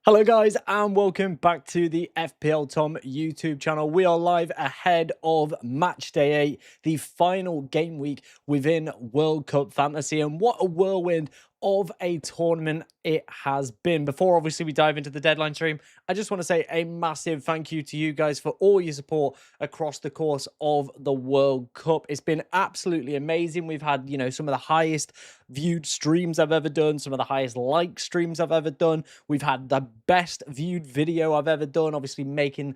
Hello guys and welcome back to the FPL Tom YouTube channel. We are live ahead of Matchday 8, the final game week within World Cup Fantasy, and what a whirlwind of a tournament it has been. Before obviously we dive into the deadline stream, I just want to say a massive thank you to you guys for all your support across the course of the World Cup. It's been absolutely amazing. We've had, some of the highest viewed streams I've ever done, some of the highest like streams I've ever done. We've had the best viewed video I've ever done, obviously making,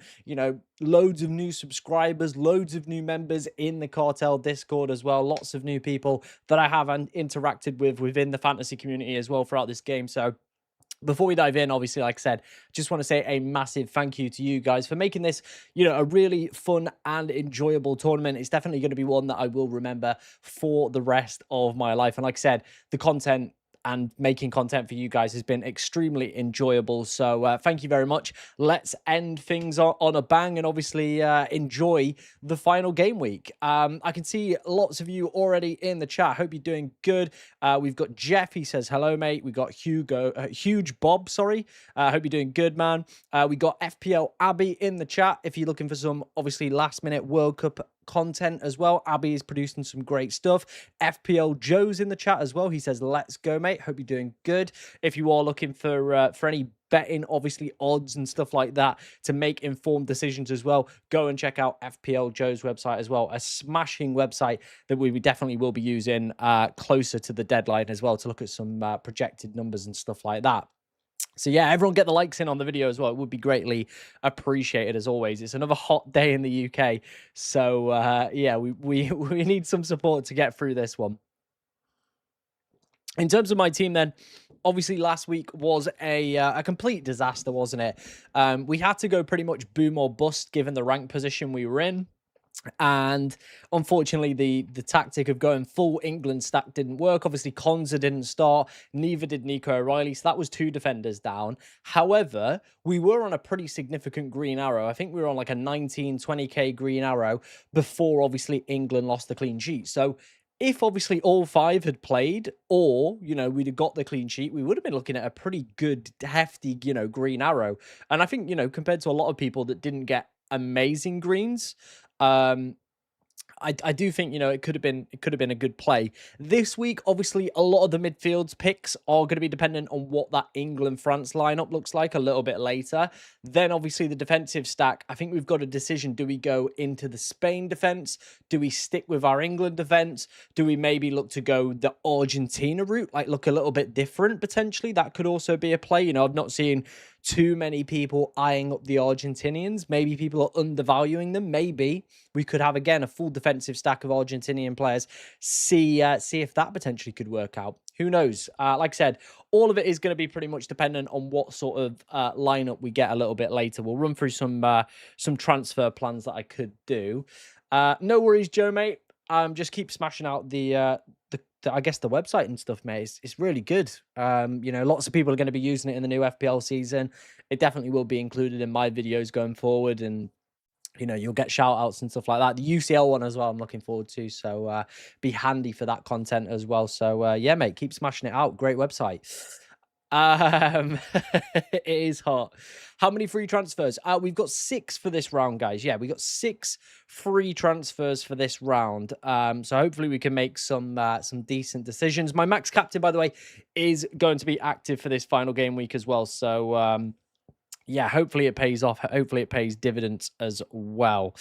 loads of new subscribers, loads of new members in the Cartel Discord as well, lots of new people that I have interacted with within the fantasy community as well throughout this game. So before we dive in, obviously, like I said, just want to say a massive thank you to you guys for making this, a really fun and enjoyable tournament. It's definitely going to be one that I will remember for the rest of my life. And like I said, the content and making content for you guys has been extremely enjoyable. So thank you very much. Let's end things on a bang and obviously enjoy the final game week. I can see lots of you already in the chat. Hope you're doing good. We've got Jeff. He says, hello, mate. We got Huge Bob, sorry. Hope you're doing good, man. We got FPL Abby in the chat. If you're looking for some, obviously, last-minute World Cup content as well, Abby is producing some great stuff. FPL Joe's in the chat as well. He says, let's go, mate. Hope you're doing good. If you are looking for any betting, obviously odds and stuff like that to make informed decisions as well, go and check out FPL Joe's website as well. A smashing website that we definitely will be using closer to the deadline as well to look at some projected numbers and stuff like that. So yeah, everyone get the likes in on the video as well. It would be greatly appreciated as always. It's another hot day in the UK. So yeah, we need some support to get through this one. In terms of my team then, obviously last week was a complete disaster, wasn't it? We had to go pretty much boom or bust given the rank position we were in. And unfortunately, the tactic of going full England stack didn't work. Obviously, Konza didn't start. Neither did Nico O'Reilly. So that was 2 defenders down. However, we were on a pretty significant green arrow. I think we were on like a 19, 20k green arrow before, obviously, England lost the clean sheet. So if obviously all 5 had played or, we'd have got the clean sheet, we would have been looking at a pretty good, hefty, green arrow. And I think, compared to a lot of people that didn't get amazing greens, I do think, it could have been a good play. This week, obviously, a lot of the midfield's picks are going to be dependent on what that England-France lineup looks like a little bit later. Then, obviously, the defensive stack, I think we've got a decision. Do we go into the Spain defense? Do we stick with our England defense? Do we maybe look to go the Argentina route, like look a little bit different potentially? That could also be a play. I've not seen too many people eyeing up the Argentinians. Maybe people are undervaluing them. Maybe we could have, again, a full defensive stack of Argentinian players. See if that potentially could work out. Who knows? Like I said, all of it is going to be pretty much dependent on what sort of lineup we get a little bit later. We'll run through some transfer plans that I could do. No worries, Joe, mate. Just keep smashing out the I guess the website and stuff, mate. It's really good. Lots of people are going to be using it in the new FPL season. It definitely will be included in my videos going forward, and you'll get shout outs and stuff like that. The UCL one as well, I'm looking forward to. So be handy for that content as well. So yeah, mate, keep smashing it out. Great website. It is hot. How many free transfers? We've got 6 for this round, guys. Yeah, we got 6 free transfers for this round. So hopefully we can make some decent decisions. My max captain, by the way, is going to be active for this final game week as well. So yeah, hopefully it pays off. Hopefully it pays dividends as well.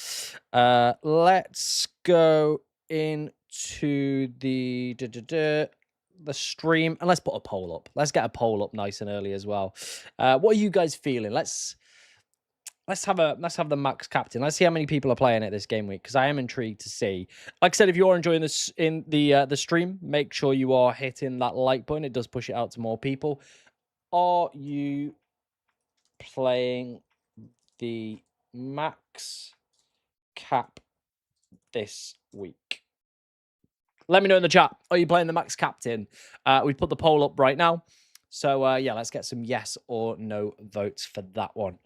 Let's go into the stream and let's put a poll up. Let's get a poll up nice and early as well. What are you guys feeling? Let's have the max captain. Let's see how many people are playing it this game week, because I am intrigued to see. Like I said, if you are enjoying this in the stream, make sure you are hitting that like button. It does push it out to more people. Are you playing the max cap this week? Let me know in the chat. Are you playing the max captain? We put the poll up right now. So yeah, let's get some yes or no votes for that one.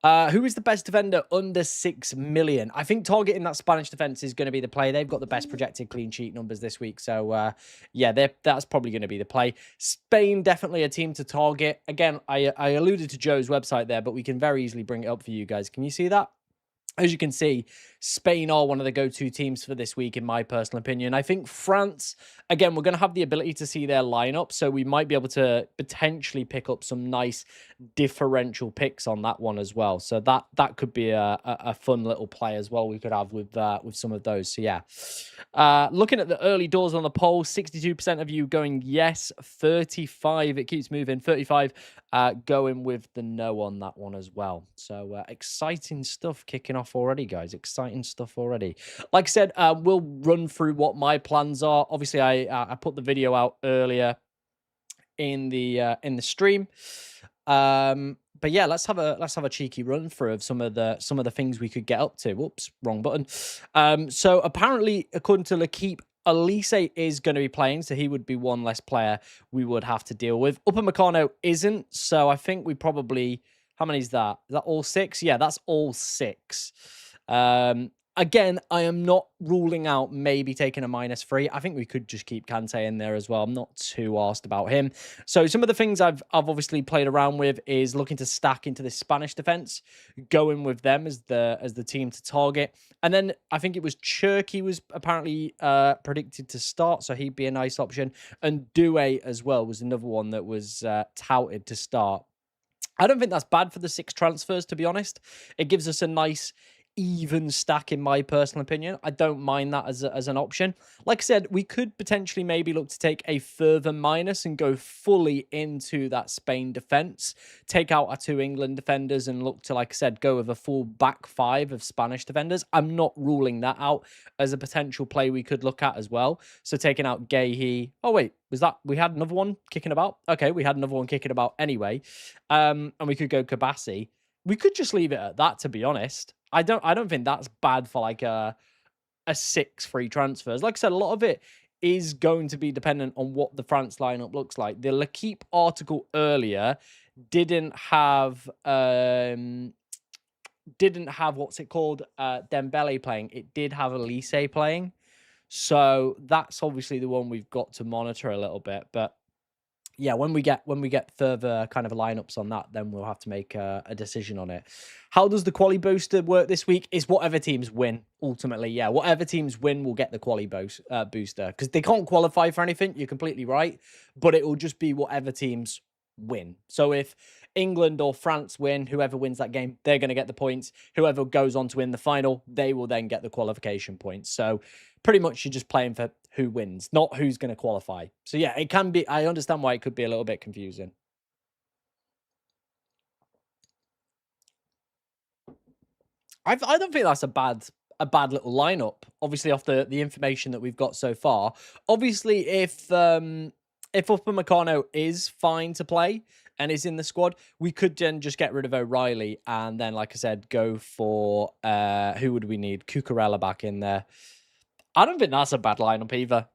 Who is the best defender under 6 million? I think targeting that Spanish defense is going to be the play. They've got the best projected clean sheet numbers this week. So, yeah, that's probably going to be the play. Spain, definitely a team to target. Again, I alluded to Joe's website there, but we can very easily bring it up for you guys. Can you see that? As you can see, Spain are one of the go-to teams for this week, in my personal opinion. I think France, again, we're going to have the ability to see their lineup, so we might be able to potentially pick up some nice differential picks on that one as well. So that could be a fun little play as well we could have with some of those. So yeah, looking at the early doors on the poll, 62% of you going yes, 35, it keeps moving, 35 going with the no on that one as well. So exciting stuff kicking off already, guys. Exciting stuff already. Like I said, we'll run through what my plans are. Obviously, I put the video out earlier in the stream. But yeah, let's have a cheeky run through of some of the things we could get up to. Whoops, wrong button. So apparently, according to L'Equipe, Elise is going to be playing, so he would be one less player we would have to deal with. Upamecano isn't, so I think we probably... How many is that? Is that all 6? Yeah, that's all 6. Again, I am not ruling out maybe taking a -3. I think we could just keep Kante in there as well. I'm not too arsed about him. So some of the things I've obviously played around with is looking to stack into this Spanish defense, going with them as the team to target. And then I think it was Cherky was apparently predicted to start, so he'd be a nice option. And Doué as well was another one that was touted to start. I don't think that's bad for the 6 transfers, to be honest. It gives us a nice even stack, in my personal opinion. I don't mind that as an option. Like I said, we could potentially maybe look to take a further minus and go fully into that Spain defense, take out our 2 England defenders and look to, like I said, go with a full back 5 of Spanish defenders. I'm not ruling that out as a potential play we could look at as well. So taking out Gahey. Oh, wait, was that... We had another one kicking about? Okay, we had another one kicking about anyway. And we could go Kabassi. We could just leave it at that, to be honest. I don't think that's bad for like a 6 free transfers. Like I said, a lot of it is going to be dependent on what the France lineup looks like. The L'Equipe article earlier didn't have what's it called, Dembele playing. It did have Elise playing, so that's obviously the one we've got to monitor a little bit. But yeah, when we get further kind of lineups on that, then we'll have to make a decision on it. How does the quali booster work this week? Is whatever teams win, ultimately. Yeah, whatever teams win will get the quali booster, because they can't qualify for anything. You're completely right, but it will just be whatever teams win. So if England or France win, whoever wins that game, they're going to get the points. Whoever goes on to win the final, they will then get the qualification points. So pretty much you're just playing for who wins, not who's going to qualify. So yeah, it can be... I understand why it could be a little bit confusing. I don't think that's a bad little lineup. Obviously, off the information that we've got so far. Obviously, if Upamecano is fine to play and is in the squad, we could then just get rid of O'Reilly and then, like I said, go for who would we need? Cucurella back in there. I don't think that's a bad lineup either.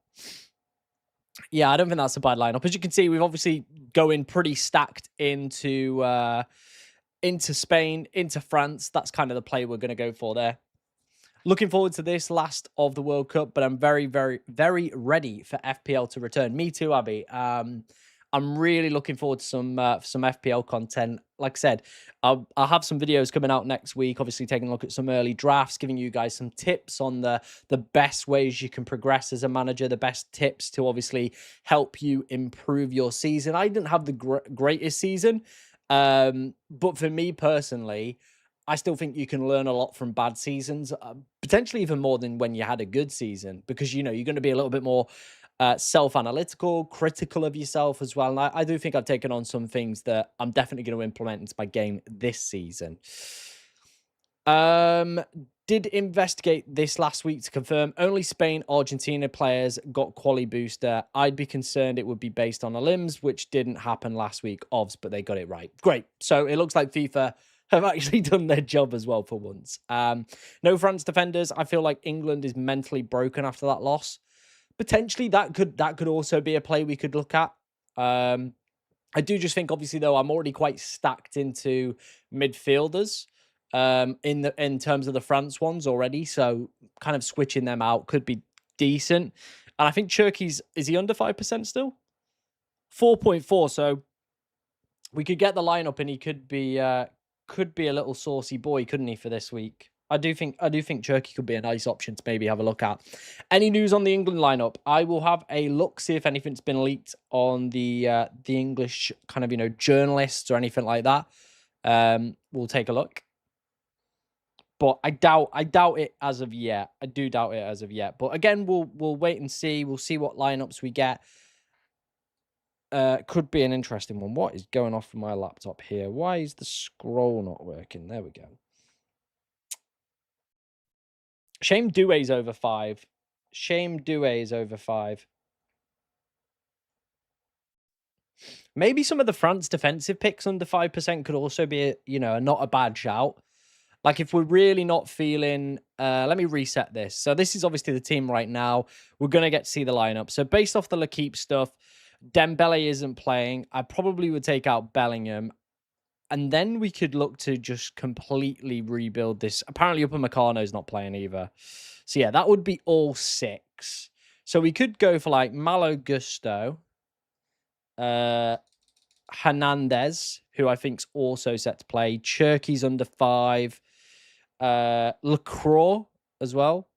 Yeah, I don't think that's a bad lineup. As you can see, we've obviously going pretty stacked into Spain, into France. That's kind of the play we're going to go for there. Looking forward to this last of the World Cup, but I'm very, very, very ready for FPL to return. Me too, Abby. I'm really looking forward to some FPL content. Like I said, I'll have some videos coming out next week, obviously taking a look at some early drafts, giving you guys some tips on the best ways you can progress as a manager, the best tips to obviously help you improve your season. I didn't have the greatest season, but for me personally, I still think you can learn a lot from bad seasons, potentially even more than when you had a good season, because, you know, you're going to be a little bit more self-analytical, critical of yourself as well. And I do think I've taken on some things that I'm definitely going to implement into my game this season. Did investigate this last week to confirm only Spain, Argentina players got quali booster. I'd be concerned it would be based on a limbs, which didn't happen last week, obvs, but they got it right. Great. So it looks like FIFA have actually done their job as well for once. No France defenders. I feel like England is mentally broken after that loss. Potentially that could also be a play we could look at. I do just think, obviously, though, I'm already quite stacked into midfielders. in terms of the France ones already. So kind of switching them out could be decent. And I think Turkey's, is he under 5% still? 4.4. So we could get the lineup and he could be a little saucy boy, couldn't he, for this week? I do think Turkey could be a nice option to maybe have a look at. Any news on the England lineup? I will have a look, see if anything's been leaked on the English kind of, journalists or anything like that. We'll take a look. But I doubt it as of yet. I do doubt it as of yet. But again, we'll wait and see. We'll see what lineups we get. Could be an interesting one. What is going off with my laptop here? Why is the scroll not working? There we go. Shame Doué's over 5. Shame Doué is over 5. Maybe some of the France defensive picks under 5% could also be, not a bad shout. Like if we're really not feeling, let me reset this. So this is obviously the team right now. We're going to get to see the lineup. So based off the L'Équipe stuff, Dembele isn't playing. I probably would take out Bellingham. And then we could look to just completely rebuild this. Apparently Upamecano's not playing either. So yeah, that would be all 6. So we could go for like Malo Gusto. Hernandez, who I think's also set to play. Cherky's under 5. Lacroix as well.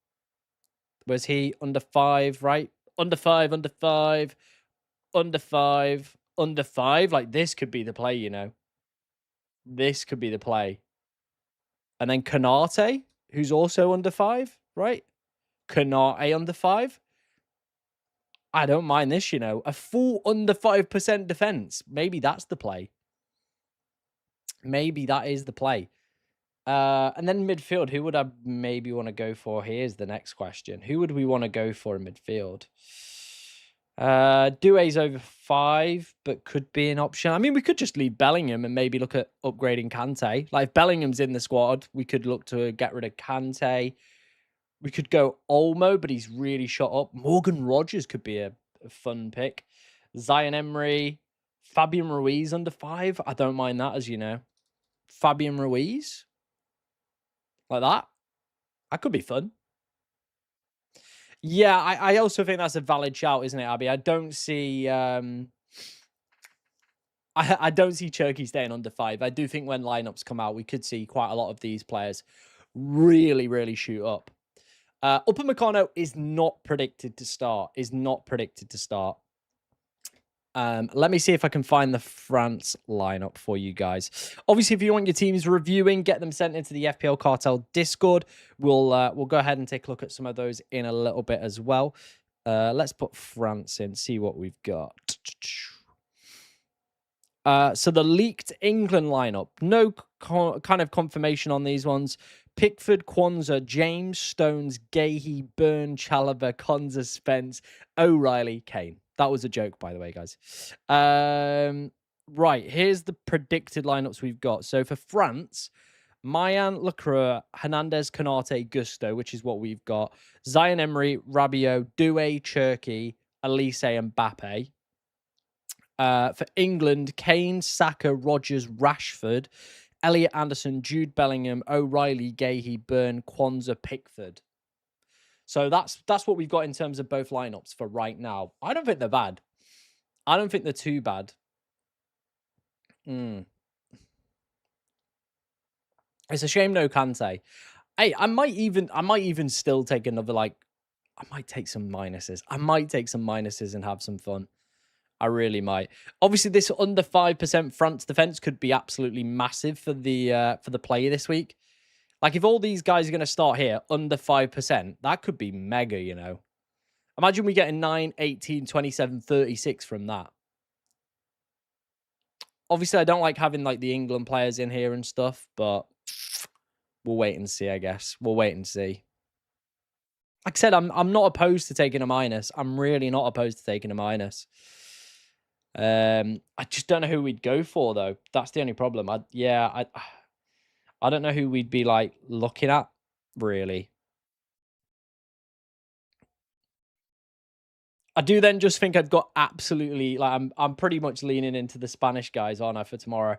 Was he under 5, right? Under 5, under 5, under 5, under 5. Like this could be the play, This could be the play. And then Canate, who's also under 5, right? Canate under 5. I don't mind this, A full under 5% defense. Maybe that's the play. Maybe that is the play. And then midfield, who would I maybe want to go for? Here's the next question. Who would we want to go for in midfield? Doué's over 5, but could be an option. I mean, we could just leave Bellingham and maybe look at upgrading Kante. Like, if Bellingham's in the squad, we could look to get rid of Kante. We could go Olmo, but he's really shot up. Morgan Rogers could be a fun pick. Zion Emery. Fabian Ruiz under 5. I don't mind that, as you know. Fabian Ruiz. Like that. That could be fun. Yeah, I also think that's a valid shout, isn't it, Abby? I don't see I don't see Turkey staying under 5. I do think when lineups come out, we could see quite a lot of these players really, really shoot up. Upamecano is not predicted to start. Let me see if I can find the France lineup for you guys. Obviously, if you want your teams reviewing, get them sent into the FPL Cartel Discord. We'll go ahead and take a look at some of those in a little bit as well. Let's put France in, see what we've got. So the leaked England lineup, no kind of confirmation on these ones. Pickford, Kwanzaa, James, Stones, Gahey, Byrne, Chalobah, Konza, Spence, O'Reilly, Kane. That was a joke, by the way, guys. Right, here's the predicted lineups we've got. So for France, Mayan, Lacroix, Hernandez, Canate, Gusto, which is what we've got. Zion Emery, Rabiot, Doué, Cherky, Elise, and Mbappe. For England, Kane, Saka, Rogers, Rashford, Elliot Anderson, Jude Bellingham, O'Reilly, Gahey, Byrne, Kwanzaa, Pickford. So that's what we've got in terms of both lineups for right now. I don't think they're bad. I don't think they're too bad. It's a shame no Kante. Hey, I might even still take another, I might take some minuses. And have some fun. I really might. Obviously, this under 5% France defense could be absolutely massive for the play this week. Like, if all these guys are going to start here under 5%, that could be mega, Imagine we get a 9, 18, 27, 36 from that. Obviously, I don't like having, the England players in here and stuff, but we'll wait and see, I guess. We'll wait and see. Like I said, I'm not opposed to taking a minus. I'm really not opposed to taking a minus. I just don't know who we'd go for, though. That's the only problem. I don't know who we'd be looking at, really. I do then just think I've got absolutely I'm pretty much leaning into the Spanish guys, aren't I, for tomorrow?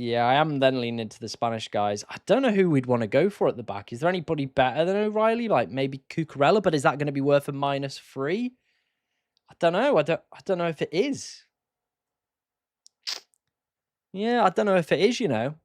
Yeah, I am then leaning to the Spanish guys. I don't know who we'd want to go for at the back. Is there anybody better than O'Reilly? Like maybe Cucurella, but is that going to be worth a -3? I don't know. I don't know if it is. Yeah, I don't know if it is, you know.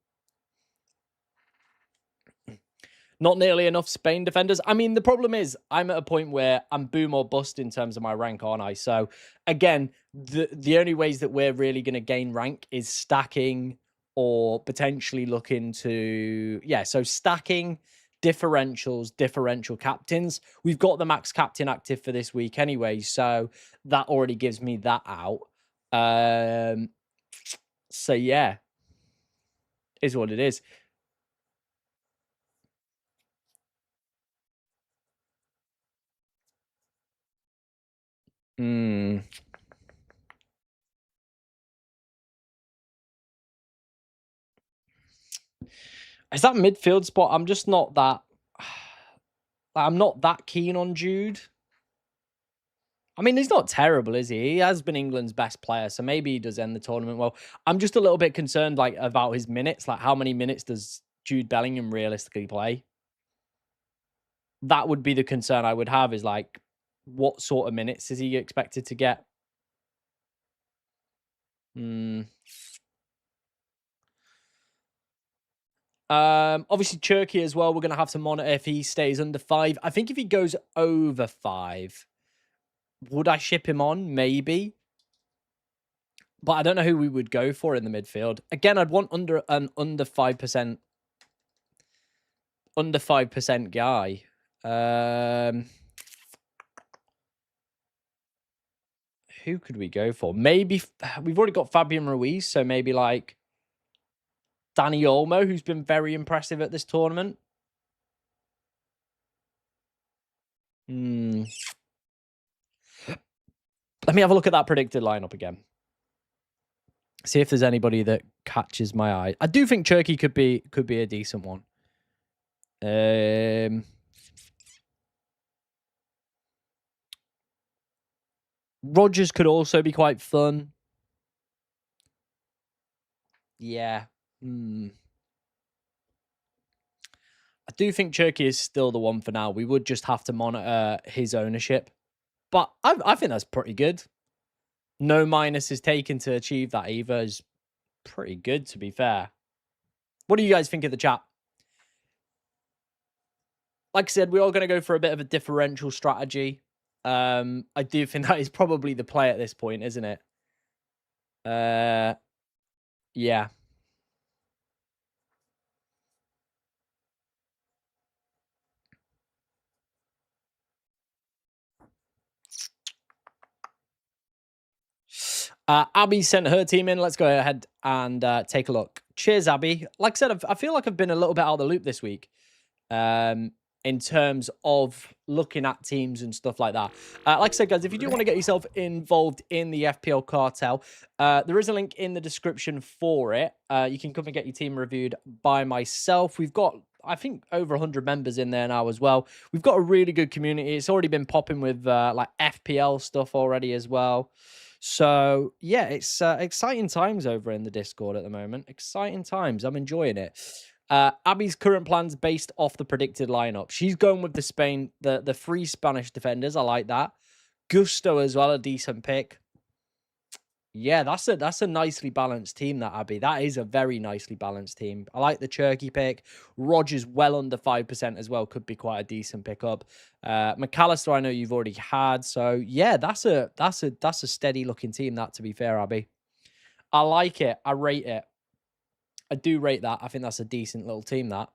Not nearly enough Spain defenders. I mean, the problem is I'm at a point where I'm boom or bust in terms of my rank, aren't I? So again, the only ways that we're really going to gain rank is stacking or potentially looking to, yeah, so stacking, differentials, differential captains. We've got the max captain active for this week anyway, so that already gives me that out. So yeah, is what it is. Hmm. Is that midfield spot? I'm just not that. I'm not that keen on Jude. I mean, he's not terrible, is he? He has been England's best player, so maybe he does end the tournament well. I'm just a little bit concerned, like, about his minutes. Like, how many minutes does Jude Bellingham realistically play? That would be the concern I would have. Is like, what sort of minutes is he expected to get? Hmm. Obviously Turkey as well. We're gonna have to monitor if he stays under 5. I think if he goes over 5, would I ship him on? Maybe. But I don't know who we would go for in the midfield. Again, I'd want under 5%, under 5% guy. Who could we go for? Maybe we've already got Fabian Ruiz, so maybe like Danny Olmo, who's been very impressive at this tournament. Hmm. Let me have a look at that predicted lineup again. See if there's anybody that catches my eye. I do think Turkey could be a decent one. Rogers could also be quite fun. Yeah. Hmm. I do think Turkey is still the one for now. We would just have to monitor his ownership. But I think that's pretty good. No minus is taken to achieve that either is pretty good, to be fair. What do you guys think of the chat? Like I said, we're all going to go for a bit of a differential strategy. I do think that is probably the play at this point, isn't it? Yeah. Abby sent her team in. Let's go ahead and take a look. Cheers, Abby. Like I said, I feel like I've been a little bit out of the loop this week. In terms of looking at teams and stuff like that. Like I said, guys, if you do want to get yourself involved in the FPL cartel, there is a link in the description for it. You can come and get your team reviewed by myself. We've got, I think, over 100 members in there now as well. We've got a really good community. It's already been popping with like FPL stuff already as well. So yeah, it's exciting times over in the Discord at the moment. Exciting times. I'm enjoying it. Abby's current plans based off the predicted lineup. She's going with the three Spanish defenders. I like that. Gusto as well, a decent pick. Yeah, that's a nicely balanced team, that Abby. That is a very nicely balanced team. I like the Turkey pick. Rogers well under 5% as well. Could be quite a decent pickup. McAllister, I know you've already had. So yeah, that's a steady looking team, that, to be fair, Abby. I like it. I rate it. I do rate that. I think that's a decent little team, that.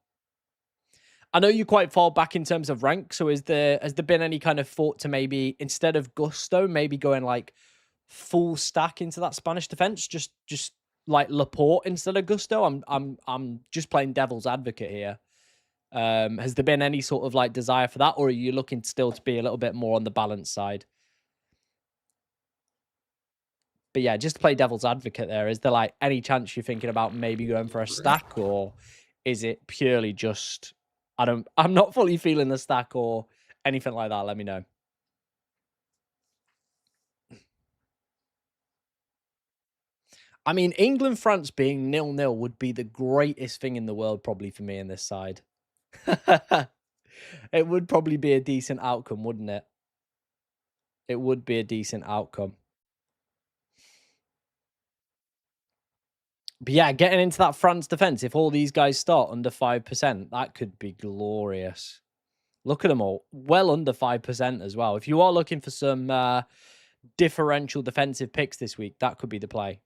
I know you quite far back in terms of rank. So has there been any kind of thought to maybe, instead of Gusto, maybe going like full stack into that Spanish defense, just like Laporte instead of Gusto? I'm just playing devil's advocate here. Has there been any sort of like desire for that, or are you looking still to be a little bit more on the balance side? But yeah, just to play devil's advocate there, is there like any chance you're thinking about maybe going for a stack, or is it purely just I'm not fully feeling the stack or anything like that? Let me know. I mean, England-France being 0-0 would be the greatest thing in the world probably for me in this side. It would probably be a decent outcome, wouldn't it? It would be a decent outcome. But yeah, getting into that France defense, if all these guys start under 5%, that could be glorious. Look at them all. Well under 5% as well. If you are looking for some differential defensive picks this week, that could be the play.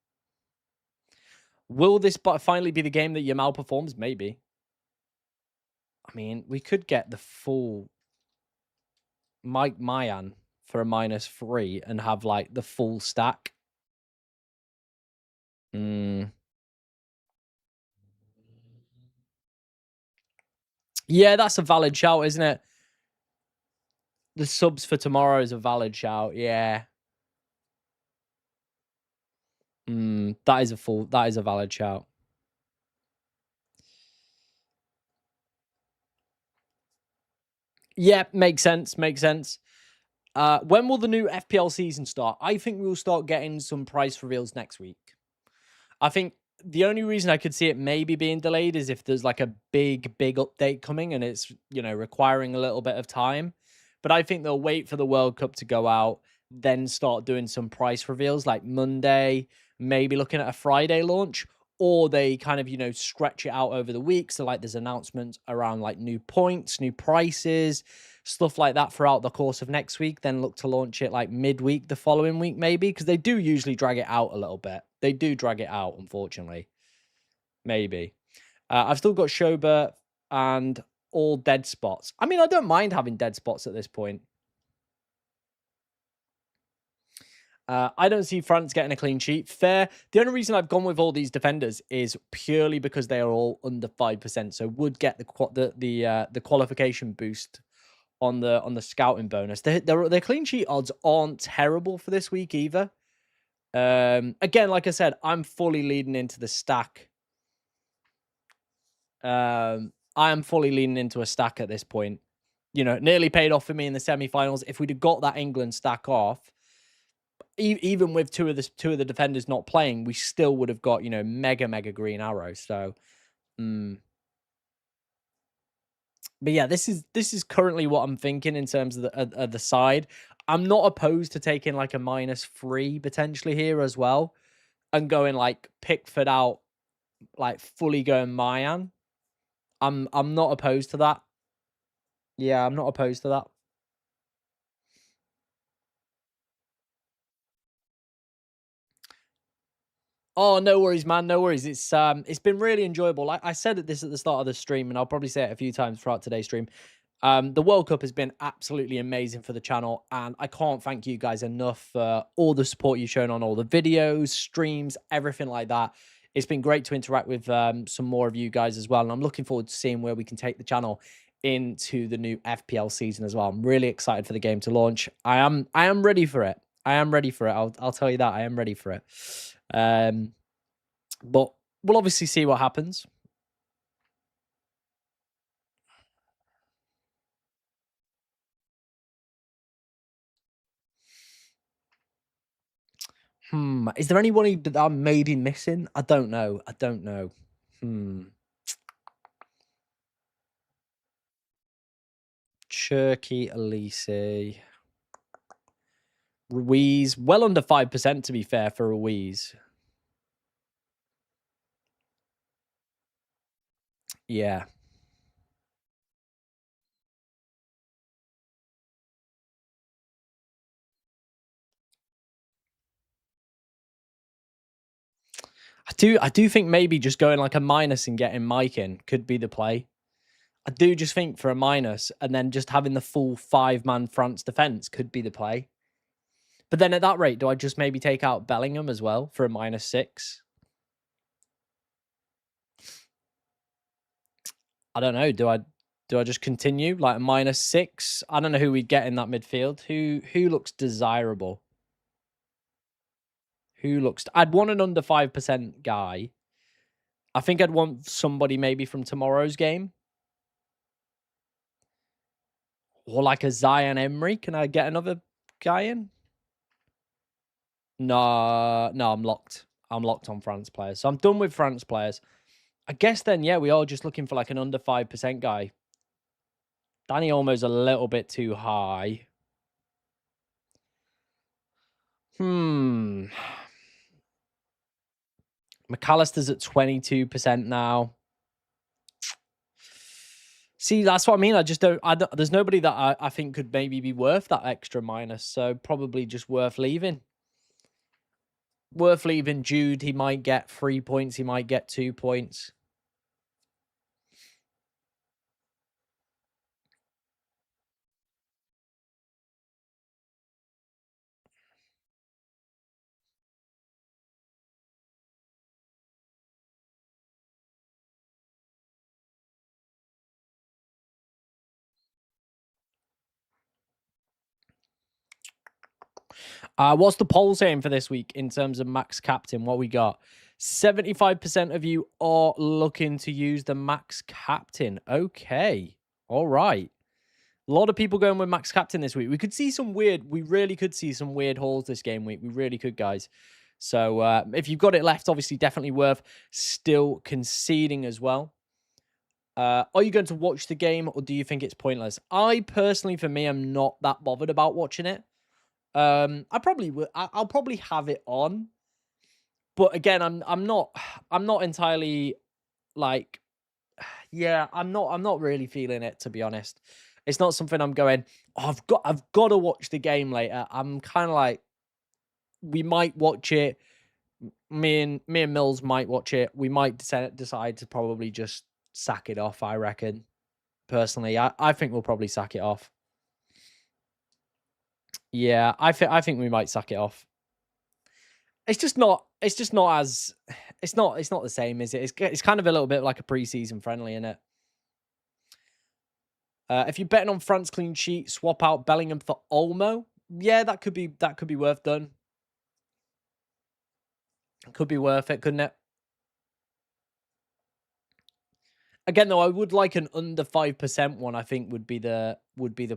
Will this finally be the game that Yamal performs? Maybe. I mean, we could get the full Mike Mayan for a -3 and have like the full stack. Mm. Yeah, that's a valid shout, isn't it? The subs for tomorrow is a valid shout. Yeah. That is a valid shout. Yeah, makes sense. Makes sense. When will the new FPL season start? I think we'll start getting some price reveals next week. I think the only reason I could see it maybe being delayed is if there's like a big update coming and it's, requiring a little bit of time. But I think they'll wait for the World Cup to go out, then start doing some price reveals like Monday, maybe looking at a Friday launch, or they kind of, stretch it out over the week. So like there's announcements around like new points, new prices, stuff like that throughout the course of next week, then look to launch it like midweek the following week, maybe, because they do usually drag it out a little bit. They do drag it out, unfortunately. Maybe. I've still got Schober and all dead spots. I mean, I don't mind having dead spots at this point. I don't see France getting a clean sheet. Fair. The only reason I've gone with all these defenders is purely because they are all under 5%, so would get the qualification boost on the scouting bonus. Their clean sheet odds aren't terrible for this week either. Again, like I said, I'm fully leading into the stack. I am fully leaning into a stack at this point. Nearly paid off for me in the semi-finals. If we'd have got that England stack off, even with two of the defenders not playing, we still would have got mega green arrows. So, but yeah, this is currently what I'm thinking in terms of the side. I'm not opposed to taking like a -3 potentially here as well, and going like Pickford out, like fully going Mayan. I'm not opposed to that. Yeah, I'm not opposed to that. Oh, no worries, man. No worries. It's been really enjoyable. Like I said this at the start of the stream, and I'll probably say it a few times throughout today's stream. The World Cup has been absolutely amazing for the channel, and I can't thank you guys enough for all the support you've shown on all the videos, streams, everything like that. It's been great to interact with some more of you guys as well, and I'm looking forward to seeing where we can take the channel into the new FPL season as well. I'm really excited for the game to launch. I am ready for it. I am ready for it. I'll tell you that. I am ready for it. But we'll obviously see what happens. Is there anyone that I'm maybe missing? I don't know. I don't know. Cherky, Elise, Ruiz, well under 5% to be fair for Ruiz. Yeah. I do think maybe just going like a minus and getting Mike in could be the play. I do just think for a minus and then just having the full 5-man France defense could be the play. But then at that rate, do I just maybe take out Bellingham as well for a -6? I don't know. Do I just continue like a -6? I don't know who we'd get in that midfield. Who looks desirable? Who looks? I'd want an under 5% guy. I think I'd want somebody maybe from tomorrow's game, or like a Zion Emery. Can I get another guy in? No, no, I'm locked. I'm locked on France players. So I'm done with France players. I guess then, yeah, we are just looking for like an under 5% guy. Danny Olmo's a little bit too high. McAllister's at 22% now. See, that's what I mean. I just don't, there's nobody that I think could maybe be worth that extra minus. So probably just worth leaving. Worth leaving Jude. He might get 3 points. He might get 2 points. What's the poll saying for this week in terms of max captain? What we got? 75% of you are looking to use the max captain. Okay. All right. A lot of people going with max captain this week. We really could see some weird hauls this game week. We really could, guys. So if you've got it left, obviously definitely worth still conceding as well. Are you going to watch the game or do you think it's pointless? I personally, for me, am not that bothered about watching it. I probably will. I'll probably have it on, but again, I'm not entirely like, yeah, I'm not really feeling it, to be honest. It's not something I'm going, oh, I've got to watch the game later. I'm kind of like, we might watch it. Me and Mills might watch it. We might decide to probably just sack it off. I reckon. Personally, I think we'll probably sack it off. Yeah, I think we might sack it off. It's just not as it's not the same, is it? It's kind of a little bit like a preseason friendly, isn't it? If you're betting on France clean sheet, swap out Bellingham for Olmo. Yeah, that could be worth done. Could be worth it, couldn't it? Again, though, I would like an under 5% one. I think would be the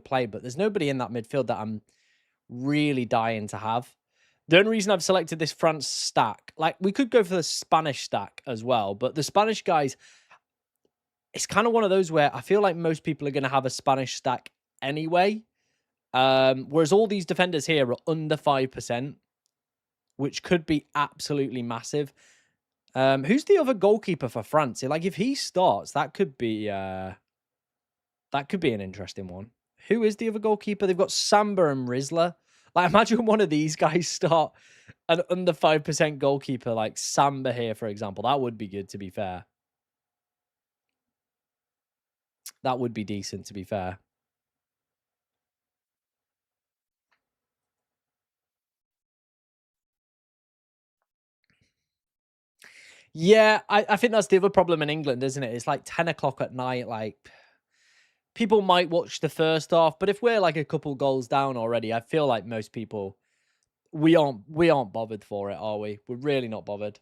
play, but there's nobody in that midfield that I'm really dying to have. The only reason I've selected this France stack, like we could go for the Spanish stack as well, but the Spanish guys, it's kind of one of those where I feel like most people are going to have a Spanish stack anyway. Whereas all these defenders here are under 5%, which could be absolutely massive. Who's the other goalkeeper for France? Like if he starts, that could be an interesting one. Who is the other goalkeeper? They've got Samba and Rizla. Like imagine one of these guys start an under 5% goalkeeper like Samba here, for example. That would be good, to be fair. That would be decent, to be fair. Yeah, I think that's the other problem in England, isn't it? It's like 10 o'clock at night. Like people might watch the first half, but if we're like a couple goals down already, I feel like most people we aren't bothered for it, are we? We're really not bothered.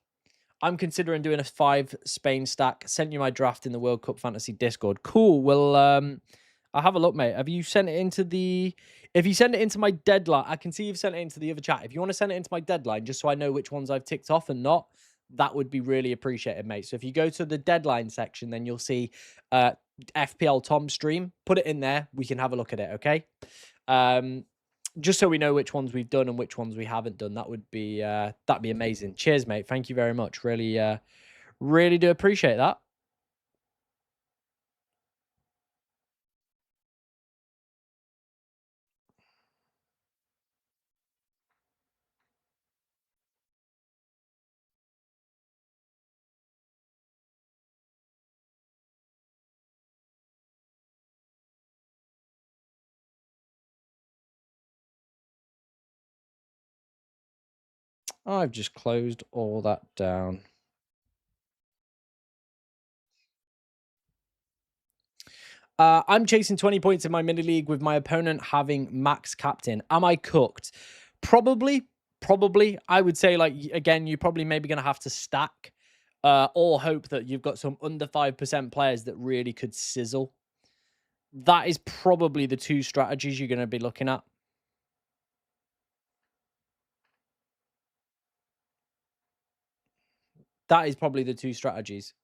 I'm considering doing a 5 Spain stack. Sent you my draft in the World Cup Fantasy Discord. Cool. Well, I'll have a look, mate. Have you sent it into the... If you send it into my deadline, I can see you've sent it into the other chat. If you want to send it into my deadline, just so I know which ones I've ticked off and not, that would be really appreciated, mate. So if you go to the deadline section, then you'll see FPL Tom stream. Put it in there. We can have a look at it, okay? Just so we know which ones we've done and which ones we haven't done. That'd be amazing. Cheers, mate. Thank you very much. Really, really do appreciate that. I've just closed all that down. I'm chasing 20 points in my mini league with my opponent having max captain. Am I cooked? Probably. I would say, like, again, you're probably maybe going to have to stack or hope that you've got some under 5% players that really could sizzle. That is probably the two strategies you're going to be looking at. That is probably the two strategies.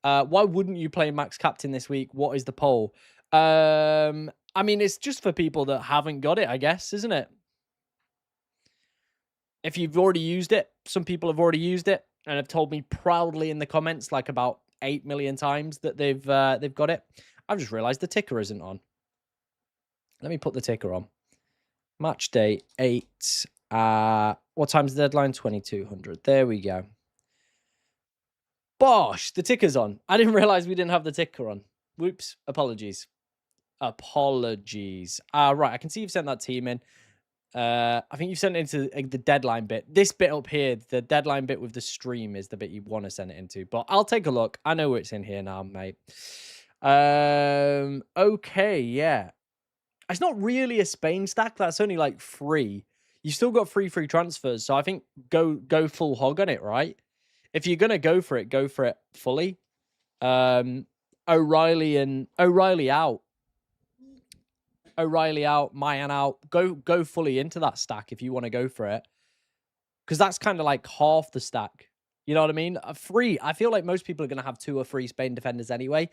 Why wouldn't you play Max Captain this week? What is the poll? I mean, it's just for people that haven't got it, I guess, isn't it? If you've already used it, some people have already used it and have told me proudly in the comments, like about 8 million times, that they've got it. I've just realized the ticker isn't on. Let me put the ticker on. Match day 8. What time's the deadline? 2200. There we go. Bosh, the ticker's on. I didn't realize we didn't have the ticker on. Whoops. Apologies. Apologies. Right, I can see you've sent that team in. I think you've sent it into the deadline bit. This bit up here, the deadline bit with the stream, is the bit you want to send it into. But I'll take a look. I know it's in here now, mate. Okay, yeah. It's not really a Spain stack. That's only like free. You still got free transfers. So I think go full hog on it, right? If you're gonna go for it fully. O'Reilly out. O'Reilly out, Mayan out. Go fully into that stack if you want to go for it. Because that's kind of like half the stack. You know what I mean? Free. I feel like most people are going to have 2 or 3 Spain defenders anyway.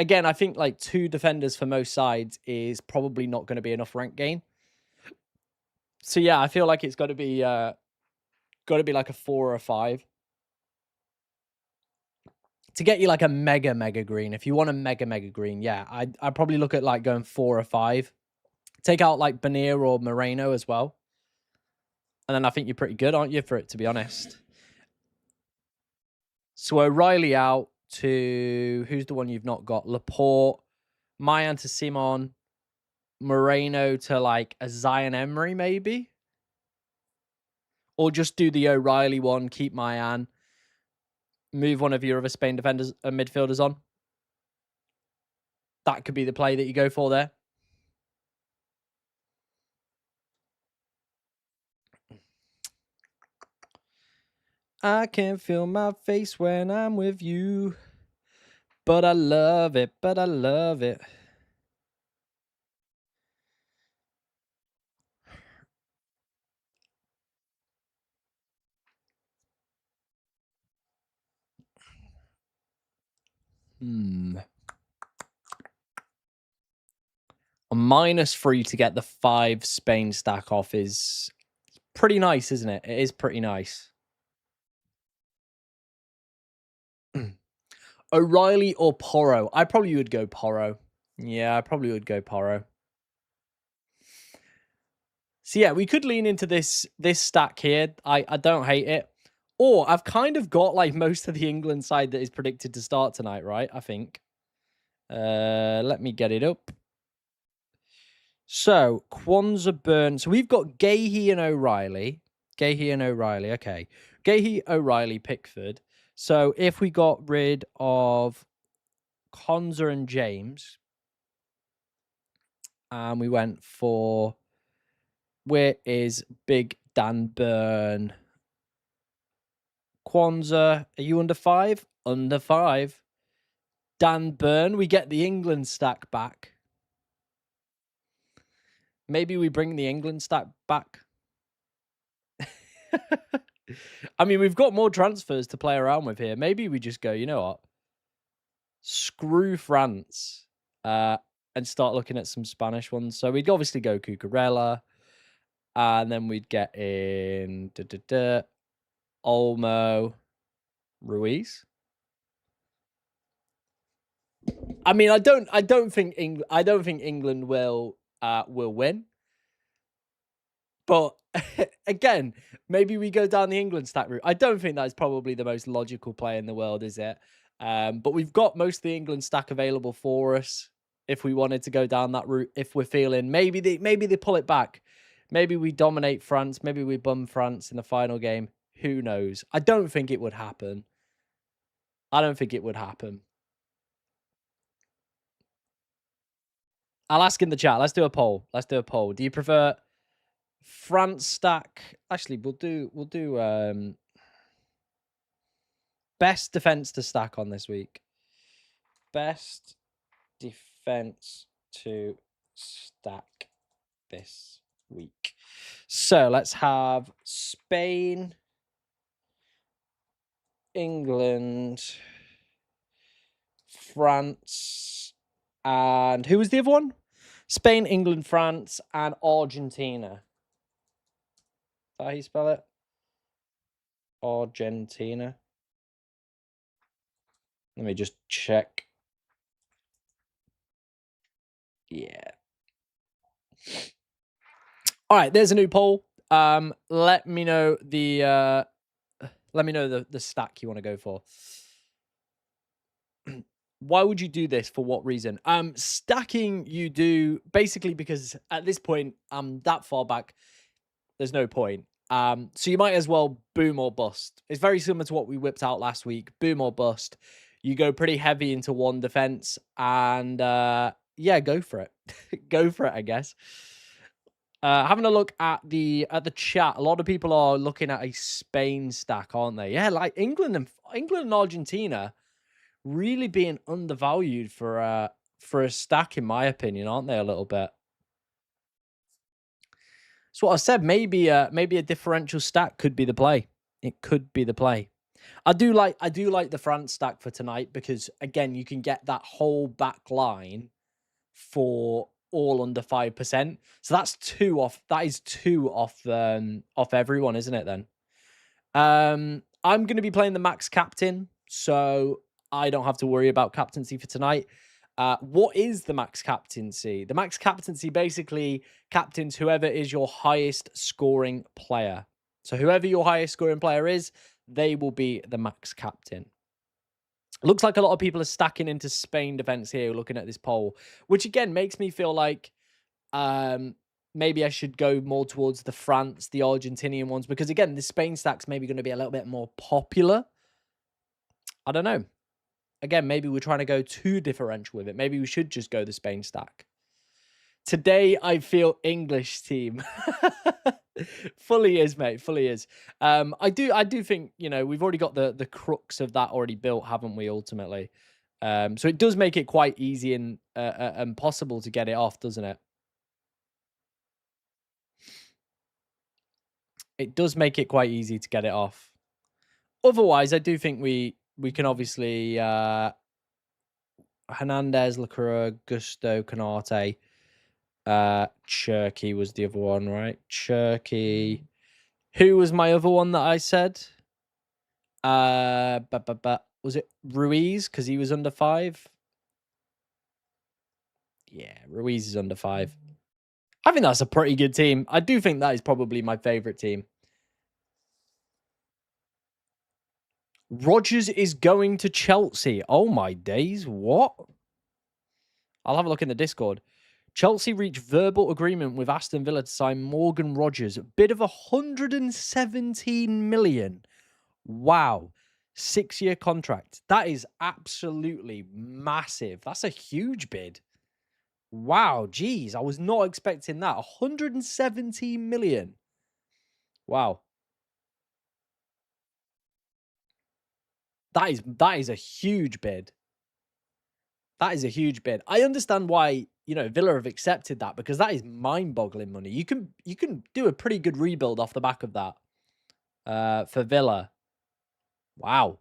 Again, I think like 2 defenders for most sides is probably not going to be enough rank gain. So yeah, I feel like it's got to be like a 4 or a 5 to get you like a mega green. If you want a mega green, yeah, I'd probably look at like going 4 or 5. Take out like Bonnier or Moreno as well. And then I think you're pretty good, aren't you, for it, to be honest? So O'Reilly out to... Who's the one you've not got? Laporte. Mayan to Simon. Moreno to like a Zion Emery, maybe? Or just do the O'Reilly one, keep Mayan. Move one of your other Spain defenders and midfielders on. That could be the play that you go for there. I can feel my face when I'm with you. But I love it, but I love it. A -3 to get the 5 Spain stack off is pretty nice, isn't it? It is pretty nice. O'Reilly or Porro? I probably would go Porro. Yeah, I probably would go Porro. So yeah, we could lean into this stack here. I don't hate it. Or I've kind of got like most of the England side that is predicted to start tonight, right? I think. Let me get it up. So Kwanzaa Burn. So we've got Gahey and O'Reilly. Okay. Gahey, O'Reilly, Pickford. So if we got rid of Konza and James, and we went for... Where is Big Dan Burn? Kwanzaa, are you under 5? Under 5. Dan Burn, we get the England stack back. Maybe we bring the England stack back. I mean, we've got more transfers to play around with here. Maybe we just go, you know what? Screw France. And start looking at some Spanish ones. So we'd obviously go Cucurella. And then we'd get in Olmo, Ruiz. I mean, I don't think England will win. But again, maybe we go down the England stack route. I don't think that's probably the most logical play in the world, is it? But we've got most of the England stack available for us if we wanted to go down that route. If we're feeling maybe they pull it back, maybe we dominate France, maybe we bum France in the final game. Who knows? I don't think it would happen. I'll ask in the chat. Let's do a poll. Do you prefer France stack? Actually, we'll do best defense to stack on this week. Best defense to stack this week. So let's have Spain. England, France, and who was the other one? Spain, England, France, and Argentina. Is that how you spell it? Argentina. Let me just check. Yeah. All right, there's a new poll. Let me know the stack you want to go for. Why would you do this? For what reason? Stacking you do basically because at this point, that far back, there's no point. So you might as well boom or bust. It's very similar to what we whipped out last week. Boom or bust. You go pretty heavy into one defense, and yeah, go for it. Go for it, I guess. Having a look at the chat, a lot of people are looking at a Spain stack, aren't they? Yeah, like England and Argentina really being undervalued for a stack, in my opinion, aren't they? A little bit. So what I said, maybe a differential stack could be the play. It could be the play. I do like the France stack for tonight because again, you can get that whole back line for all under 5%. So that's two off. That is two off everyone, isn't it then? I'm going to be playing the max captain, so I don't have to worry about captaincy for tonight. What is the max captaincy? The max captaincy basically captains whoever is your highest scoring player. So whoever your highest scoring player is, they will be the max captain. Looks like a lot of people are stacking into Spain defense here, looking at this poll, which again makes me feel like maybe I should go more towards the France, the Argentinian ones, because again, the Spain stack's maybe going to be a little bit more popular. I don't know. Again, maybe we're trying to go too differential with it. Maybe we should just go the Spain stack. Today, I feel English team. Fully is, mate. Fully is. I do think, we've already got the crux of that already built, haven't we, ultimately? So it does make it quite easy and possible to get it off, doesn't it? It does make it quite easy to get it off. Otherwise, I do think we can obviously Hernandez, Lacroix, Gusto, Canate, Cherky was the other one, right? Cherky. Who was my other one that I said? Was it Ruiz? Because he was under 5. Yeah, Ruiz is under 5. I think that's a pretty good team. I do think that is probably my favorite team. Rodgers is going to Chelsea. Oh my days. What? I'll have a look in the Discord. Chelsea reached verbal agreement with Aston Villa to sign Morgan Rodgers. Bid of 117 million. Wow. 6-year contract. That is absolutely massive. That's a huge bid. Wow. Geez. I was not expecting that. 117 million. Wow. That is a huge bid. That is a huge bid. I understand why, Villa have accepted that because that is mind-boggling money. You can do a pretty good rebuild off the back of that for Villa. Wow.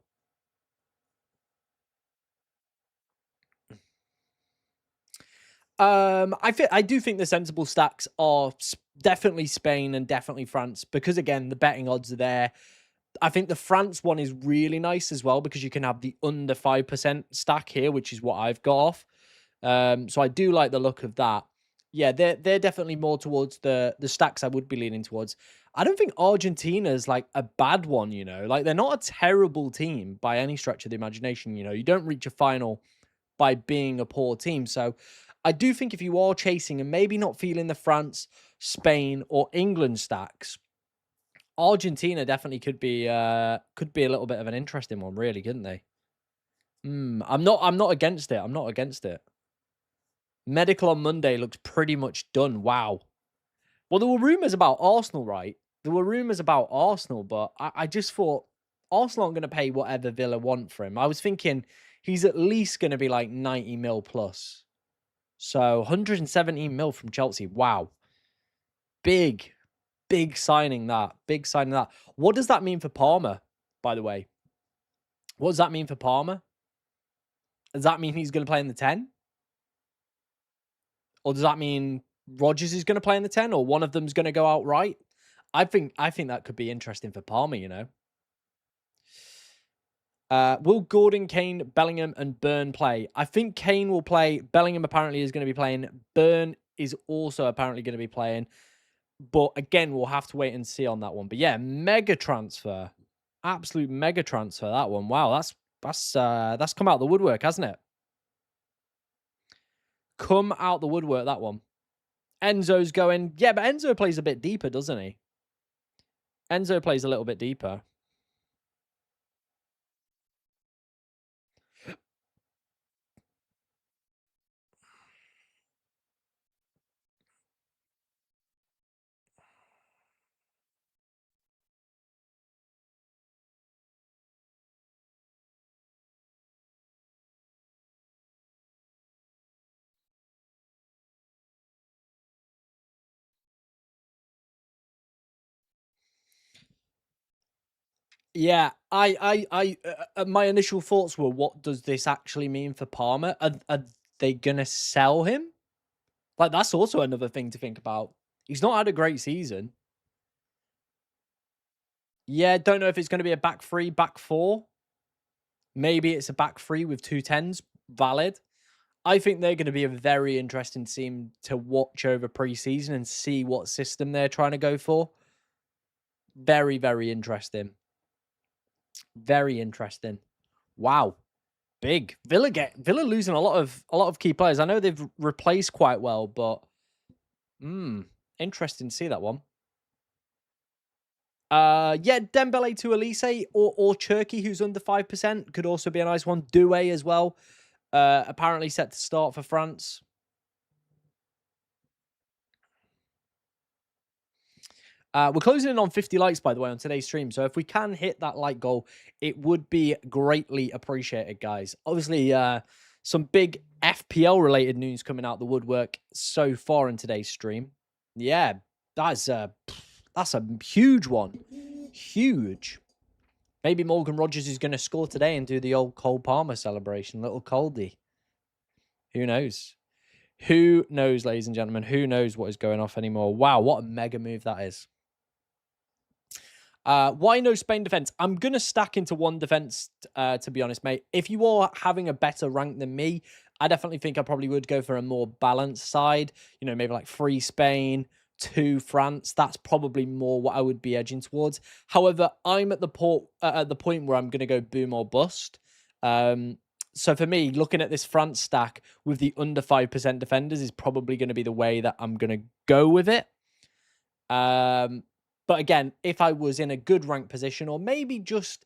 I do think the sensible stacks are definitely Spain and definitely France because again, the betting odds are there. I think the France one is really nice as well because you can have the under 5% stack here, which is what I've got off. So I do like the look of that. Yeah, they're definitely more towards the stacks I would be leaning towards. I don't think Argentina is like a bad one, like they're not a terrible team by any stretch of the imagination. You don't reach a final by being a poor team. So I do think if you are chasing and maybe not feeling the France, Spain, or England stacks, Argentina definitely could be a little bit of an interesting one, really, couldn't they? I'm not against it. I'm not against it. Medical on Monday looks pretty much done. Wow. Well, there were rumours about Arsenal, right? There were rumours about Arsenal, but I just thought Arsenal aren't going to pay whatever Villa want for him. I was thinking he's at least going to be like 90 mil plus. So 117 mil from Chelsea. Wow. Big signing that. Big signing that. What does that mean for Palmer, by the way? What does that mean for Palmer? Does that mean he's going to play in the 10? Or does that mean Rodgers is going to play in the 10, or one of them's going to go out right? I think that could be interesting for Palmer, you know. Will Gordon, Kane, Bellingham, and Burn play? I think Kane will play. Bellingham apparently is going to be playing. Burn is also apparently going to be playing. But again, we'll have to wait and see on that one. But yeah, mega transfer. Absolute mega transfer, that one. Wow, that's come out the woodwork, hasn't it? Come out the woodwork, that one. Enzo's going. Yeah, but Enzo plays a bit deeper, doesn't he? Enzo plays a little bit deeper. Yeah, my initial thoughts were, what does this actually mean for Palmer? Are they gonna sell him? Like, that's also another thing to think about. He's not had a great season. Yeah, don't know if it's gonna be a back three, back four. Maybe it's a back three with 2 10s. Valid. I think they're gonna be a very interesting team to watch over preseason and see what system they're trying to go for. Very, very interesting. Very interesting. Wow. Big. Villa losing a lot of key players. I know they've replaced quite well, but interesting to see that one. Yeah, Dembele to Elise or Cherky, who's under 5%, could also be a nice one. Doué as well. Apparently set to start for France. We're closing in on 50 likes, by the way, on today's stream. So if we can hit that like goal, it would be greatly appreciated, guys. Obviously, some big FPL related news coming out the woodwork so far in today's stream. Yeah, that's a huge one. Huge. Maybe Morgan Rogers is going to score today and do the old Cole Palmer celebration. Little Coldy. Who knows? Who knows, ladies and gentlemen? Who knows what is going off anymore? Wow, what a mega move that is. Why no Spain defense? I'm going to stack into one defense, to be honest, mate. If you are having a better rank than me, I definitely think I probably would go for a more balanced side. You know, maybe like 3 Spain, 2 France. That's probably more what I would be edging towards. However, I'm at the point where I'm going to go boom or bust. So for me, looking at this France stack with the under 5% defenders is probably going to be the way that I'm going to go with it. But again, if I was in a good rank position, or maybe just,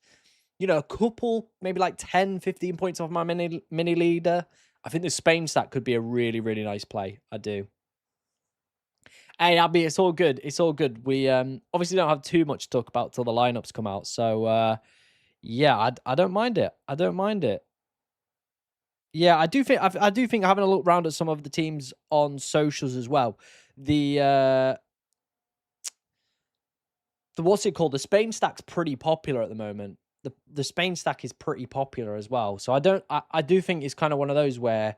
you know, a couple, maybe like 10, 15 points off my mini leader, I think the Spain stack could be a really, really nice play. I do. Hey, Abby, it's all good. It's all good. We obviously don't have too much to talk about till the lineups come out. So yeah, I don't mind it. I don't mind it. Yeah, I do think having a look around at some of the teams on socials as well. The what's it called? The Spain stack's pretty popular at the moment. The Spain stack is pretty popular as well. So I do think it's kind of one of those where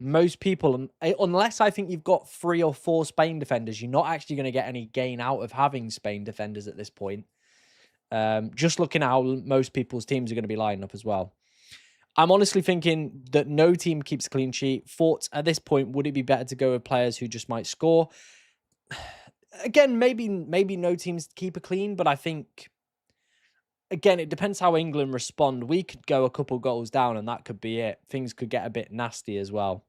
most people, unless I think you've got 3 or 4 Spain defenders, you're not actually going to get any gain out of having Spain defenders at this point. Just looking at how most people's teams are going to be lining up as well. I'm honestly thinking that no team keeps a clean sheet. Thoughts at this point, would it be better to go with players who just might score? Again, maybe no teams keep a clean, but I think, again, it depends how England respond. We could go a couple goals down and that could be it. Things could get a bit nasty as well.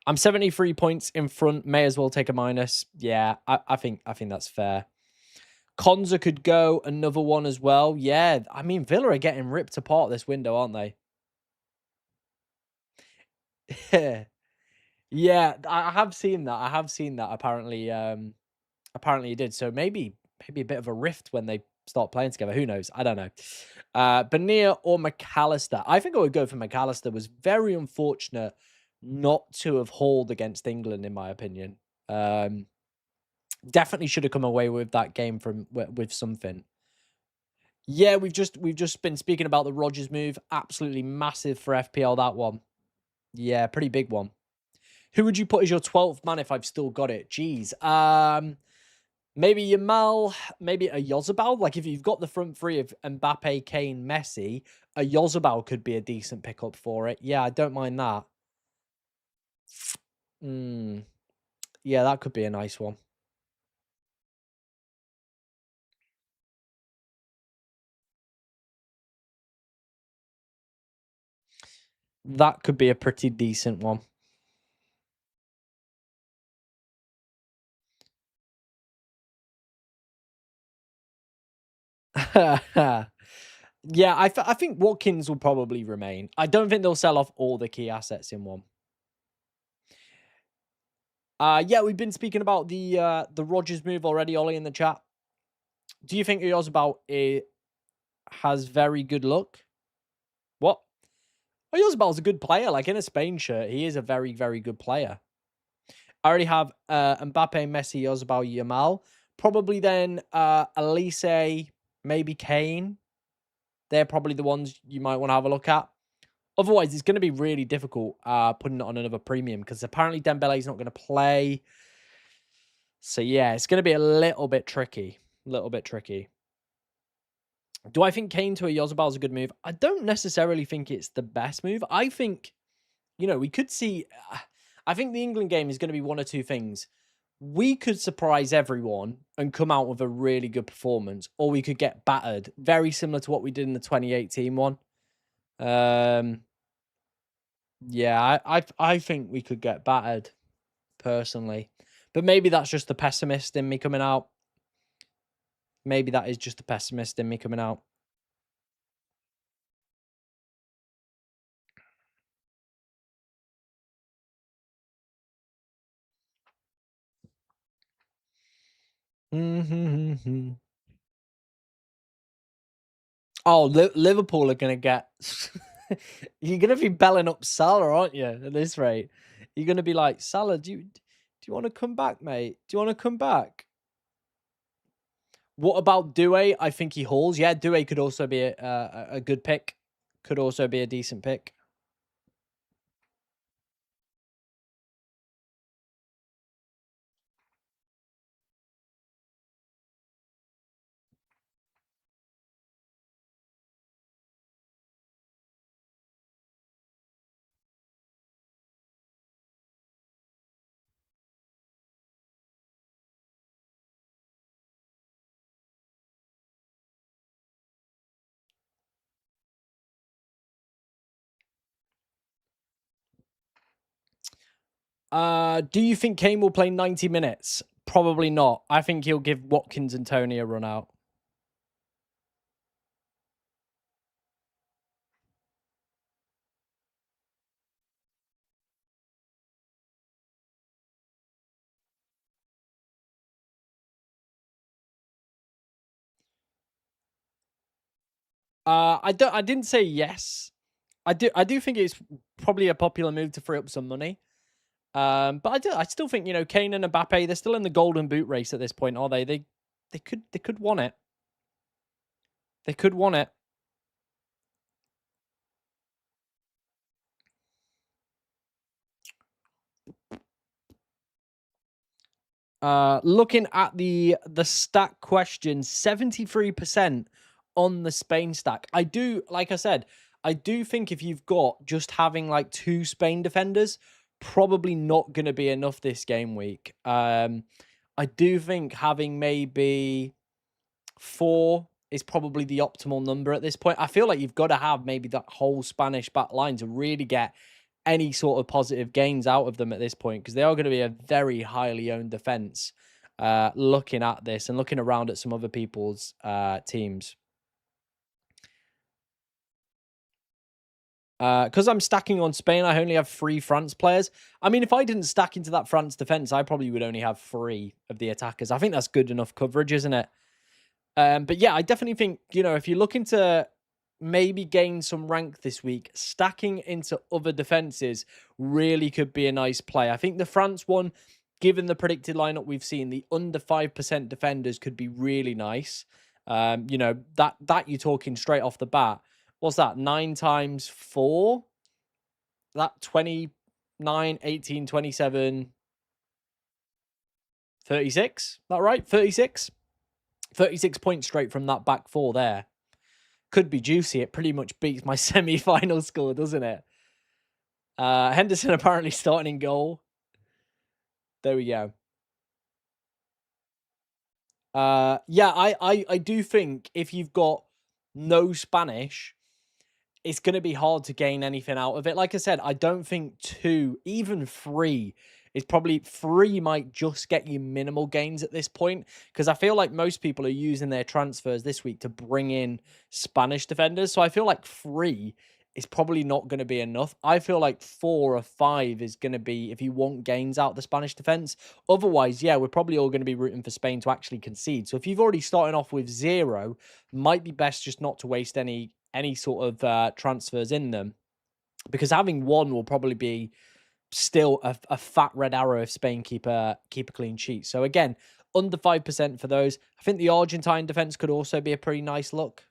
I'm 73 points in front. May as well take a minus. Yeah, I think that's fair. Konza could go another one as well. Yeah, I mean, Villa are getting ripped apart this window, aren't they? Yeah, I have seen that. I have seen that. Apparently, he did. So maybe a bit of a rift when they start playing together. Who knows? I don't know. Bania or McAllister? I think I would go for McAllister. Was very unfortunate not to have hauled against England, in my opinion. Definitely should have come away with that game with something. Yeah, we've just been speaking about the Rodgers move. Absolutely massive for FPL, that one. Yeah, pretty big one. Who would you put as your 12th man if I've still got it? Jeez. Maybe Yamal, maybe a Yozabal. Like if you've got the front three of Mbappe, Kane, Messi, a Yozabal could be a decent pickup for it. Yeah, I don't mind that. Mm, yeah, that could be a nice one. That could be a pretty decent one. Yeah, I think Watkins will probably remain. I don't think they'll sell off all the key assets in one. Yeah, we've been speaking about the Rodgers move already, Ollie, in the chat. Do you think Oyozabal has very good luck? What? Oyozabal is a good player. Like in a Spain shirt, he is a very, very good player. I already have Mbappe, Messi, Oyozabal, Yamal. Probably then Elise, maybe Kane. They're probably the ones you might want to have a look at. Otherwise, it's going to be really difficult putting it on another premium because apparently Dembele's not going to play. So yeah, it's going to be a little bit tricky. A little bit tricky. Do I think Kane to a Yozabal is a good move? I don't necessarily think it's the best move. I think, we could see. I think the England game is going to be one or two things. We could surprise everyone and come out with a really good performance, or we could get battered, very similar to what we did in the 2018 one. Yeah, I think we could get battered personally, but maybe that's just the pessimist in me coming out. Maybe that is just the pessimist in me coming out. Oh, Liverpool are going to get. You're going to be belling up Salah, aren't you? At this rate, you're going to be like, Salah, do you want to come back, mate? Do you want to come back? What about Doué? I think he hauls. Yeah, Doué could also be a good pick. Could also be a decent pick. Do you think Kane will play 90 minutes? Probably not. I think he'll give Watkins and Tony a run out. I didn't say yes. I do think it's probably a popular move to free up some money. But I still think, Kane and Mbappe, they're still in the golden boot race at this point, are they? They could want it. They could want it. Looking at the stack question, 73% on the Spain stack. I do, like I said, I do think if you've got just having like two Spain defenders, probably not going to be enough this game week. I do think having maybe four is probably the optimal number at this point. I feel like you've got to have maybe that whole Spanish back line to really get any sort of positive gains out of them at this point, because they are going to be a very highly owned defense. Looking at this and looking around at some other people's teams. Because I'm stacking on Spain, I only have 3 France players. I mean, if I didn't stack into that France defense, I probably would only have 3 of the attackers. I think that's good enough coverage, isn't it? But yeah, I definitely think, if you're looking to maybe gain some rank this week, stacking into other defenses really could be a nice play. I think the France one, given the predicted lineup we've seen, the under 5% defenders could be really nice. You know, that you're talking straight off the bat. What's that? 9 times 4? That 29, 18, 27, 36? That right? 36? 36 points straight from that back four there. Could be juicy. It pretty much beats my semi-final score, doesn't it? Henderson apparently starting in goal. There we go. Yeah, I do think if you've got no Spanish, it's going to be hard to gain anything out of it. Like I said, I don't think 2, even 3, is probably 3 might just get you minimal gains at this point, because I feel like most people are using their transfers this week to bring in Spanish defenders. So I feel like 3 is probably not going to be enough. I feel like 4 or 5 is going to be if you want gains out the Spanish defense. Otherwise, yeah, we're probably all going to be rooting for Spain to actually concede. So if you've already started off with 0, might be best just not to waste any sort of transfers in them, because having 1 will probably be still a fat red arrow if Spain keep a clean sheet. So again, under 5% for those. I think the Argentine defense could also be a pretty nice look.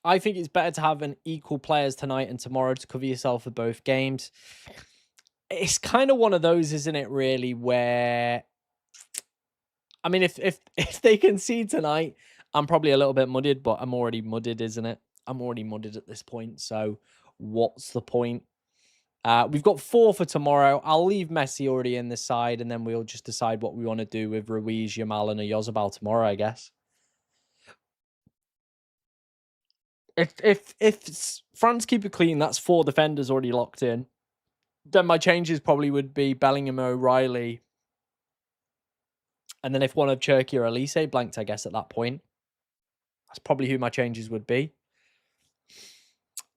I think it's better to have an equal players tonight and tomorrow to cover yourself for both games. It's kind of one of those, isn't it, really, where I mean, if they concede tonight, I'm probably a little bit mudded, but I'm already mudded, isn't it? I'm already mudded at this point. So what's the point? We've got 4 for tomorrow. I'll leave Messi already in this side, and then we'll just decide what we want to do with Ruiz, Yamal, and Oyozabal tomorrow, I guess. If France keep it clean, that's 4 defenders already locked in. Then my changes probably would be Bellingham, O'Reilly, and then if one of Cherky or Elise blanked, I guess at that point, that's probably who my changes would be.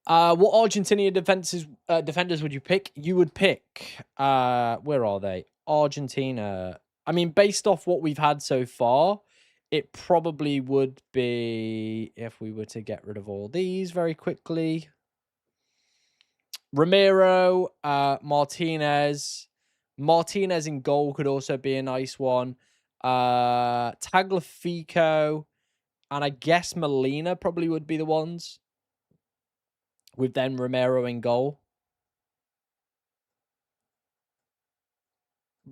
What Argentinian defenders would you pick? You would pick where are they? Argentina. I mean, based off what we've had so far, it probably would be, if we were to get rid of all these very quickly, Ramiro, Martinez. Martinez in goal could also be a nice one. Tagliafico, and I guess Molina probably would be the ones, with then Romero in goal.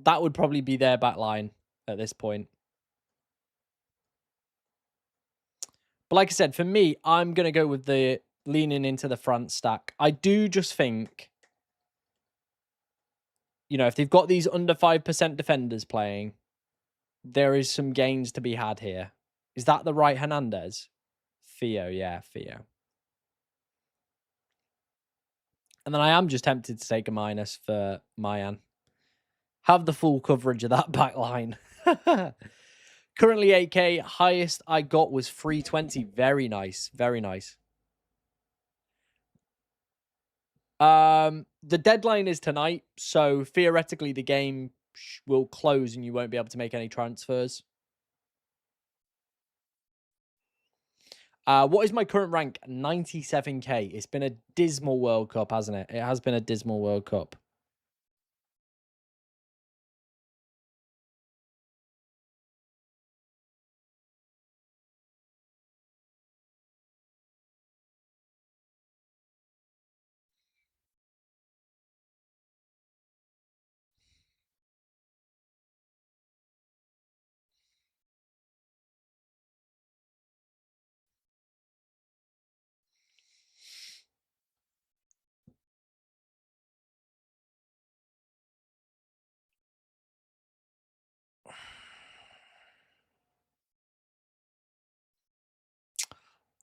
That would probably be their back line at this point. But like I said, for me, I'm going to go with the leaning into the front stack. I do just think, you know, if they've got these under 5% defenders playing, there is some gains to be had here. Is that the right Hernandez? Theo, yeah, Theo. And then I am just tempted to take a minus for Mayan. Have the full coverage of that back line. Currently 8K. Highest I got was 320. Very nice. Very nice. The deadline is tonight, so theoretically the game will close and you won't be able to make any transfers. What is my current rank? 97K. It's been a dismal World Cup, hasn't it? It has been a dismal World Cup.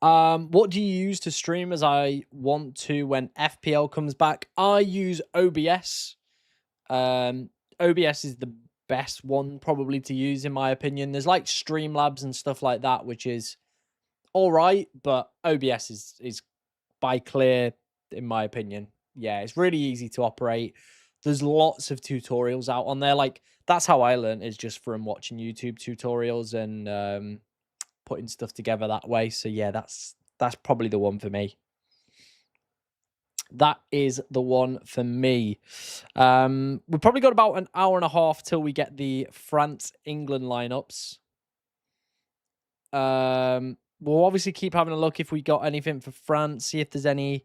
What do you use to stream as I want to when FPL comes back? I use OBS. OBS is the best one probably to use in my opinion. There's like Streamlabs and stuff like that, which is all right, but OBS is by clear in my opinion. Yeah, it's really easy to operate. There's lots of tutorials out on there. Like that's how I learned, is just from watching YouTube tutorials and putting stuff together that way. So yeah, that's probably the one for me. That is the one for me. We've probably got about an hour and a half till we get the France-England lineups. We'll obviously keep having a look if we got anything for France, see if there's any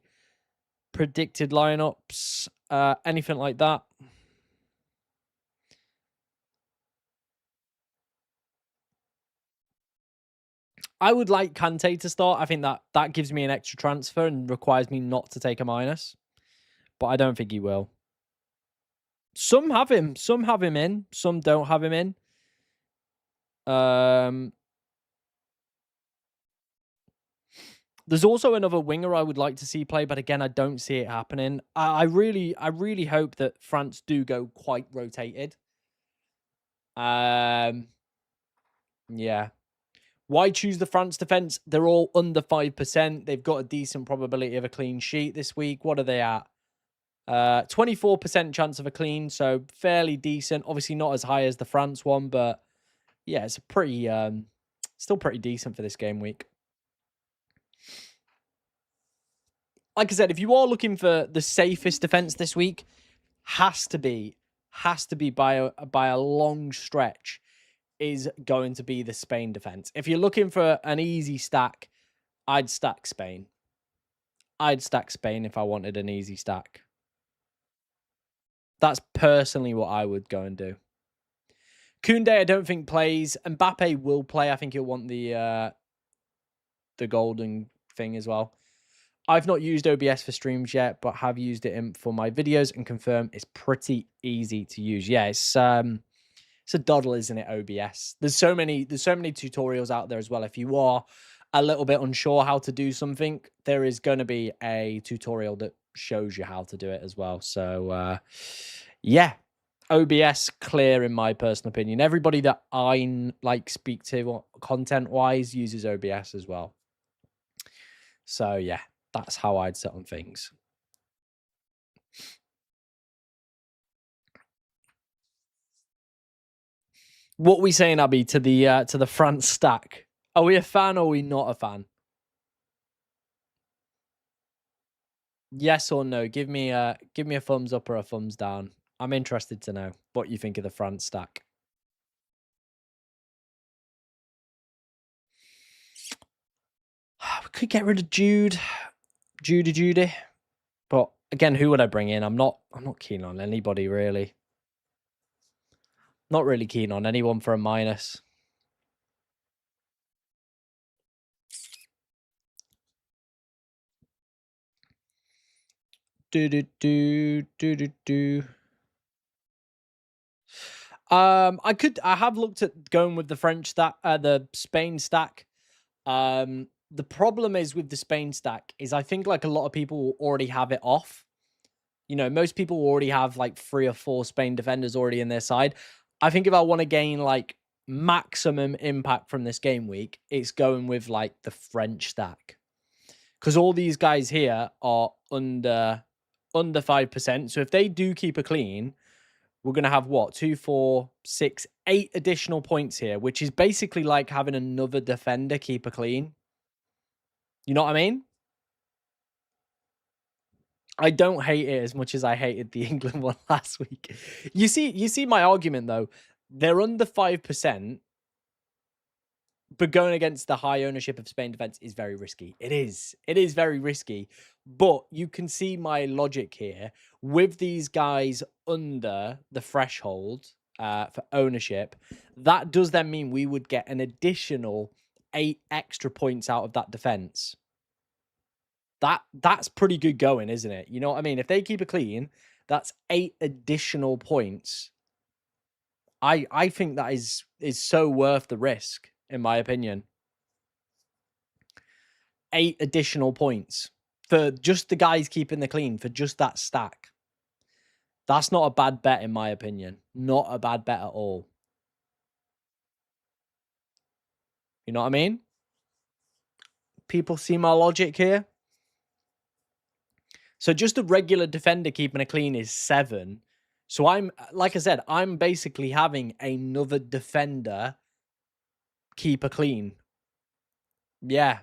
predicted lineups, anything like that. I would like Kante to start. I think that gives me an extra transfer and requires me not to take a minus. But I don't think he will. Some have him. Some have him in. Some don't have him in. There's also another winger I would like to see play, but again, I don't see it happening. I really hope that France do go quite rotated. Yeah. Why choose the France defense? They're all under 5%. They've got a decent probability of a clean sheet this week. What are they at? 24% chance of a clean, so fairly decent. Obviously not as high as the France one, but yeah, it's a pretty still pretty decent for this game week. Like I said, if you are looking for the safest defense this week, has to be by a long stretch is going to be the Spain defense. If you're looking for an easy stack, I'd stack Spain. I'd stack Spain if I wanted an easy stack. That's personally what I would go and do. Koundé, I don't think plays. Mbappe will play. I think he'll want the golden thing as well. I've not used OBS for streams yet, but have used it for my videos and confirm it's pretty easy to use. Yeah, it's a doddle, isn't it? OBS. There's so many tutorials out there as well. If you are a little bit unsure how to do something, there is going to be a tutorial that shows you how to do it as well. So yeah, OBS clear in my personal opinion. Everybody that I speak to content wise uses OBS as well. So yeah, that's how I'd set on things. What are we saying, Abby, to the France stack? Are we a fan or are we not a fan? Yes or no? Give me a thumbs up or a thumbs down. I'm interested to know what you think of the France stack. We could get rid of Judy. But again, who would I bring in? I'm not keen on anybody really. Not really keen on anyone for a minus. I have looked at going with the French stack, the Spain stack. The problem is with the Spain stack is I think like a lot of people already have it off. You know, most people already have like 3 or 4 Spain defenders already in their side. I think if I want to gain like maximum impact from this game week, it's going with like the French stack. Because all these guys here are under 5%. So if they do keep a clean, we're going to have what? 2, 4, 6, 8 additional points here, which is basically like having another defender keep a clean. You know what I mean? I don't hate it as much as I hated the England one last week. You see my argument though. They're under 5%, but going against the high ownership of Spain defense is very risky. It is very risky. But you can see my logic here with these guys under the threshold for ownership. That does then mean we would get an additional 8 extra points out of that defense. That's pretty good going, isn't it? You know what I mean? If they keep it clean, that's 8 additional points. I think that is so worth the risk, in my opinion. 8 additional points for just the guys keeping the clean for just that stack. That's not a bad bet, in my opinion. Not a bad bet at all. You know what I mean? People see my logic here? So just a regular defender keeping a clean is 7. So I'm, like I said, I'm basically having another defender keep a clean. Yeah.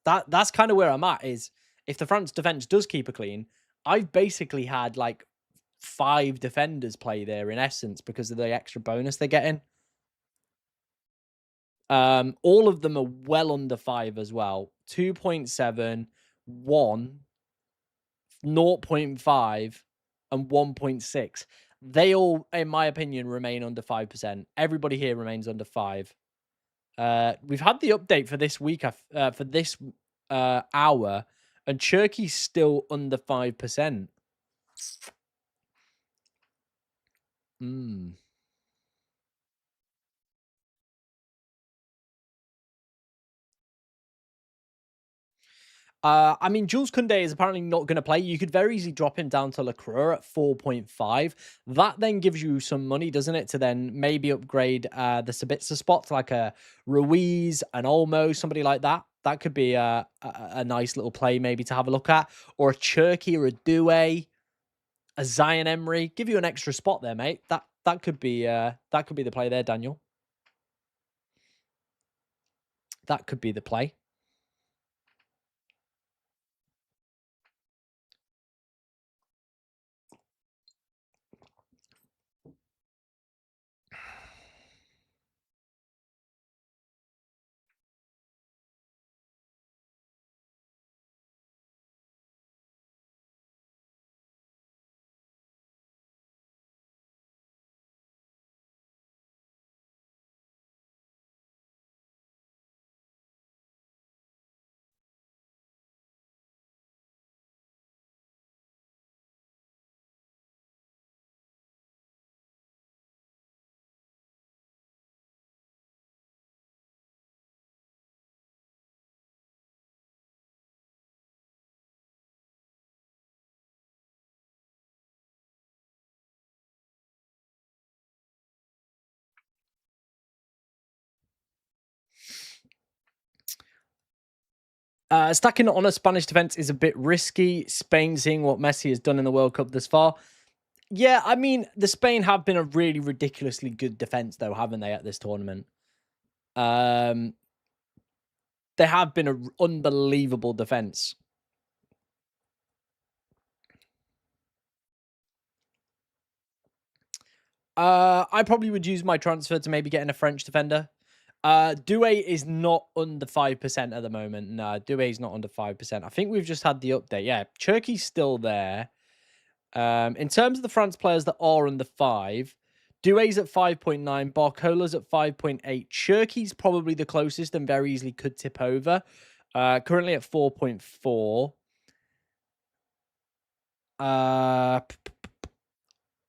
That's kind of where I'm at is if the France defense does keep a clean, I've basically had like 5 defenders play there in essence because of the extra bonus they're getting. All of them are well under 5 as well. 2.7, 1, 0.5, and 1.6. They all, in my opinion, remain under 5%. Everybody here remains under 5. We've had the update for this week, for this hour, and Turkey's still under 5%. Mm. I mean, Jules Koundé is apparently not going to play. You could very easily drop him down to Lacroix at 4.5. That then gives you some money, doesn't it, to then maybe upgrade the Sabitzer spots like a Ruiz, an Olmo, somebody like that. That could be a nice little play maybe to have a look at. Or a Cherky or a Doué, a Zion Emery. Give you an extra spot there, mate. That could be the play there, Daniel. That could be the play. Stacking on a Spanish defense is a bit risky. Spain, seeing what Messi has done in the World Cup thus far. Yeah, I mean, the Spain have been a really ridiculously good defense, though, haven't they, at this tournament? They have been an unbelievable defense. I probably would use my transfer to maybe get in a French defender. Doué is not under 5% at the moment. No, Doué is not under 5%. I think we've just had the update. Yeah, Turkey's still there. In terms of the France players that are under 5, Doué's at 5.9, Barcola's at 5.8. Cherky's probably the closest and very easily could tip over. Currently at 4.4.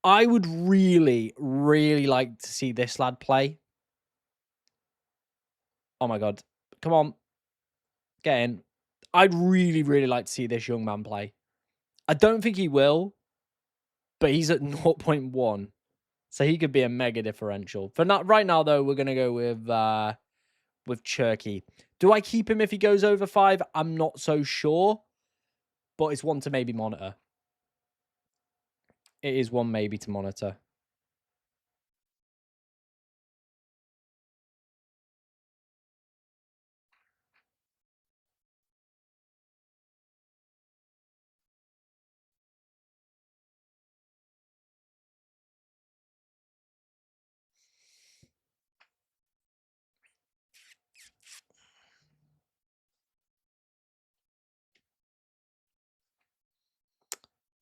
I would really, really like to see this lad play. Oh my God. Come on. Get in. I'd really, really like to see this young man play. I don't think he will, but he's at 0.1. So he could be a mega differential. For not right now, though, we're gonna go with Cherky. Do I keep him if he goes over 5? I'm not so sure, but it's one to maybe monitor. It is one maybe to monitor.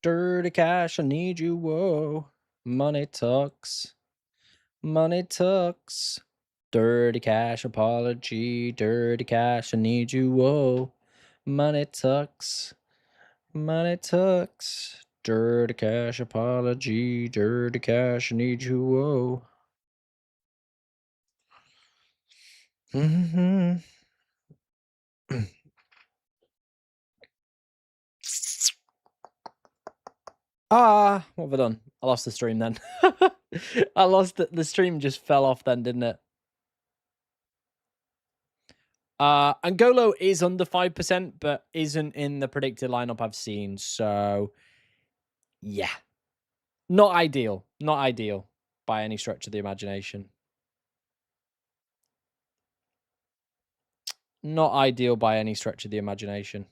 Dirty cash, I need you, whoa. Money talks. Money talks. Dirty cash apology. Dirty cash, I need you, whoa. Money talks. Money talks. Dirty cash apology. Dirty cash, I need you, whoa. Mm-hmm. What have I done? I lost the stream then. I lost it. The stream just fell off then, didn't it? Angolo is under 5%, but isn't in the predicted lineup I've seen. So, yeah. Not ideal. Not ideal by any stretch of the imagination. Not ideal by any stretch of the imagination.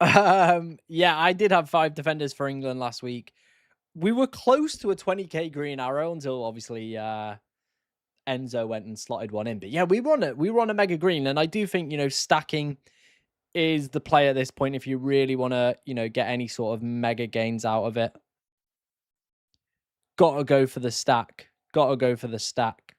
Yeah, I did have 5 defenders for England last week. We were close to a 20k green arrow until obviously Enzo went and slotted one in. But yeah, we were on a mega green, and I do think, stacking is the play at this point if you really want to, get any sort of mega gains out of it. Gotta go for the stack. Gotta go for the stack.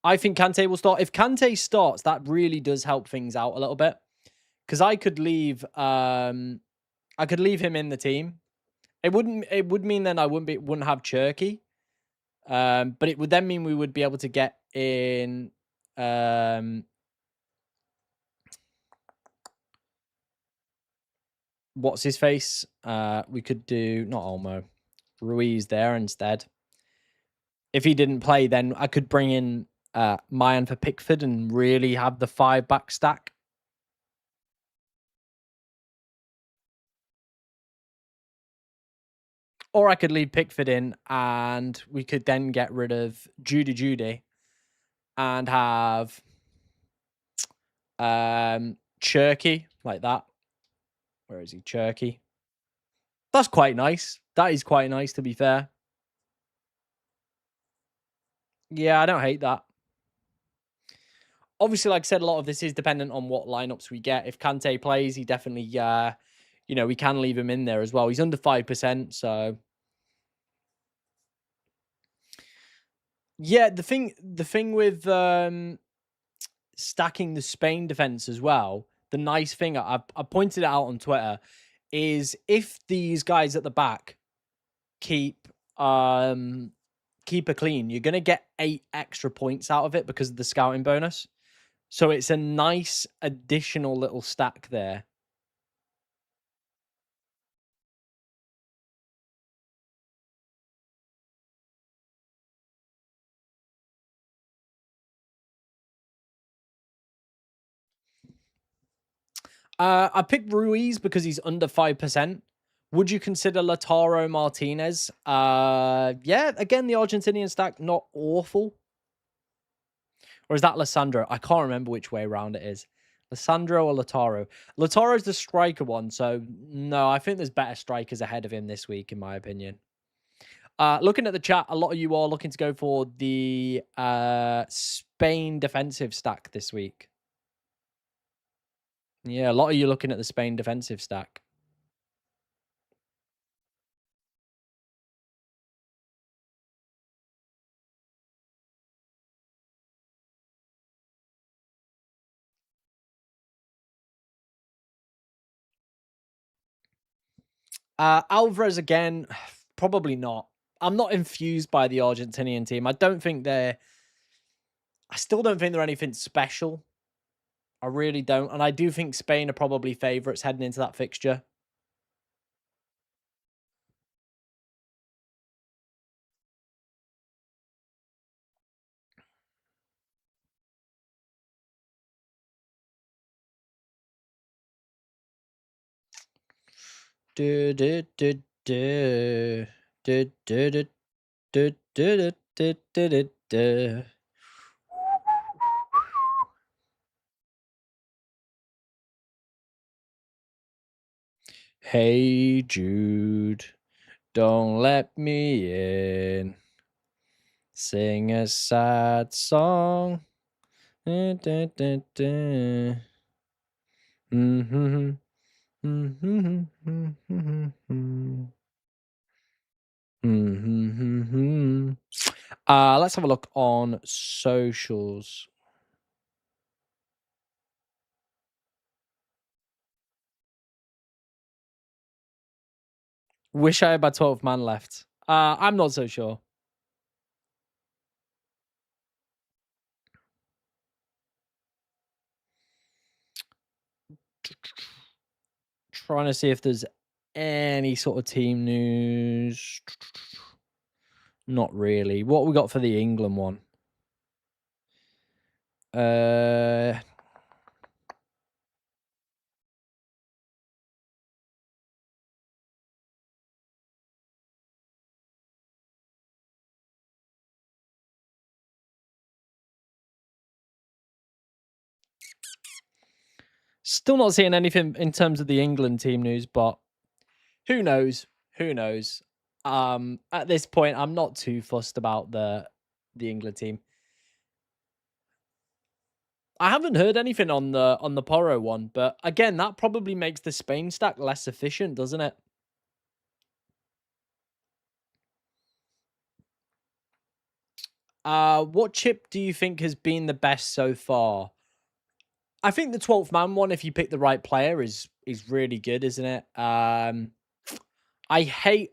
I think Kante will start. If Kante starts, that really does help things out a little bit. Because I could leave him in the team. It would mean then I wouldn't have Cherky. But it would then mean we would be able to get in what's his face? We could do not Olmo, Ruiz there instead. If he didn't play, then I could bring in Mayan for Pickford and really have the 5 back stack. Or I could leave Pickford in and we could then get rid of Judy and have Cherky like that. Where is he? Cherky. That's quite nice. That is quite nice, to be fair. Yeah, I don't hate that. Obviously, like I said, a lot of this is dependent on what lineups we get. If Kante plays, he definitely, we can leave him in there as well. He's under 5%, so yeah. The thing with stacking the Spain defense as well. The nice thing I pointed it out on Twitter is if these guys at the back keep keep a clean, you're gonna get 8 extra points out of it because of the scouting bonus. So it's a nice additional little stack there. I picked Ruiz because he's under 5%. Would you consider Lautaro Martinez? Yeah, again, the Argentinian stack, not awful. Or is that Lissandro? I can't remember which way around it is. Lissandro or Lautaro? Lautaro's the striker one, so no, I think there's better strikers ahead of him this week, in my opinion. Looking at the chat, a lot of you are looking to go for the Spain defensive stack this week. Yeah, a lot of you looking at the Spain defensive stack. Alvarez again, probably not. I'm not infused by the Argentinian team. I still don't think they're anything special. I really don't. And I do think Spain are probably favourites heading into that fixture. Do, do, do, do. Do, do, do, do, do, do, do, do, do. Hey Jude, don't let me in. Sing a sad song. Mm-hmm. Let's have a look on socials. Wish I had about 12 man left. I'm not so sure. Trying to see if there's any sort of team news. Not really. What we got for the England one? Uh, Still not seeing anything in terms of the England team news, but who knows? Who knows? At this point, I'm not too fussed about the England team. I haven't heard anything on the Porro one, but again, that probably makes the Spain stack less efficient, doesn't it? What chip do you think has been the best so far? I think the 12th man one, if you pick the right player, is really good, isn't it? I hate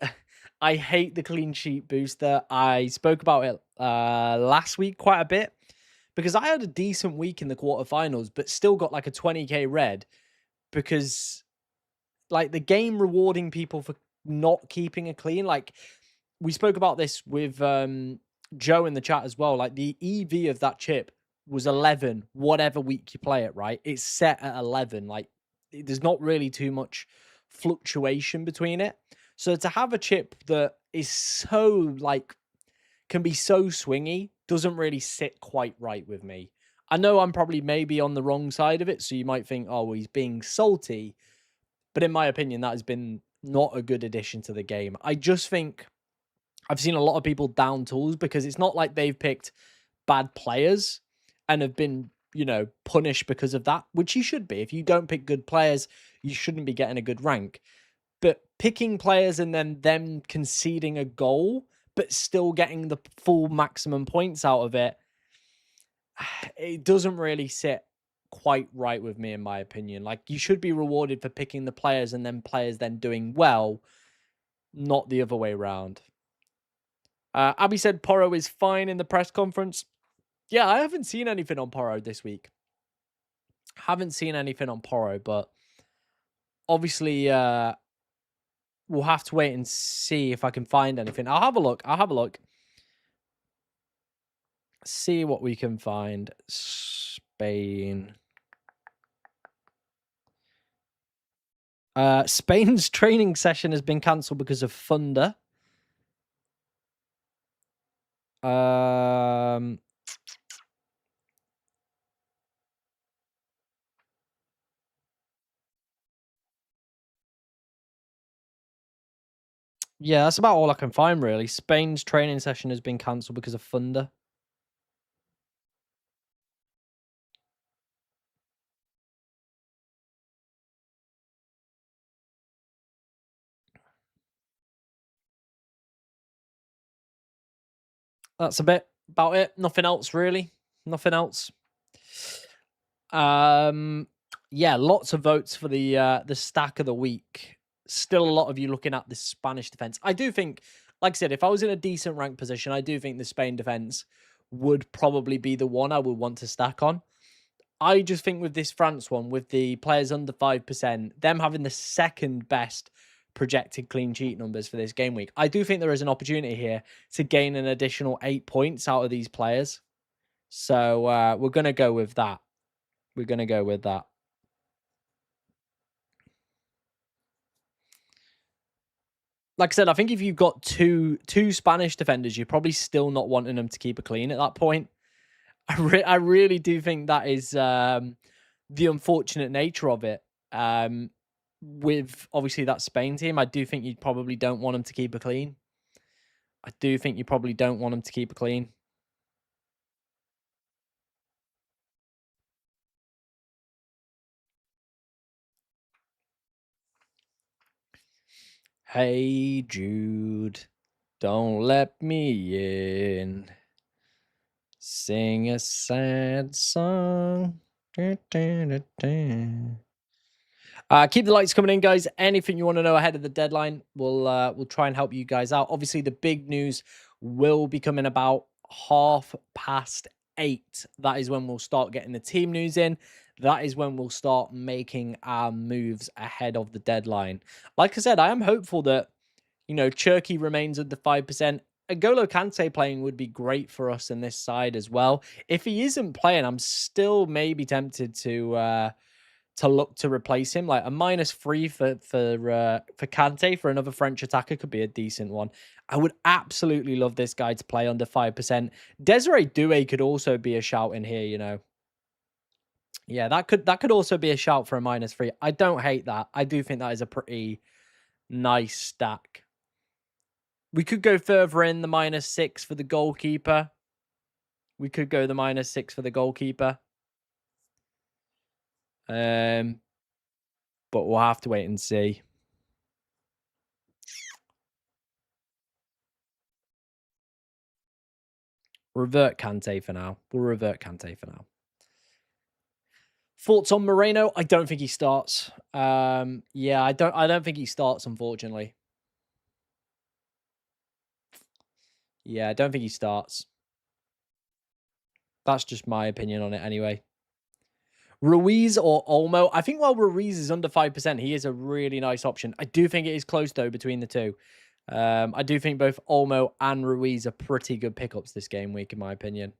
I hate the clean sheet booster. I spoke about it last week quite a bit because I had a decent week in the quarterfinals, but still got like a 20k red because like the game rewarding people for not keeping a clean. Like we spoke about this with Joe in the chat as well. Like the EV of that chip was 11, whatever week you play it, right? It's set at 11. Like there's not really too much fluctuation between it. So to have a chip that is so like can be so swingy doesn't really sit quite right with me. I know I'm probably maybe on the wrong side of it, so you might think, oh, well, he's being salty. But in my opinion, that has been not a good addition to the game. I just think I've seen a lot of people down tools because it's not like they've picked bad players and have been, you know, punished because of that, which you should be. If you don't pick good players, you shouldn't be getting a good rank. But picking players and then them conceding a goal, but still getting the full maximum points out of it, it doesn't really sit quite right with me, in my opinion. Like, you should be rewarded for picking the players and then players then doing well, not the other way around. Abby said Porro is fine in the press conference. Yeah, I haven't seen anything on Porro this week. Haven't seen anything on Porro, but obviously we'll have to wait and see if I can find anything. I'll have a look. I'll have a look. See what we can find. Spain. Spain's training session has been cancelled because of thunder. Yeah, that's about all I can find, really. Spain's training session has been cancelled because of thunder. That's a bit about it. Nothing else, really. Nothing else. Yeah, lots of votes for the stack of the week. Still a lot of you looking at the Spanish defense. I do think, like I said, if I was in a decent rank position, I do think the Spain defense would probably be the one I would want to stack on. I just think with this France one, with the players under 5%, them having the second best projected clean sheet numbers for this game week, I do think there is an opportunity here to gain an additional 8 points out of these players. So we're going to go with that. We're going to go with that. Like I said, I think if you've got two Spanish defenders, you're probably still not wanting them to keep a clean at that point. I really do think that is the unfortunate nature of it. With obviously that Spain team, I do think you probably don't want them to keep a clean. I do think you probably don't want them to keep a clean. Hey Jude, don't let me in. Sing a sad song. Keep the lights coming in, guys. Anything you want to know ahead of the deadline, we'll try and help you guys out. Obviously, the big news will be coming about 8:30. That is when we'll start getting the team news in. That is when we'll start making our moves ahead of the deadline. Like I said, I am hopeful that, you know, Turkey remains at the 5%. N'Golo Kante playing would be great for us in this side as well. If he isn't playing, I'm still maybe tempted to look to replace him. Like a -3 for Kante for another French attacker could be a decent one. I would absolutely love this guy to play under 5%. Desiree Doué could also be a shout in here, you know. Yeah, that could also be a shout for a -3. I don't hate that. I do think that is a pretty nice stack. We could go further in the -6 for the goalkeeper. We could go the -6 for the goalkeeper. But we'll have to wait and see. Revert Kante for now. We'll revert Kante for now. Thoughts on Moreno? I don't think he starts. Yeah, I don't think he starts, unfortunately. Yeah, I don't think he starts. That's just my opinion on it anyway. Ruiz or Olmo? I think while Ruiz is under 5%, he is a really nice option. I do think it is close, though, between the two. I do think both Olmo and Ruiz are pretty good pickups this game week, in my opinion.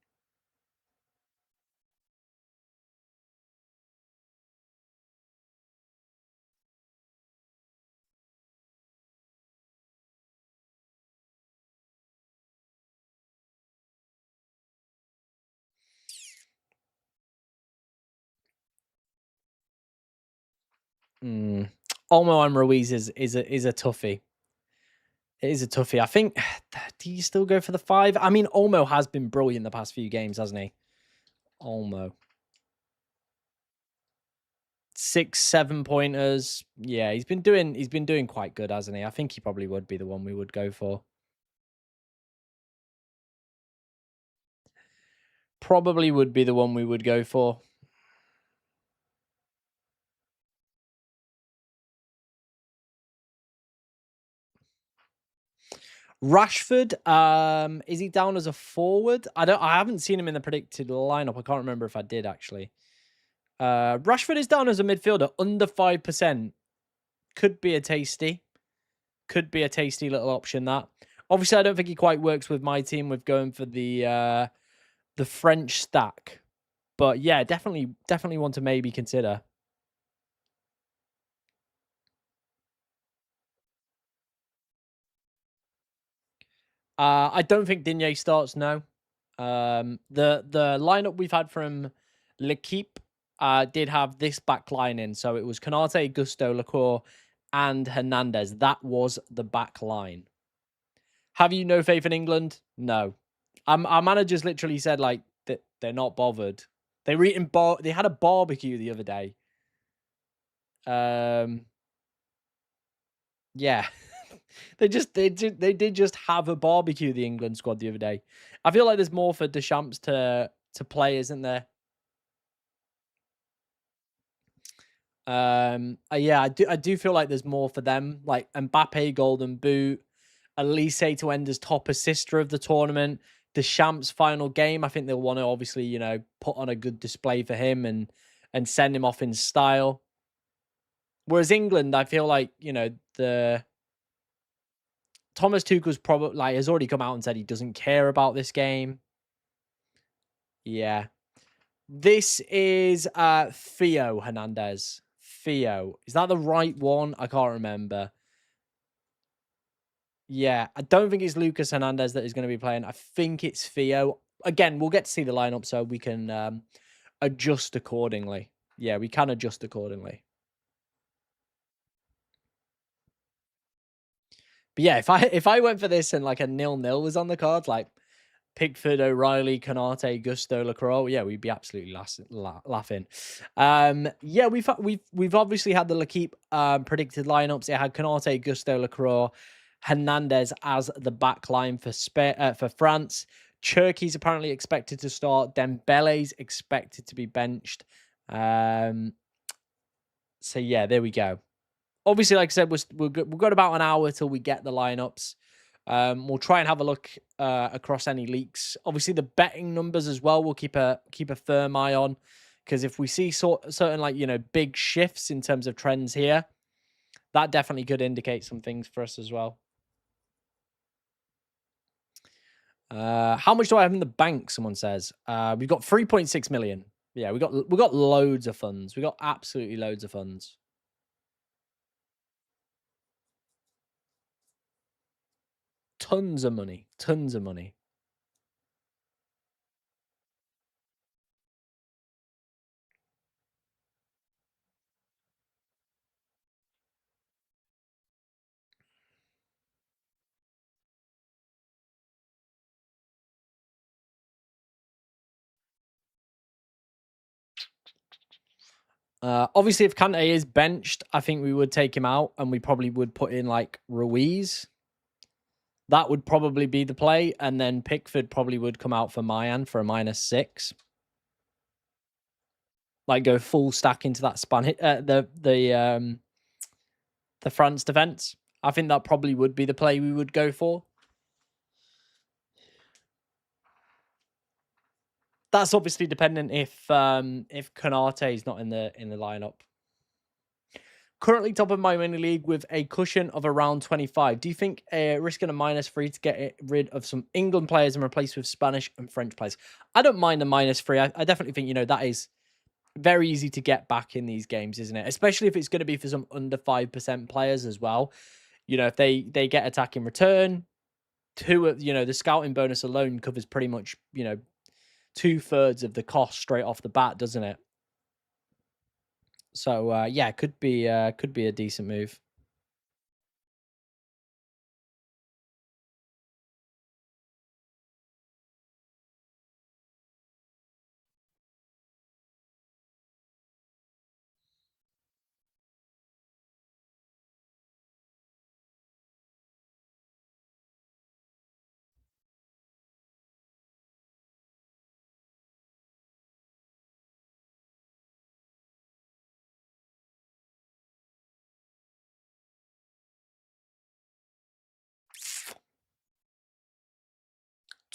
Olmo and Ruiz is a toughie. It is a toughie. I think, do you still go for the 5? I mean, Olmo has been brilliant the past few games, hasn't he? Olmo. 6, 7 pointers. Yeah, he's been doing quite good, hasn't he? I think he probably would be the one we would go for. Probably would be the one we would go for. Rashford, is he down as a forward? I haven't seen him in the predicted lineup. I can't remember if I did actually. Rashford is down as a midfielder under 5%. Could be a tasty. Could be a tasty little option that. Obviously, I don't think he quite works with my team with going for the French stack. But yeah, definitely want to maybe consider. I don't think Digne starts, no. The lineup we've had from L'Equipe did have this back line in. So it was Konate, Gusto, Lacour, and Hernandez. That was the back line. Have you no faith in England? No. Our managers literally said like that they're not bothered. They were eating they had a barbecue the other day. Yeah. they did just have a barbecue, the England squad, the other day. I feel like there's more for Deschamps to play, isn't there? Yeah, I do feel like there's more for them. Like Mbappe, Golden Boot, Elise to end as top assister of the tournament. Deschamps' final game, I think they'll want to obviously, you know, put on a good display for him and send him off in style. Whereas England, I feel like, you know, the Thomas Tuchel's probably like has already come out and said he doesn't care about this game. Yeah. This is Theo Hernandez. Theo. Is that the right one? I can't remember. Yeah, I don't think it's Lucas Hernandez that is going to be playing. I think it's Theo. Again, we'll get to see the lineup so we can adjust accordingly. Yeah, we can adjust accordingly. But yeah, if I went for this and like a 0-0 was on the card, like Pickford, O'Reilly, Konate, Gusto, Lacroix, yeah, we'd be absolutely laughing. Yeah, we've obviously had the L'Equipe predicted lineups. It had Konate, Gusto, Lacroix, Hernandez as the back line for France. Cherki's apparently expected to start. Dembele's expected to be benched. So yeah, there we go. Obviously, like I said, we've got about an hour till we get the lineups. We'll try and have a look across any leaks. Obviously, the betting numbers as well. We'll keep a firm eye on, because if we see certain like, you know, big shifts in terms of trends here, that definitely could indicate some things for us as well. How much do I have in the bank? Someone says. We've got 3.6 million. Yeah, we got loads of funds. We got absolutely loads of funds. Tons of money. Tons of money. Obviously, if Kante is benched, I think we would take him out and we probably would put in like Ruiz. That would probably be the play. And then Pickford probably would come out for Mayan for a -6. Like go full stack into that the France defense. I think that probably would be the play we would go for. That's obviously dependent if Konate is not in the lineup. Currently top of my mini league with a cushion of around 25. Do you think risking a -3 to get rid of some England players and replace with Spanish and French players? I don't mind a -3. I definitely think, that is very easy to get back in these games, isn't it? Especially if it's going to be for some under 5% players as well. If they get attack in return, the scouting bonus alone covers pretty much, 2/3 of the cost straight off the bat, doesn't it? So yeah, could be a decent move.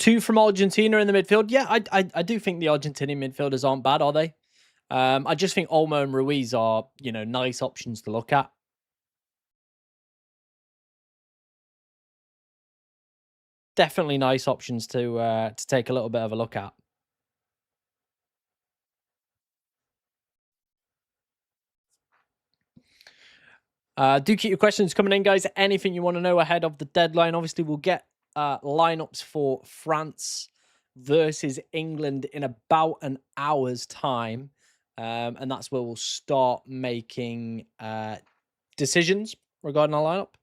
Two from Argentina in the midfield. Yeah, I do think the Argentinian midfielders aren't bad, are they? I just think Olmo and Ruiz are, nice options to look at. Definitely nice options to take a little bit of a look at. Do keep your questions coming in, guys. Anything you want to know ahead of the deadline? Obviously, we'll get lineups for France versus England in about an hour's time. And that's where we'll start making decisions regarding our lineup.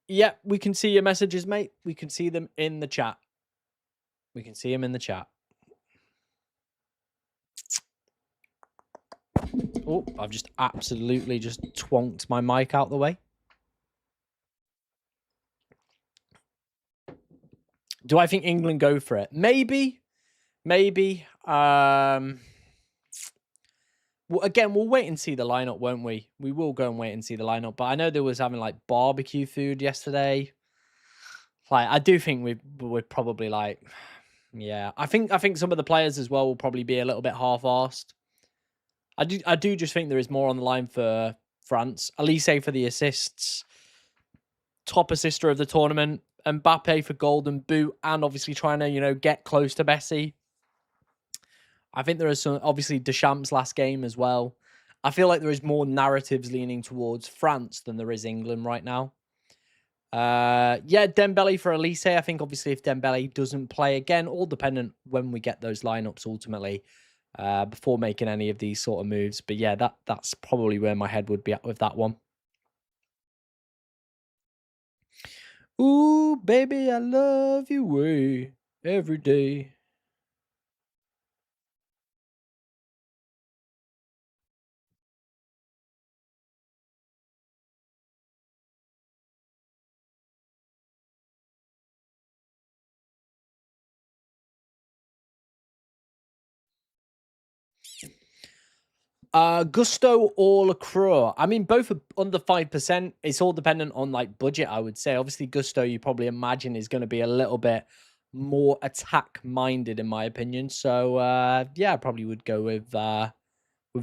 Yeah, we can see your messages, mate. We can see them in the chat. We can see them in the chat. Oh, I've just absolutely just twonked my mic out the way. Do I think England go for it? Maybe. Well, again, we'll wait and see the lineup, won't we? We will go and wait and see the lineup. But I know there was having like barbecue food yesterday. Like, I do think we're probably like, yeah. I think some of the players as well will probably be a little bit half-arsed. I do just think there is more on the line for France. Elise for the assists, top assister of the tournament, Mbappe for golden boot, and obviously trying to get close to Messi. I think there is some, obviously, Deschamps' last game as well. I feel like there is more narratives leaning towards France than there is England right now. Yeah, Dembele for Elise. I think, obviously, if Dembele doesn't play again, all dependent when we get those lineups ultimately before making any of these sort of moves. But yeah, that's probably where my head would be at with that one. Ooh, baby, I love you way every day. Gusto or Lacroix. I mean, both are under 5%. It's all dependent on like budget, I would say. Obviously, Gusto, you probably imagine, is going to be a little bit more attack minded, in my opinion. So yeah, I probably would go with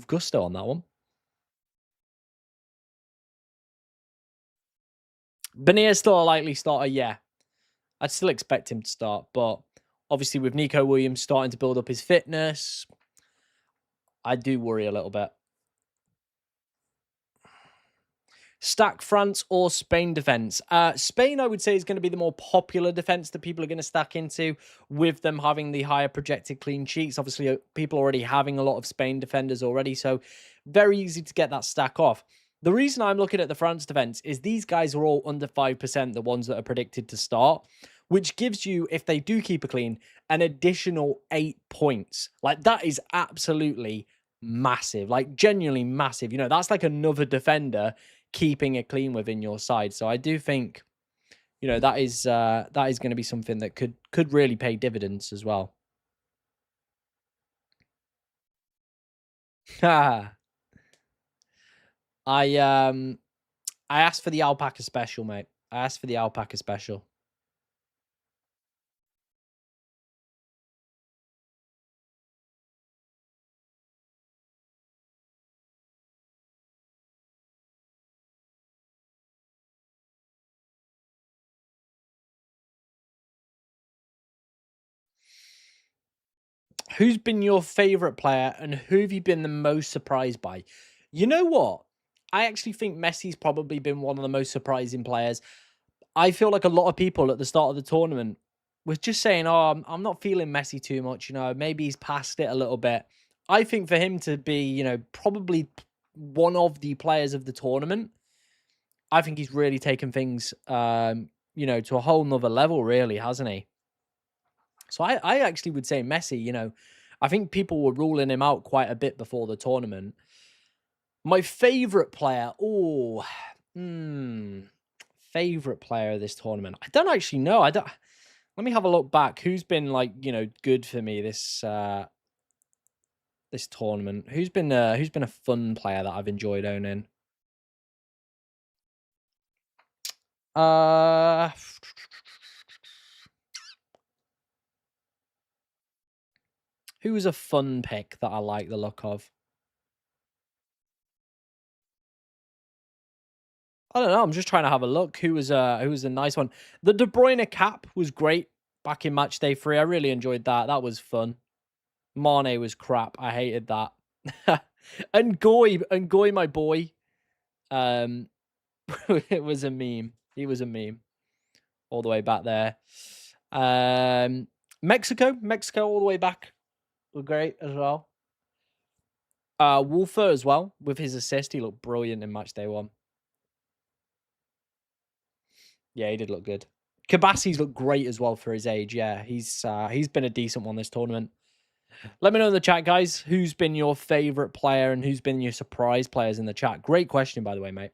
Gusto on that one. Benir still a likely starter, yeah. I'd still expect him to start, but obviously with Nico Williams starting to build up his fitness, I do worry a little bit. Stack France or Spain defense. Spain, I would say, is going to be the more popular defense that people are going to stack into, with them having the higher projected clean sheets. Obviously, people already having a lot of Spain defenders already, so very easy to get that stack off. The reason I'm looking at the France defense is these guys are all under 5%, the ones that are predicted to start, which gives you, if they do keep a clean, an additional 8 points. Like, that is absolutely massive, like genuinely massive. You know, that's like another defender keeping it clean within your side. So I do think, you know, that is going to be something that could really pay dividends as well. I asked for the alpaca special, mate. I asked for the alpaca special. Who's been your favorite player and who have you been the most surprised by? You know what? I actually think Messi's probably been one of the most surprising players. I feel like a lot of people at the start of the tournament was just saying, "Oh, I'm not feeling Messi too much. You know, maybe he's past it a little bit." I think for him to be, you know, probably one of the players of the tournament, I think he's really taken things, you know, to a whole nother level, really, hasn't he? So I actually would say Messi. You know, I think people were ruling him out quite a bit before the tournament. My favorite player, favorite player of this tournament. I don't actually know. I don't. Let me have a look back. Who's been, like, you know, good for me this this tournament? Who's been a fun player that I've enjoyed owning? Uh who was a fun pick that I like the look of? I don't know. I'm just trying to have a look. Who was a nice one? The De Bruyne cap was great back in match day 3. I really enjoyed that. That was fun. Mane was crap. I hated that. and Goy, my boy. Um, it was a meme. He was a meme all the way back there. Mexico all the way back were great as well. Wolfer as well with his assist. He looked brilliant in match day 1. Yeah, he did look good. Kabasi's looked great as well for his age. Yeah, he's been a decent one this tournament. Let me know in the chat, guys, who's been your favorite player and who's been your surprise players in the chat. Great question, by the way, mate.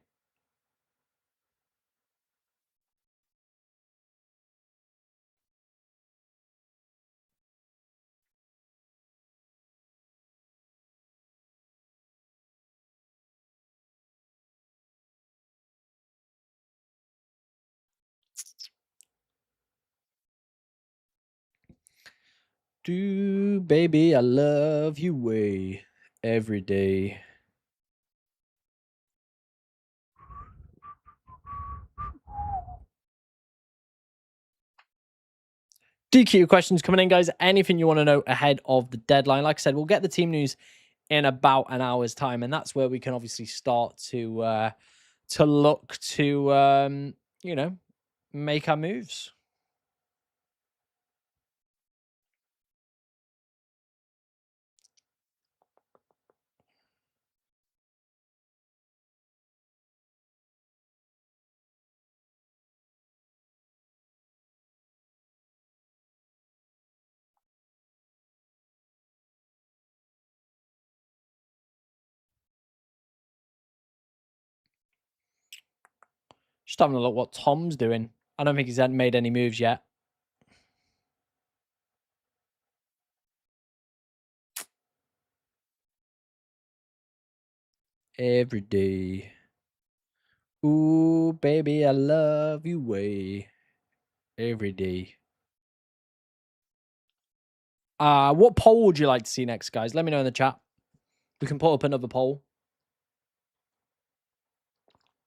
Do baby, I love you way every day. DQ questions coming in, guys. Anything you want to know ahead of the deadline? Like I said, we'll get the team news in about an hour's time, and that's where we can obviously start to look to you know, make our moves. Just having a look what Tom's doing. I don't think he's hadn't made any moves yet. Every day. Ooh, baby, I love you way every day. What poll would you like to see next, guys? Let me know in the chat. We can put up another poll.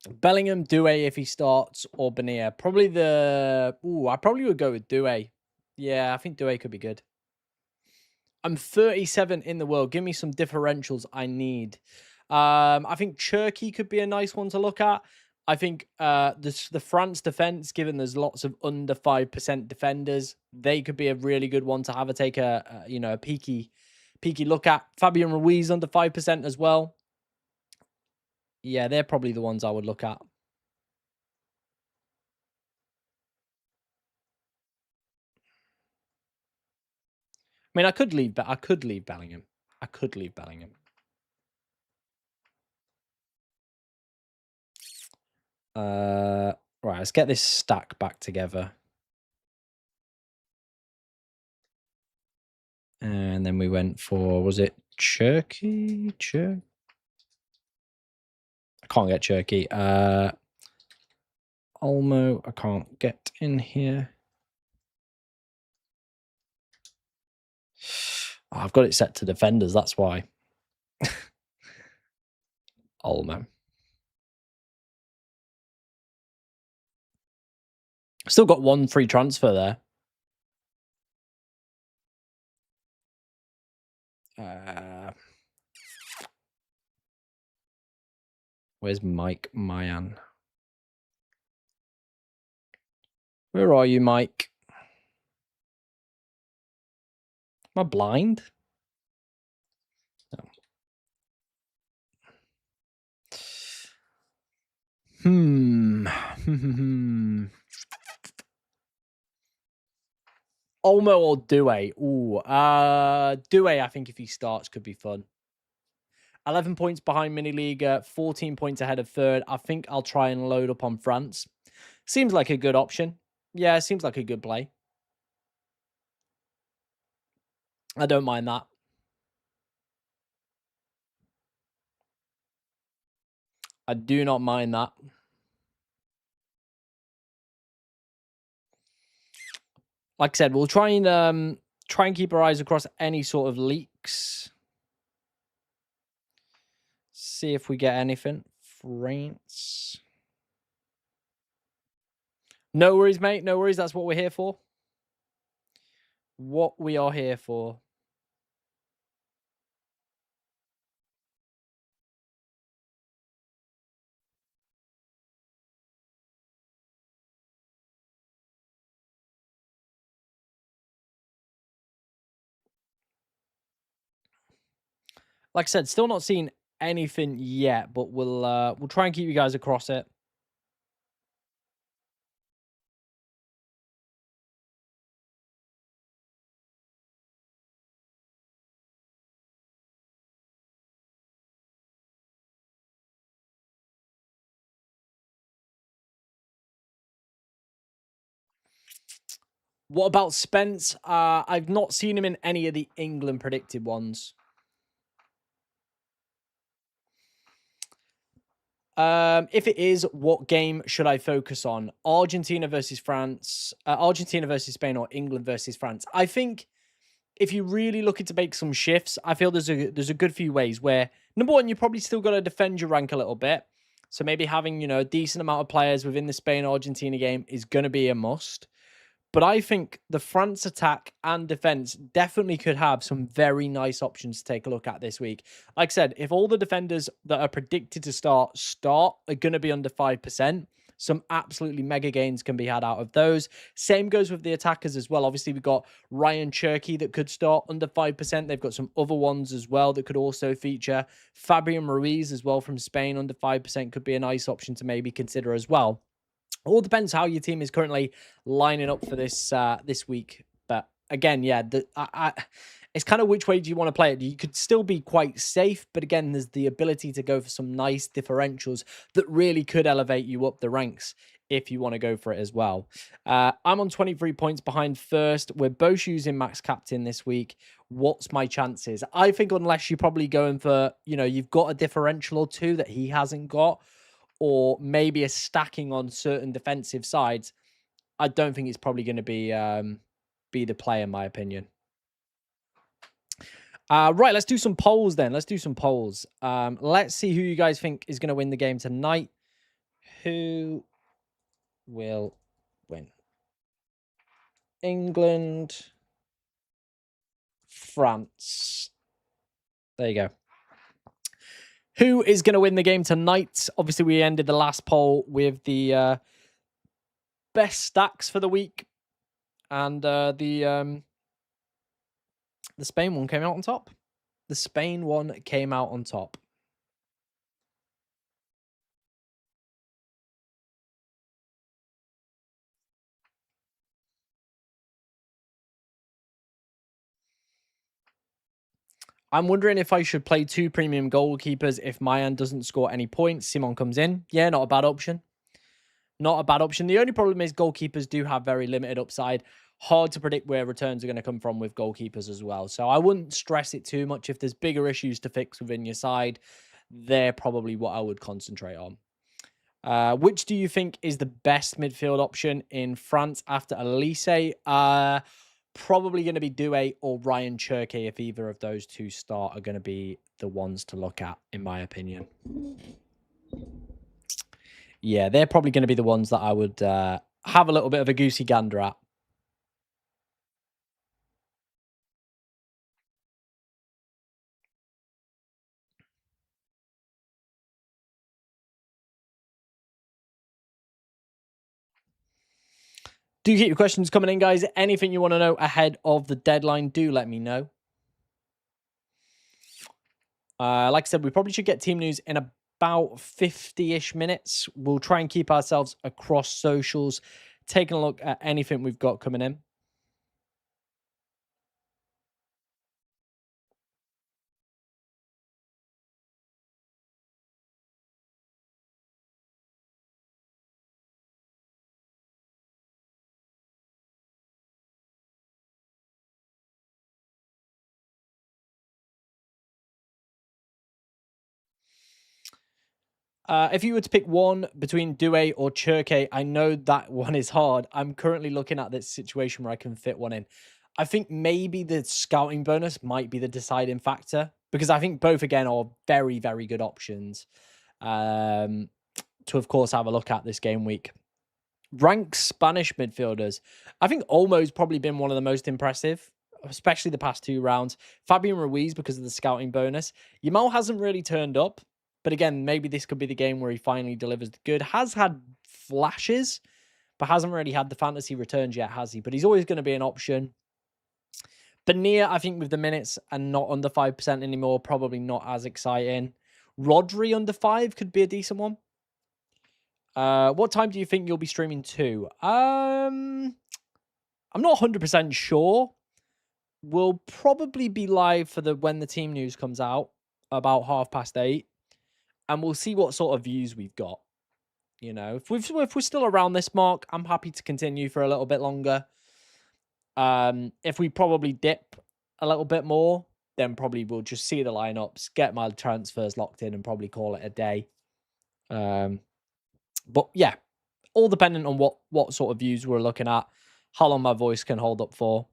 Bellingham, Doué if he starts, or Bonilla. Probably the... Ooh, I probably would go with Doué. Yeah, I think Doué could be good. I'm 37 in the world. Give me some differentials I need. I think Turkey could be a nice one to look at. I think the France defense, given there's lots of under 5% defenders, they could be a really good one to have a peaky look at. Fabian Ruiz under 5% as well. Yeah, they're probably the ones I would look at. I mean, I could leave Bellingham. I could leave Bellingham. Right, let's get this stack back together. And then we went for, was it Turkey? I can't get Turkey. Olmo, I can't get in here. Oh, I've got it set to defenders, that's why. Olmo. Still got one free transfer there. Where's Mike Mayan? Where are you, Mike? Am I blind? No. Olmo or Doué? Ooh, Doué, I think if he starts, could be fun. 11 points behind Mini Liga, 14 points ahead of third. I think I'll try and load up on France. Seems like a good option. Yeah, seems like a good play. I don't mind that. I do not mind that. Like I said, we'll try and keep our eyes across any sort of leaks. See if we get anything. France. No worries, mate. No worries. That's what we're here for. What we are here for. Like I said, still not seen anything yet, but we'll try and keep you guys across it. What about Spence? I've not seen him in any of the England predicted ones. If it is, what game should I focus on? Argentina versus France, Argentina versus Spain, or England versus France? I think if you're really looking to make some shifts, I feel there's a good few ways where, number one, you probably still got to defend your rank a little bit. So maybe having, a decent amount of players within the Spain-Argentina game is going to be a must. But I think the France attack and defense definitely could have some very nice options to take a look at this week. Like I said, if all the defenders that are predicted to start are going to be under 5%, some absolutely mega gains can be had out of those. Same goes with the attackers as well. Obviously, we've got Ryan Cherky that could start under 5%. They've got some other ones as well that could also feature. Fabian Ruiz as well from Spain under 5% could be a nice option to maybe consider as well. All depends how your team is currently lining up for this week. But again, yeah, it's kind of which way do you want to play it? You could still be quite safe, but again, there's the ability to go for some nice differentials that really could elevate you up the ranks if you want to go for it as well. I'm on 23 points behind first. We're both using max captain this week. What's my chances? I think unless you're probably going for, you've got a differential or two that he hasn't got, or maybe a stacking on certain defensive sides, I don't think it's probably going to be the play, in my opinion. Right, let's do some polls then. Let's do some polls. Let's see who you guys think is going to win the game tonight. Who will win? England, France. There you go. Who is going to win the game tonight? Obviously, we ended the last poll with the best stacks for the week, and the Spain one came out on top. The Spain one came out on top. I'm wondering if I should play 2 premium goalkeepers if Mayan doesn't score any points. Simon comes in. Yeah, not a bad option. Not a bad option. The only problem is goalkeepers do have very limited upside. Hard to predict where returns are going to come from with goalkeepers as well. So I wouldn't stress it too much. If there's bigger issues to fix within your side, they're probably what I would concentrate on. Which do you think is the best midfield option in France after Elise? Probably going to be Doué or Ryan Cherki. If either of those two start, are going to be the ones to look at, in my opinion. Yeah, they're probably going to be the ones that I would have a little bit of a goosey gander at. Do keep your questions coming in, guys. Anything you want to know ahead of the deadline, do let me know. Like I said, we probably should get team news in about 50-ish minutes. We'll try and keep ourselves across socials, taking a look at anything we've got coming in. If you were to pick one between Doué or Cherki, I know that one is hard. I'm currently looking at this situation where I can fit one in. I think maybe the scouting bonus might be the deciding factor, because I think both, again, are very, very good options to, of course, have a look at this game week. Ranked Spanish midfielders. I think Olmo's probably been one of the most impressive, especially the past 2 rounds. Fabian Ruiz, because of the scouting bonus. Yamal hasn't really turned up. But again, maybe this could be the game where he finally delivers the good. Has had flashes, but hasn't really had the fantasy returns yet, has he? But he's always going to be an option. Benia, I think with the minutes and not under 5% anymore, probably not as exciting. Rodri under 5 could be a decent one. What time do you think you'll be streaming to? I'm not 100% sure. We'll probably be live for when the team news comes out, about 8:30. And we'll see what sort of views we've got. You know, if we're still around this mark, I'm happy to continue for a little bit longer. If we probably dip a little bit more, then probably we'll just see the lineups, get my transfers locked in, and probably call it a day. But yeah, all dependent on what sort of views we're looking at, how long my voice can hold up for.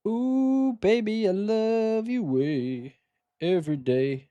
Ooh, baby, I love you way every day.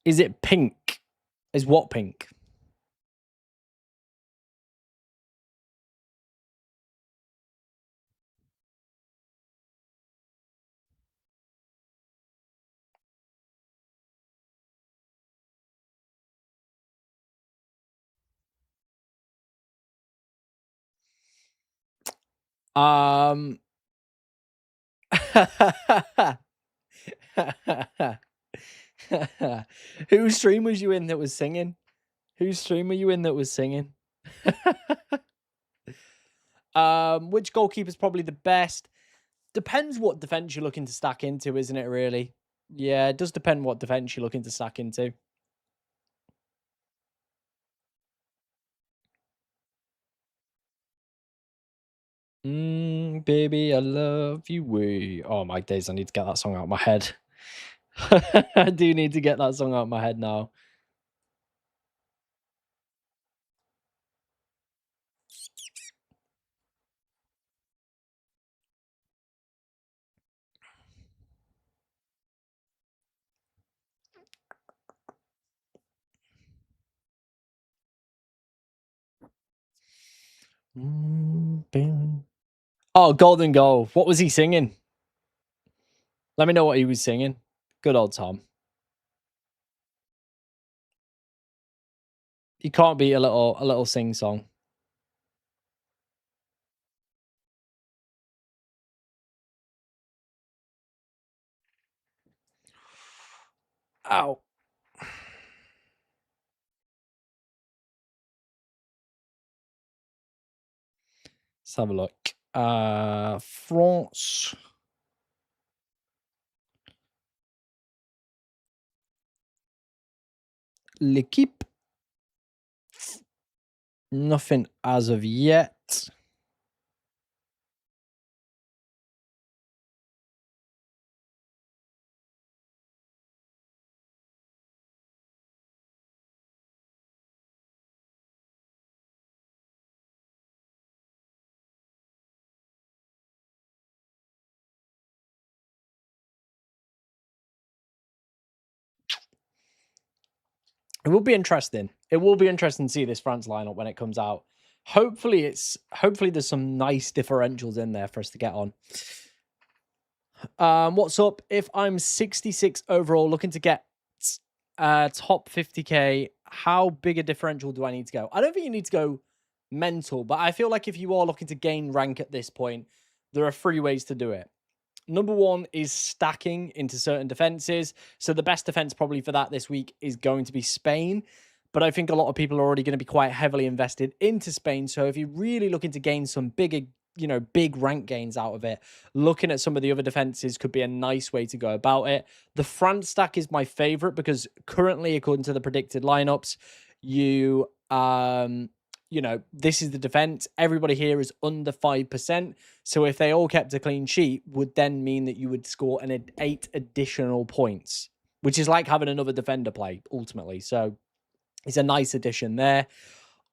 Is it pink? Is what pink? Um. Whose stream was you in that was singing? Whose stream were you in that was singing? Which goalkeeper's probably the best? Depends what defense you're looking to stack into, isn't it, really? Yeah, it does depend what defense you're looking to stack into. Baby, I love you way. Oh my days, I need to get that song out of my head. I do need to get that song out of my head now. Oh, Golden Goal. What was he singing? Let me know what he was singing. Good old Tom. You can't beat a little sing song. Ow. Let's have a look. France. L'équipe. Nothing as of yet. It will be interesting. It will be interesting to see this France lineup when it comes out. Hopefully there's some nice differentials in there for us to get on. What's up? If I'm 66 overall, looking to get top 50k, how big a differential do I need to go? I don't think you need to go mental, but I feel like if you are looking to gain rank at this point, there are 3 ways to do it. Number 1 is stacking into certain defenses. So the best defense probably for that this week is going to be Spain. But I think a lot of people are already going to be quite heavily invested into Spain. So if you're really looking to gain some big rank gains out of it, looking at some of the other defenses could be a nice way to go about it. The France stack is my favorite because currently, according to the predicted lineups, this is the defense. Everybody here is under 5%. So if they all kept a clean sheet, would then mean that you would score 8 additional points, which is like having another defender play ultimately. So it's a nice addition there.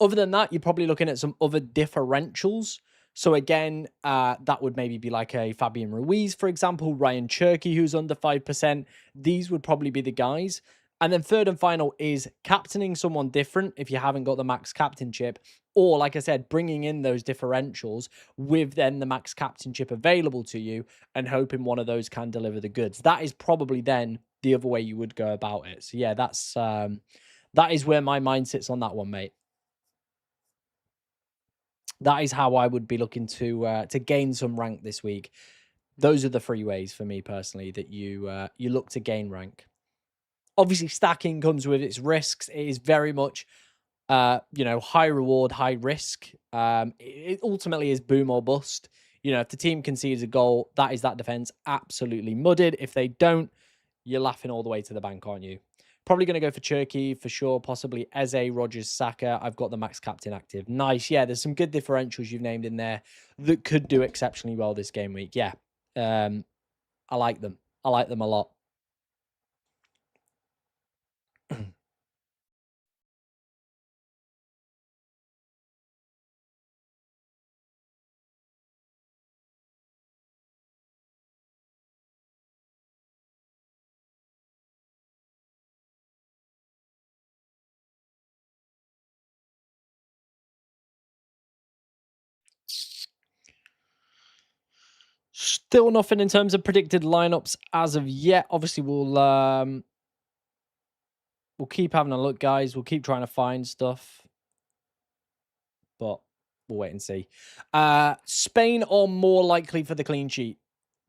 Other than that, you're probably looking at some other differentials. So again, that would maybe be like a Fabian Ruiz, for example, Ryan Cherky, who's under 5%. These would probably be the guys. And then third and final is captaining someone different if you haven't got the max captainship. Or, like I said, bringing in those differentials with then the max captainship available to you and hoping one of those can deliver the goods. That is probably then the other way you would go about it. So yeah, that is where my mind sits on that one, mate. That is how I would be looking to gain some rank this week. Those are the 3 ways for me personally that you look to gain rank. Obviously, stacking comes with its risks. It is very much, high reward, high risk. It ultimately is boom or bust. If the team concedes a goal, that is that defense absolutely mudded. If they don't, you're laughing all the way to the bank, aren't you? Probably going to go for Cherky for sure. Possibly Eze, Rogers, Saka. I've got the max captain active. Nice. Yeah, there's some good differentials you've named in there that could do exceptionally well this game week. Yeah. I like them. I like them a lot. Still nothing in terms of predicted lineups as of yet. Obviously, we'll keep having a look, guys. We'll keep trying to find stuff. But we'll wait and see. Spain are more likely for the clean sheet.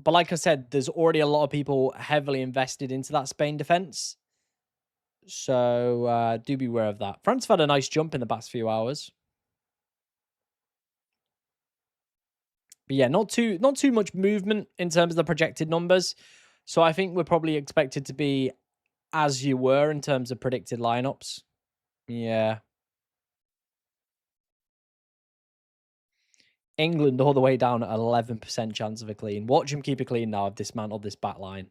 But like I said, there's already a lot of people heavily invested into that Spain defense. So do beware of that. France have had a nice jump in the past few hours. But yeah, not too much movement in terms of the projected numbers. So I think we're probably expected to be as you were in terms of predicted lineups. Yeah. England all the way down at 11% chance of a clean. Watch him keep it clean now. I've dismantled this back line.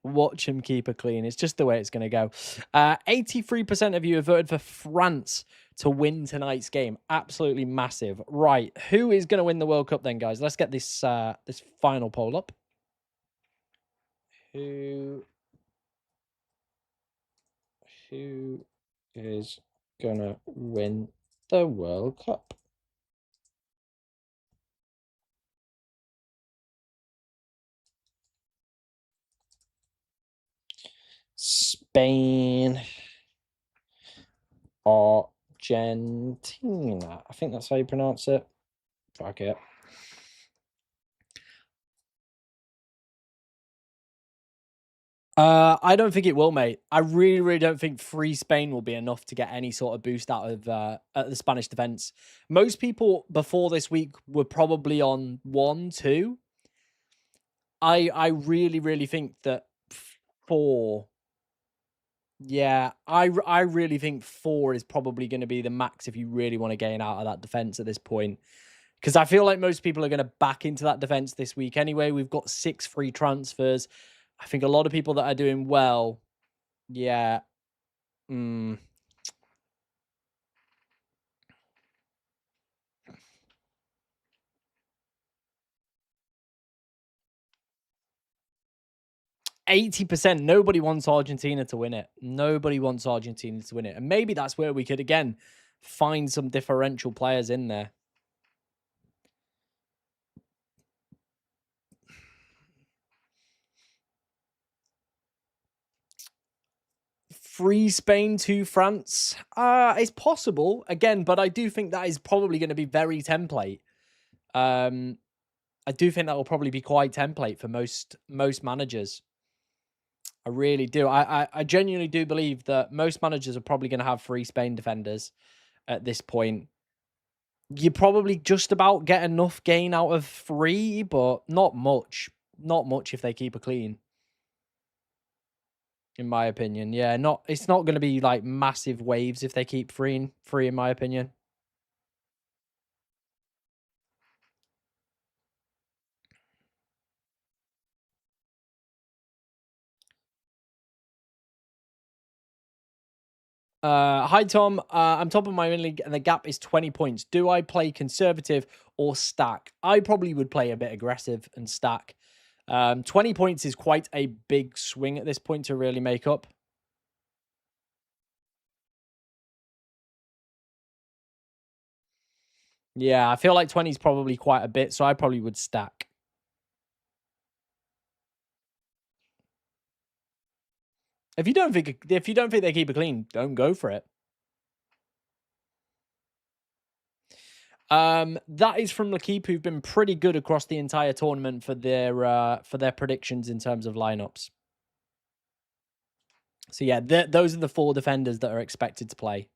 Watch him keep it clean. It's just the way it's going to go. 83% of you have voted for France to win tonight's game. Absolutely massive. Right. Who is going to win the World Cup then, guys? Let's get this this final poll up. Who is going to win the World Cup? Spain, Argentina. I think that's how you pronounce it. Fuck it. I don't think it will, mate. I really, really don't think free Spain will be enough to get any sort of boost out of the Spanish defense. Most people before this week were probably on 1, 2. I really, really think that 4. Yeah, I really think 4 is probably going to be the max if you really want to gain out of that defense at this point. Because I feel like most people are going to back into that defense this week anyway. We've got 6 free transfers. I think a lot of people that are doing well, yeah. 80%. Nobody wants Argentina to win it. Nobody wants Argentina to win it. And maybe that's where we could, again, find some differential players in there. Free Spain to France. It's possible, again, but I do think that is probably going to be very template. I do think that will probably be quite template for most managers. I really do. I genuinely do believe that most managers are probably going to have free Spain defenders at this point. You probably just about get enough gain out of 3, but not much. Not much if they keep it clean. In my opinion. Yeah, it's not going to be like massive waves if they keep free in my opinion. Hi Tom. I'm top of my win league and the gap is 20 points. Do I play conservative or stack? I probably would play a bit aggressive and stack. 20 points is quite a big swing at this point to really make up. Yeah, I feel like 20 is probably quite a bit, so I probably would stack. If you don't think they keep it clean, don't go for it. That is from L'Equipe, who've been pretty good across the entire tournament for their predictions in terms of lineups. So yeah, those are the 4 defenders that are expected to play.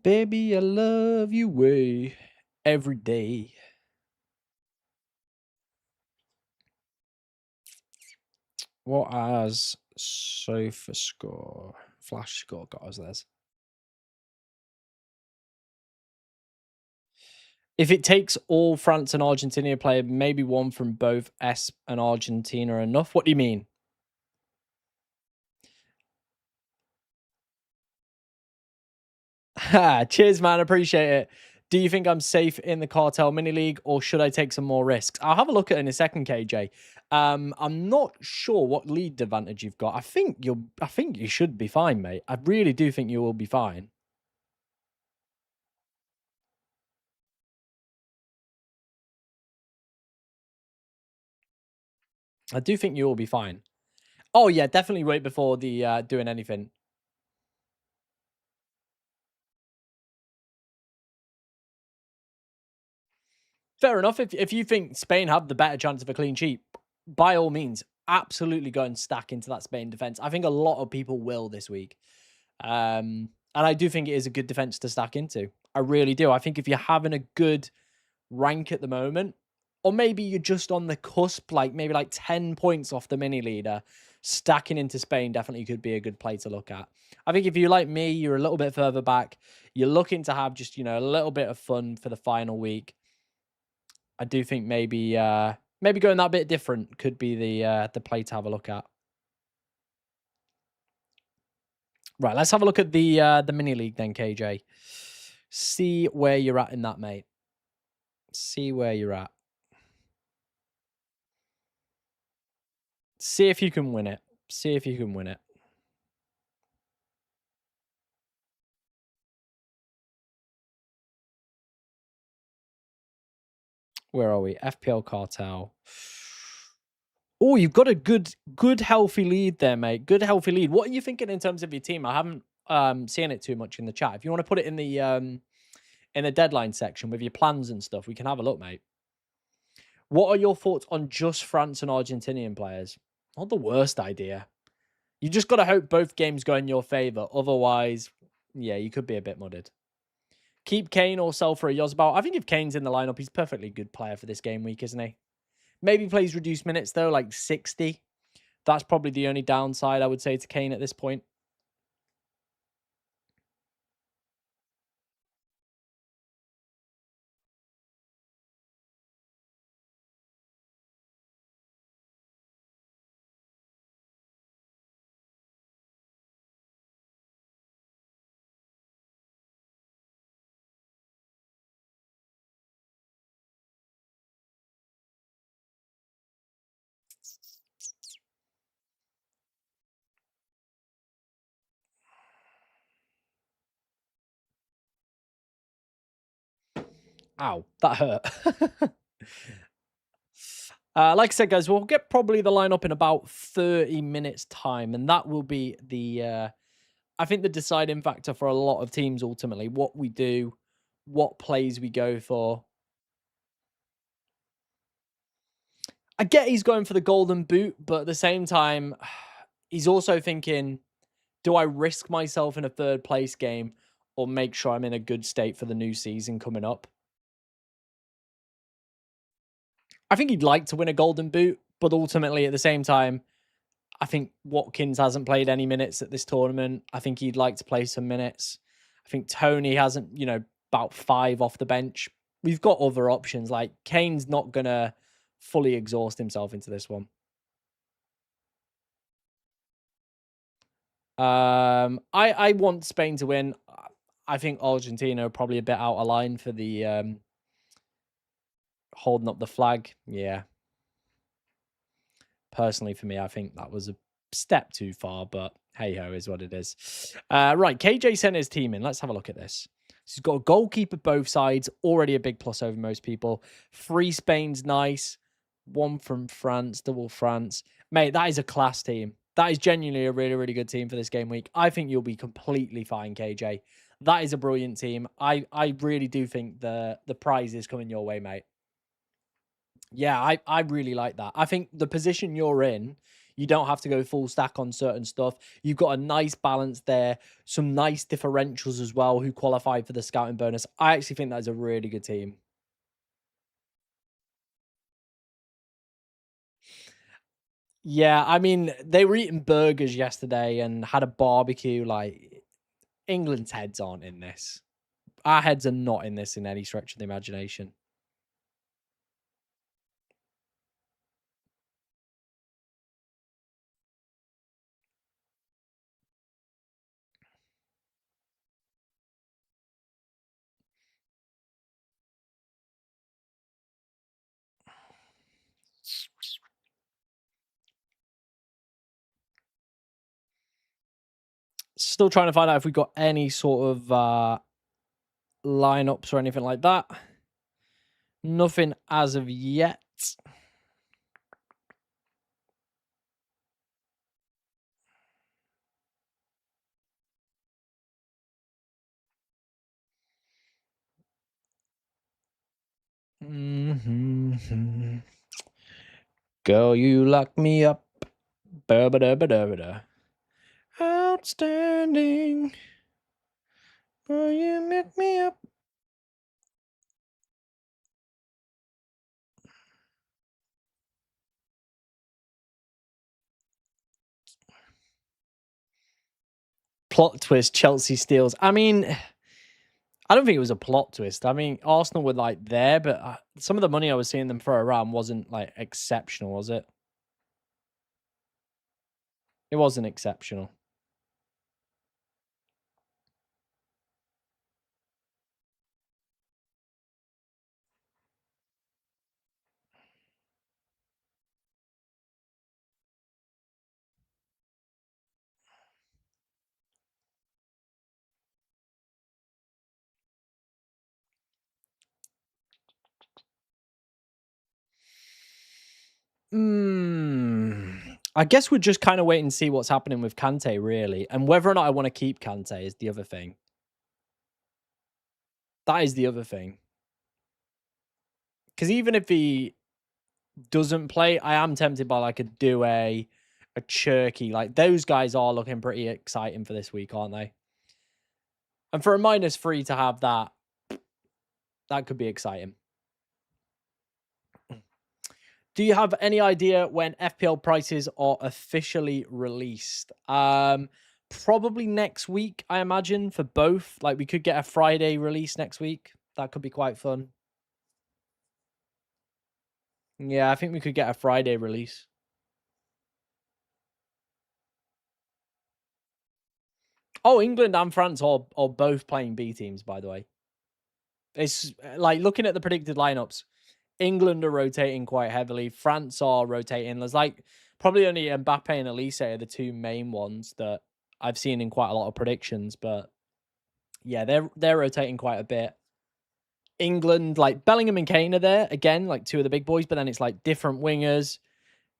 Baby, I love you way every day. What has Sofa Score, Flash Score got us? There's If it takes all France and Argentina player, maybe one from both S and Argentina enough. What do you mean? Cheers, man. Appreciate it. Do you think I'm safe in the cartel mini league, or should I take some more risks? I'll have a look at it in a second, KJ. I'm not sure what lead advantage you've got. I think you should be fine, mate. I really do think you will be fine. I do think you will be fine. Oh yeah, definitely wait before the doing anything. Fair enough. If you think Spain have the better chance of a clean sheet, by all means, absolutely go and stack into that Spain defense. I think a lot of people will this week. And I do think it is a good defense to stack into. I really do. I think if you're having a good rank at the moment, or maybe you're just on the cusp, like maybe like 10 points off the mini leader, stacking into Spain definitely could be a good play to look at. I think if you're like me, you're a little bit further back, you're looking to have just, a little bit of fun for the final week. I do think maybe going that bit different could be the play to have a look at. Right, let's have a look at the mini league then, KJ. See where you're at in that, mate. See where you're at. See if you can win it. See if you can win it. Where are we? FPL Cartel. Oh, you've got a good healthy lead there, mate. Good healthy lead. What are you thinking in terms of your team? I haven't seen it too much in the chat. If you want to put it in the deadline section with your plans and stuff, we can have a look, mate. What are your thoughts on just France and Argentinian players? Not the worst idea. You just got to hope both games go in your favor. Otherwise, yeah, you could be a bit mudded. Keep Kane or sell for a Yozbal. I think if Kane's in the lineup, he's a perfectly good player for this game week, isn't he? Maybe plays reduced minutes, though, like 60. That's probably the only downside, I would say, to Kane at this point. Ow, that hurt. Like I said, guys, we'll get probably the lineup in about 30 minutes time, and that will be I think the deciding factor for a lot of teams ultimately, what we do, what plays we go for. I get he's going for the golden boot, but at the same time, he's also thinking, do I risk myself in a third place game or make sure I'm in a good state for the new season coming up? I think he'd like to win a golden boot, but ultimately at the same time, I think Watkins hasn't played any minutes at this tournament. I think he'd like to play some minutes. I think Tony hasn't, about 5 off the bench. We've got other options. Like Kane's not gonna fully exhaust himself into this one. I want Spain to win. I think Argentina are probably a bit out of line for the holding up the flag. Yeah. Personally, for me, I think that was a step too far, but hey ho, is what it is. Right, KJ sent his team in. Let's have a look at this. So he's got a goalkeeper both sides, already a big plus over most people. 3 Spain's nice. 1 from France, double France. Mate, that is a class team. That is genuinely a really, really good team for this game week. I think you'll be completely fine, KJ. That is a brilliant team. I really do think the prize is coming your way, mate. Yeah, I really like that. I think the position you're in, you don't have to go full stack on certain stuff. You've got a nice balance there, some nice differentials as well who qualify for the scouting bonus. I actually think that is a really good team. Yeah, I mean, they were eating burgers yesterday and had a barbecue. Like, England's heads aren't in this. Our heads are not in this in any stretch of the imagination. Still trying to find out if we got any sort of lineups or anything like that. Nothing as of yet. Mm-hmm. Girl, you lock me up. Ba-ba-da-ba-da-ba-da. Outstanding. Girl, you make me up. Plot twist, Chelsea steals. I mean, I don't think it was a plot twist. I mean, Arsenal were like there, but some of the money I was seeing them throw around wasn't like exceptional, was it? It wasn't exceptional. I guess we're just kind of wait and see what's happening with Kante, really, and whether or not I want to keep Kante is the other thing. That is the other thing. Because even if he doesn't play, I am tempted by like a Due, a Cherky. Like those guys are looking pretty exciting for this week, aren't they? And for a -3 to have that, that could be exciting. Do you have any idea when FPL prices are officially released? Probably next week, I imagine, for both. Like we could get a Friday release next week. That could be quite fun. Yeah, I think we could get a Friday release. Oh, England and France are both playing B teams, by the way. It's like looking at the predicted lineups. England are rotating quite heavily. France are rotating. There's like probably only Mbappe and Elise are the two main ones that I've seen in quite a lot of predictions. But yeah, they're rotating quite a bit. England, like Bellingham and Kane are there again, like two of the big boys, but then it's like different wingers.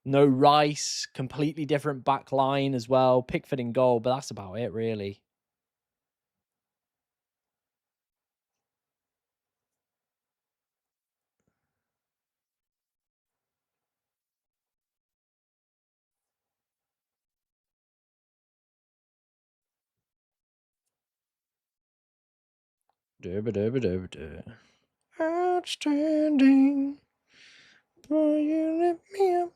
No Rice, completely different back line as well. Pickford in goal, but that's about it, really. Outstanding. Boy, you lift me up.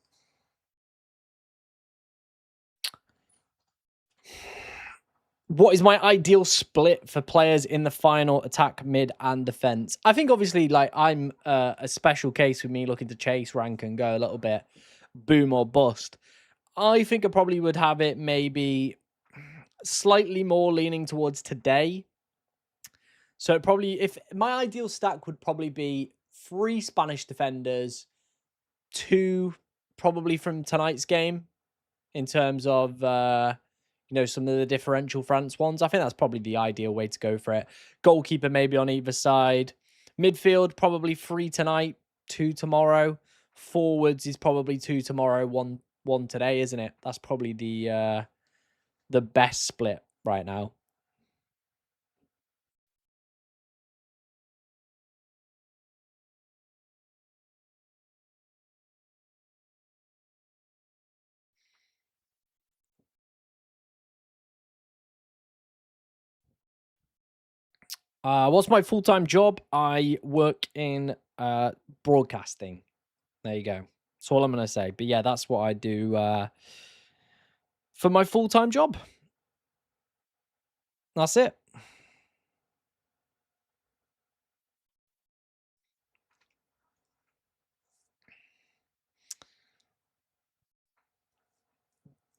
What is my ideal split for players in the final attack, mid, and defense? I think obviously, like I'm a special case with me looking to chase rank and go a little bit boom or bust. I think I probably would have it maybe slightly more leaning towards today. So probably if my ideal stack would probably be 3 Spanish defenders, 2 probably from tonight's game in terms of some of the differential France ones. I think that's probably the ideal way to go for it. Goalkeeper maybe on either side. Midfield probably 3 tonight, 2 tomorrow. Forwards is probably 2 tomorrow, one today, isn't it? That's probably the best split right now. What's my full-time job? I work in broadcasting. There you go. That's all I'm gonna say. But yeah, that's what I do for my full-time job. That's it.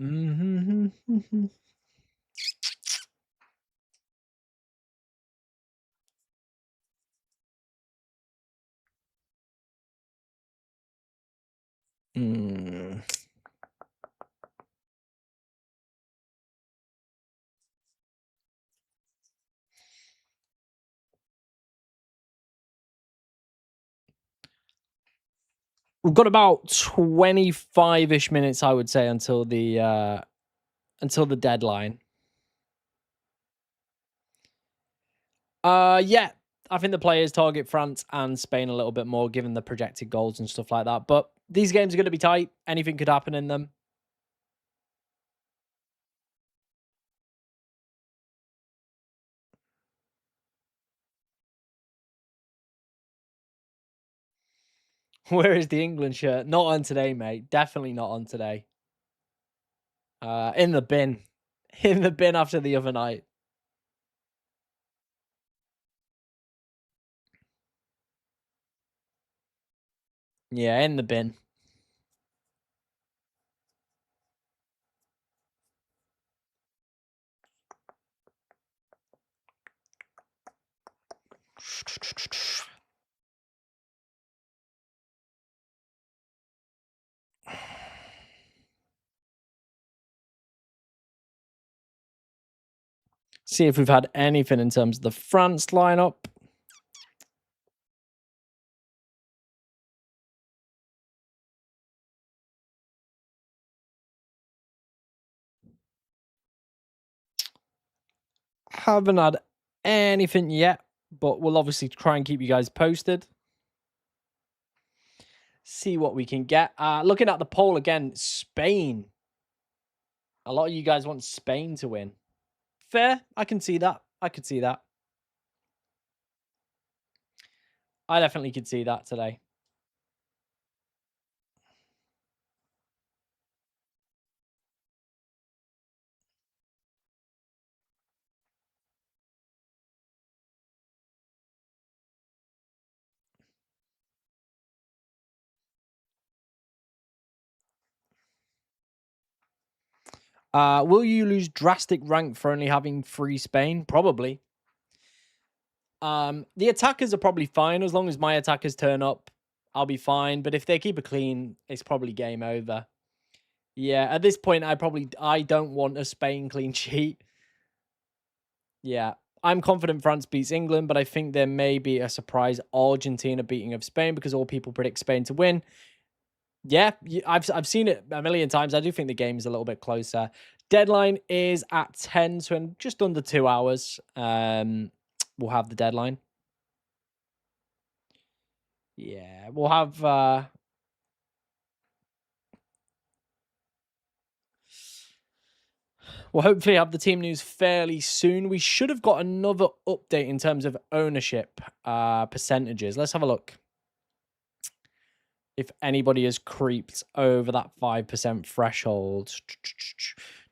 Mm-hmm. Mm. We've got about 25-ish minutes, I would say, until the deadline. Yeah, I think the players target France and Spain a little bit more, given the projected goals and stuff like that. But these games are going to be tight. Anything could happen in them. Where is the England shirt? Not on today, mate. Definitely not on today. In the bin. In the bin after the other night. Yeah, in the bin. See if we've had anything in terms of the France lineup. Haven't had anything yet, but we'll obviously try and keep you guys posted. See what we can get. Looking at the poll again, Spain. A lot of you guys want Spain to win. Fair. I can see that. I could see that. I definitely could see that today. Will you lose drastic rank for only having free Spain? Probably. The attackers are probably fine as long as my attackers turn up. I'll be fine. But if they keep it clean, it's probably game over. Yeah, at this point, I don't want a Spain clean sheet. Yeah, I'm confident France beats England, but I think there may be a surprise Argentina beating of Spain because all people predict Spain to win. Yeah, I've seen it a million times. I do think the game is a little bit closer. Deadline is at 10, so in just under 2 hours, we'll have the deadline. Yeah, we'll have we'll hopefully have the team news fairly soon. We should have got another update in terms of ownership percentages. Let's have a look. If anybody has creeped over that 5% threshold.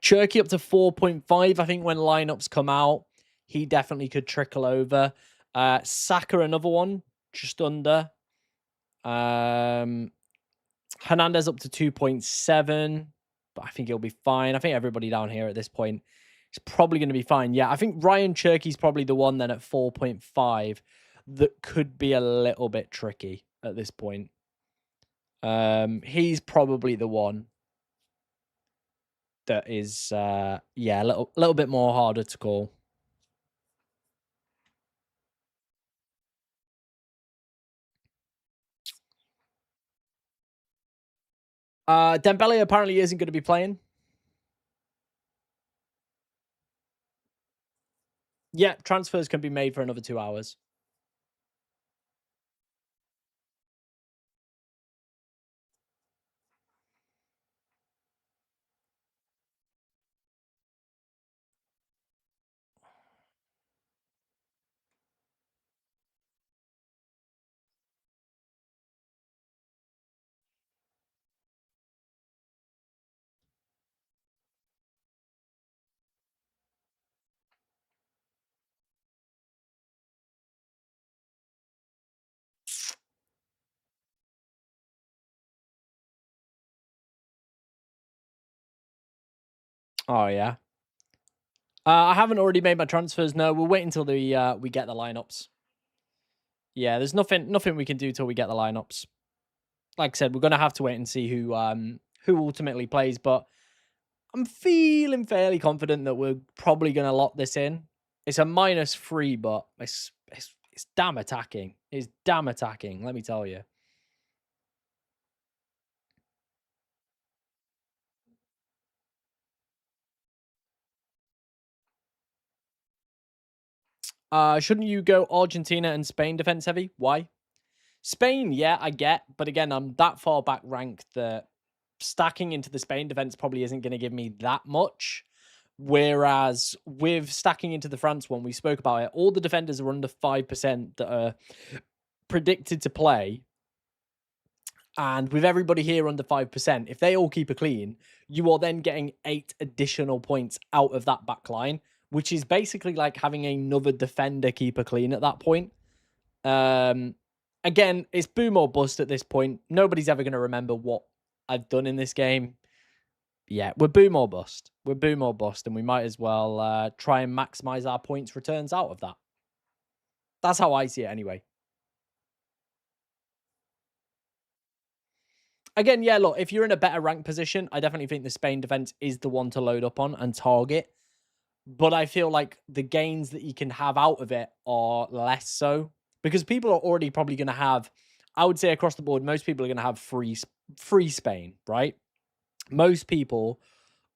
Cherky up to 4.5. I think when lineups come out, he definitely could trickle over. Saka, another one, just under. Hernandez up to 2.7, but I think he'll be fine. I think everybody down here at this point is probably going to be fine. Yeah, I think Ryan Cherky's probably the one then at 4.5 that could be a little bit tricky at this point. He's probably the one that is yeah, a little bit more harder to call. Dembele apparently isn't going to be playing. Yeah, transfers can be made for another 2 hours. Oh, yeah. I haven't already made my transfers. No, we'll wait until we get the lineups. Yeah, there's nothing we can do till we get the lineups. Like I said, we're gonna have to wait and see who ultimately plays, but I'm feeling fairly confident that we're probably gonna lock this in. It's a -3, but it's damn attacking. It's damn attacking, let me tell you. Shouldn't you go Argentina and Spain defense heavy? Why? Spain, yeah, I get, but again, I'm that far back ranked that stacking into the Spain defense probably isn't going to give me that much. Whereas with stacking into the France one, we spoke about it, all the defenders are under 5% that are predicted to play. And with everybody here under 5%, if they all keep a clean, you are then getting 8 additional points out of that back line, which is basically like having another defender keep a clean at that point. Again, it's boom or bust at this point. Nobody's ever going to remember what I've done in this game. Yeah, we're boom or bust. We're boom or bust, and we might as well try and maximize our points returns out of that. That's how I see it anyway. Again, yeah, look, if you're in a better rank position, I definitely think the Spain defense is the one to load up on and target. But I feel like the gains that you can have out of it are less so because people are already probably going to have, I would say across the board, most people are going to have free Spain, right? Most people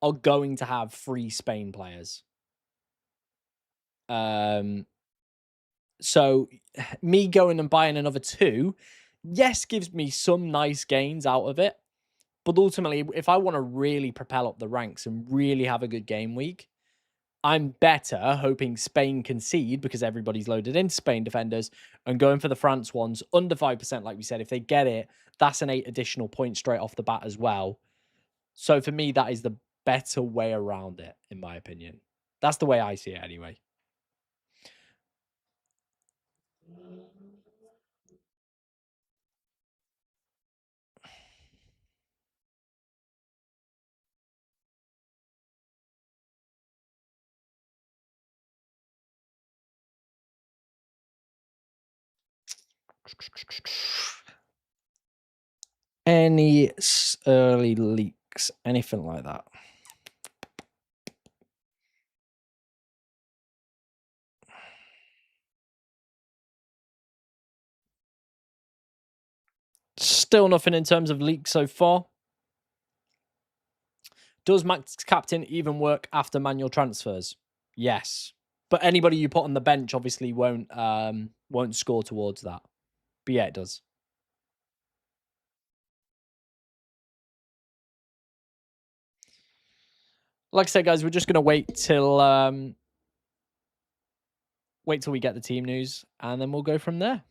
are going to have free Spain players. So me going and buying another 2, yes, gives me some nice gains out of it. But ultimately, if I want to really propel up the ranks and really have a good game week, I'm better hoping Spain concede because everybody's loaded into Spain defenders and going for the France ones under 5%, like we said. If they get it, that's an 8 additional points straight off the bat as well. So for me, that is the better way around it, in my opinion. That's the way I see it anyway. Any early leaks, anything like that? Still nothing in terms of leaks so far. Does Max Captain even work after manual transfers? Yes. But anybody you put on the bench obviously won't score towards that. But yeah, it does. Like I said, guys, we're just gonna wait till we get the team news, and then we'll go from there.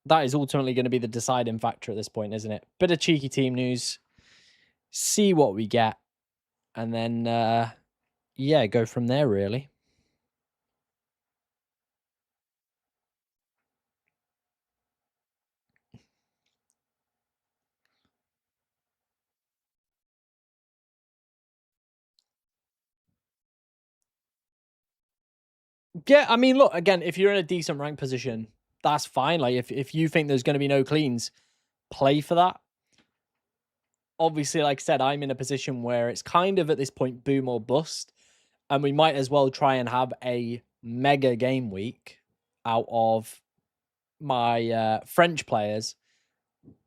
That is ultimately going to be the deciding factor at this point, isn't it? Bit of cheeky team news, see what we get, and then yeah, go from there. Really. Yeah, I mean, look, again, if you're in a decent rank position, that's fine. Like, if you think there's going to be no cleans, play for that. Obviously, like I said, I'm in a position where it's kind of at this point boom or bust, and we might as well try and have a mega game week out of my French players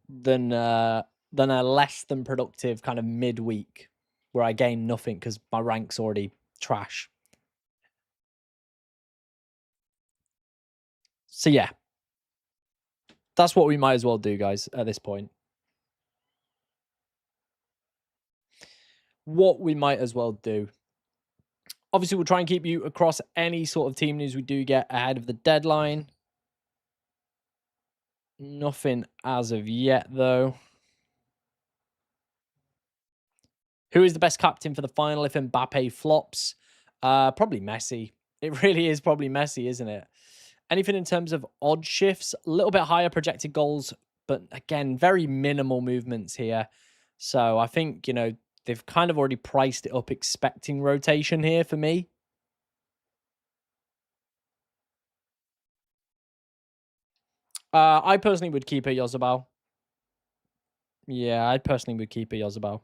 than a less than productive kind of midweek where I gain nothing because my rank's already trash. So yeah, that's what we might as well do, guys, at this point. What we might as well do. Obviously, we'll try and keep you across any sort of team news we do get ahead of the deadline. Nothing as of yet, though. Who is the best captain for the final if Mbappe flops? Probably Messi. It really is probably Messi, isn't it? Anything in terms of odd shifts? A little bit higher projected goals, but again, very minimal movements here. So I think, they've kind of already priced it up expecting rotation here for me. I personally would keep a Yozabal. Yeah, I personally would keep a Yozabal.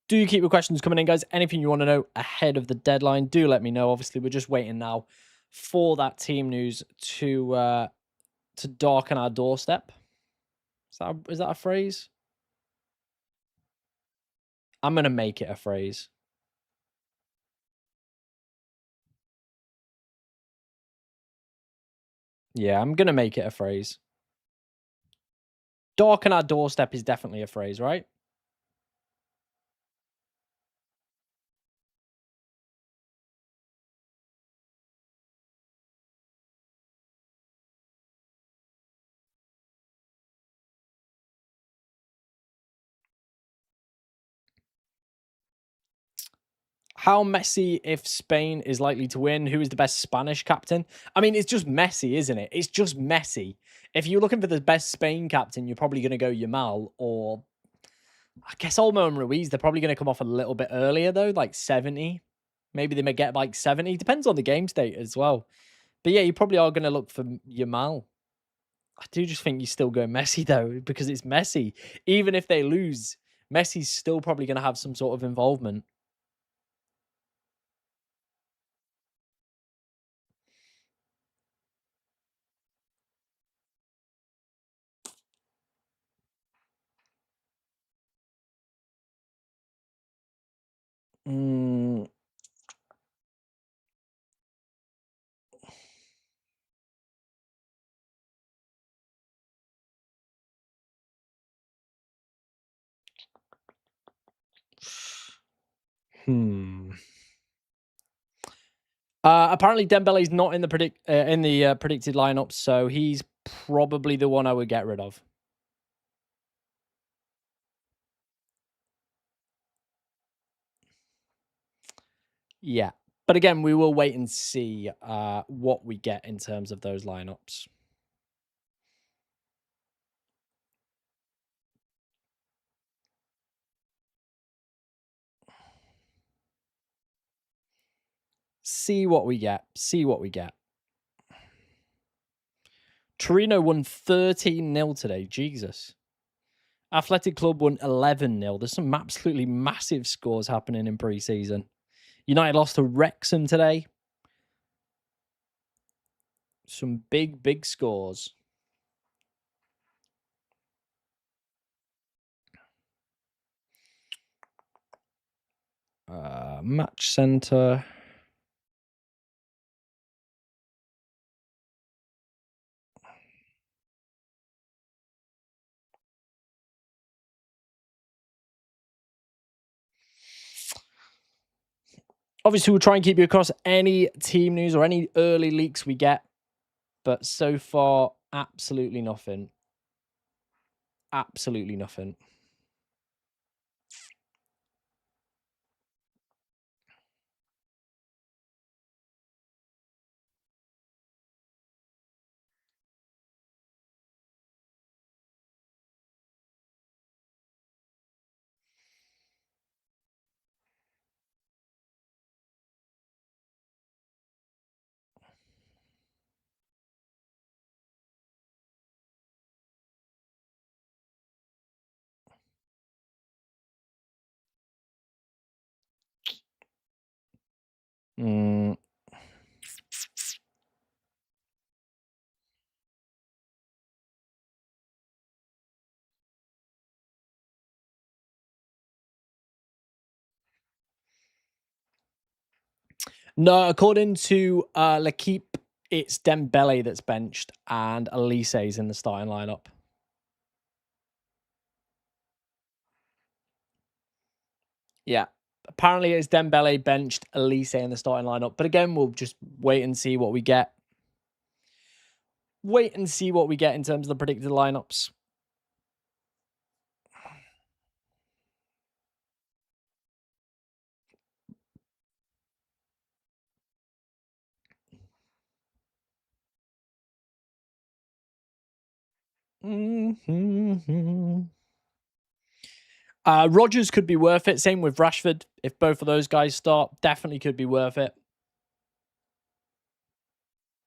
Do keep your questions coming in, guys. Anything you want to know ahead of the deadline, do let me know. Obviously, we're just waiting now for that team news to darken our doorstep. Is that a phrase? I'm gonna make it a phrase. Yeah, I'm gonna make it a phrase. Darken our doorstep is definitely a phrase, right? How Messi if Spain is likely to win? Who is the best Spanish captain? I mean, it's just Messi, isn't it? It's just Messi. If you're looking for the best Spain captain, you're probably going to go Yamal or I guess Olmo and Ruiz. They're probably going to come off a little bit earlier though, like 70. Maybe they may get like 70. Depends on the game state as well. But yeah, you probably are going to look for Yamal. I do just think you still go Messi though, because it's Messi. Even if they lose, Messi's still probably going to have some sort of involvement. Mm. Hmm. Apparently Dembele's not in the predicted lineup, so he's probably the one I would get rid of. Yeah. But again, we will wait and see what we get in terms of those lineups. See what we get. See what we get. Torino won 13-0 today. Jesus. Athletic Club won 11-0. There's some absolutely massive scores happening in pre-season. United lost to Wrexham today. Some big, big scores. Match center. Obviously, we'll try and keep you across any team news or any early leaks we get. But so far, absolutely nothing. Absolutely nothing. Mm. No, according to L'Equipe, it's Dembele that's benched and Elise is in the starting lineup. Yeah. Apparently, it's Dembele benched, Elise in the starting lineup. But again, we'll just wait and see what we get. Wait and see what we get in terms of the predicted lineups. Rodgers could be worth it. Same with Rashford. If both of those guys start, definitely could be worth it.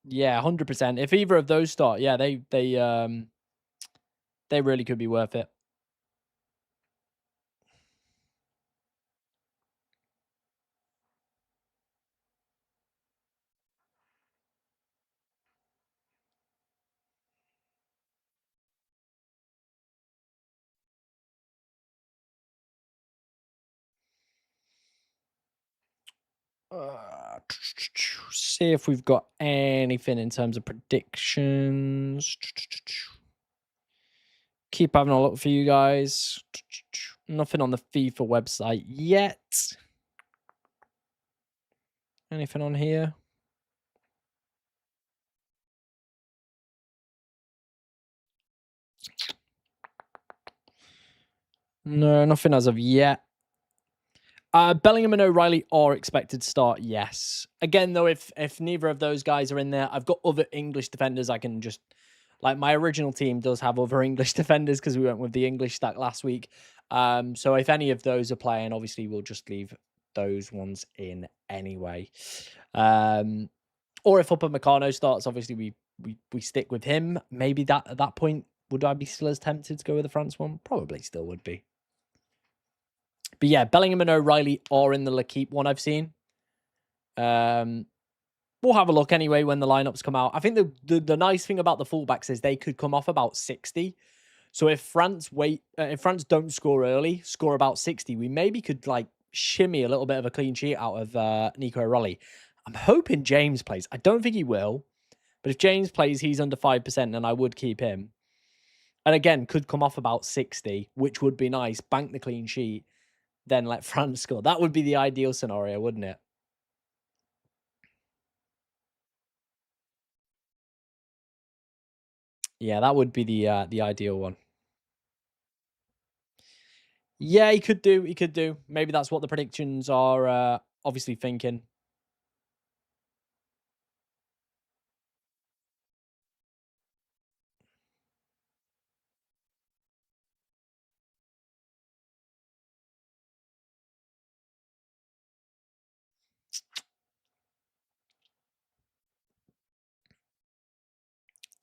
Yeah, 100%. If either of those start, yeah, they really could be worth it. See if we've got anything in terms of predictions. Keep having a look for you guys. Nothing on the FIFA website yet. Anything on here? No, nothing as of yet. Bellingham and O'Reilly are expected to start, yes. Again, though, if neither of those guys are in there, I've got other English defenders I can just... Like, my original team does have other English defenders because we went with the English stack last week. So if any of those are playing, obviously we'll just leave those ones in anyway. Or if Upamecano starts, obviously we stick with him. Maybe that at that point, would I be still as tempted to go with the France one? Probably still would be. But yeah, Bellingham and O'Reilly are in the L'Equipe one I've seen. We'll have a look anyway when the lineups come out. I think the nice thing about the fullbacks is they could come off about 60. So if France don't score early, score about 60, we maybe could like shimmy a little bit of a clean sheet out of Nico O'Reilly. I'm hoping James plays. I don't think he will, but if James plays, he's under 5%, and I would keep him. And again, could come off about 60, which would be nice. Bank the clean sheet, then let France score. That would be the ideal scenario, wouldn't it? Yeah, that would be the ideal one. Yeah, he could do. He could do. Maybe that's what the predictions are obviously thinking.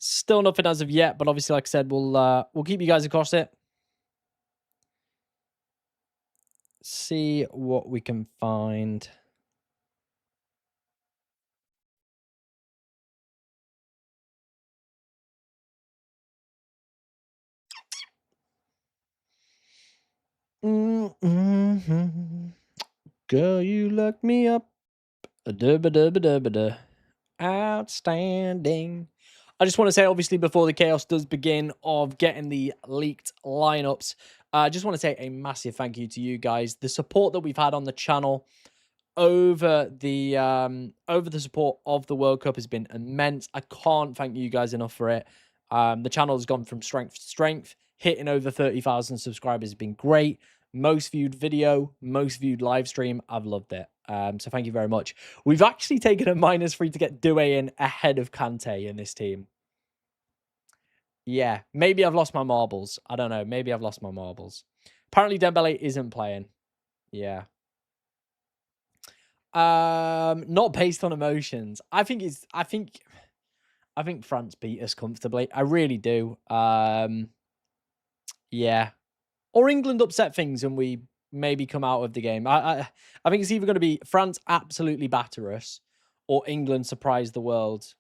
Still nothing as of yet, but obviously, like I said, we'll keep you guys across it. See what we can find. Girl, you look me up. Outstanding. I just want to say, obviously, before the chaos does begin of getting the leaked lineups, I just want to say a massive thank you to you guys. The support that we've had on the channel over the support of the World Cup has been immense. I can't thank you guys enough for it. The channel has gone from strength to strength. Hitting over 30,000 subscribers has been great. Most viewed video, most viewed live stream. I've loved it. So thank you very much. We've actually taken a -3 to get Doué in ahead of Kante in this team. Yeah, maybe I've lost my marbles. I don't know. Maybe I've lost my marbles. Apparently Dembele isn't playing. Yeah. Not based on emotions. I think France beat us comfortably. I really do. Yeah. Or England upset things and we maybe come out of the game. I think it's either going to be France absolutely batter us or England surprise the world.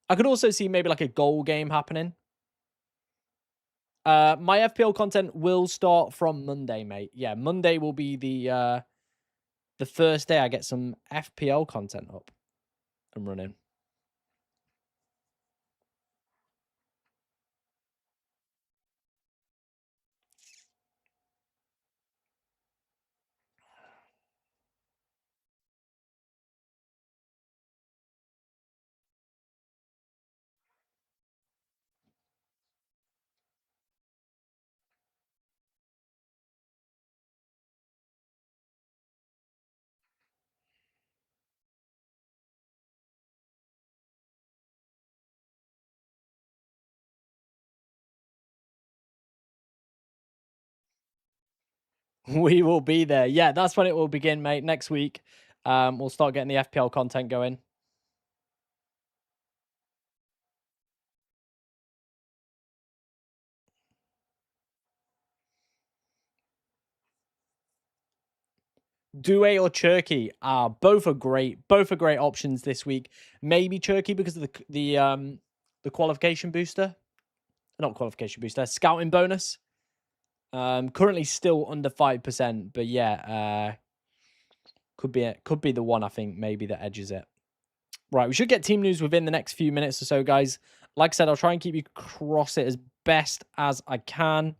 I could also see maybe like a goal game happening. My FPL content will start from Monday, mate. Yeah, Monday will be the first day I get some FPL content up and running. We will be there. Yeah, that's when it will begin, mate. Next week, we'll start getting the FPL content going. Douay or Cherky, both are great. Both are great options this week. Maybe Cherky because of the qualification booster, not qualification booster, scouting bonus. Currently still under 5%, but yeah, could be the one I think maybe that edges it. Right, we should get team news within the next few minutes or so, guys. Like I said, I'll try and keep you across it as best as I can.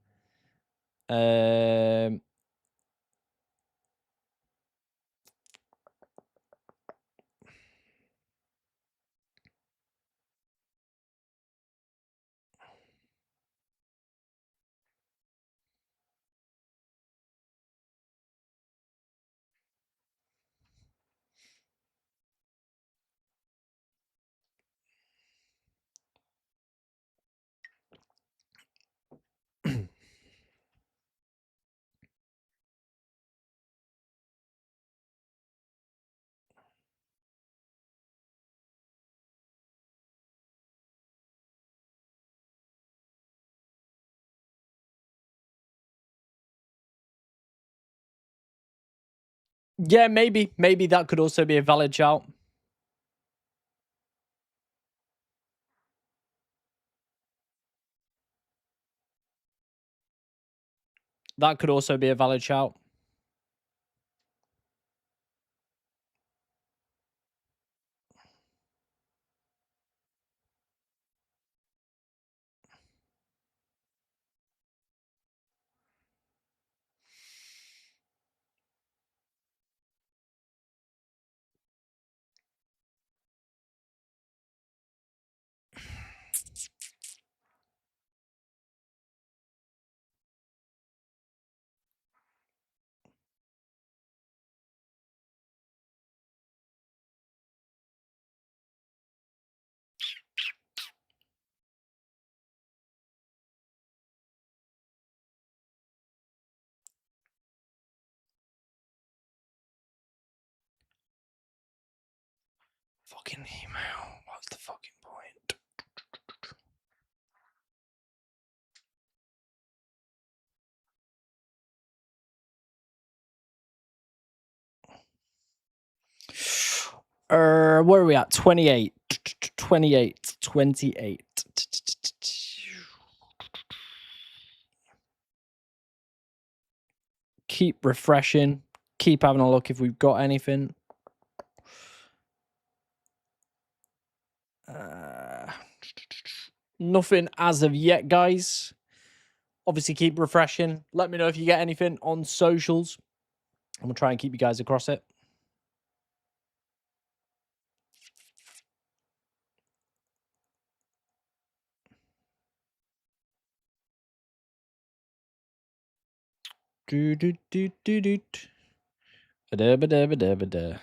Yeah, maybe that could also be a valid shout. That could also be a valid shout. Fucking email. What's the fucking point? Where are we at? 28. 28. 28. Keep refreshing. Keep having a look if we've got anything. Nothing as of yet, guys. Obviously, keep refreshing. Let me know if you get anything on socials. I'm going to try and keep you guys across it. Do do do do do. Ba ba da ba da ba da.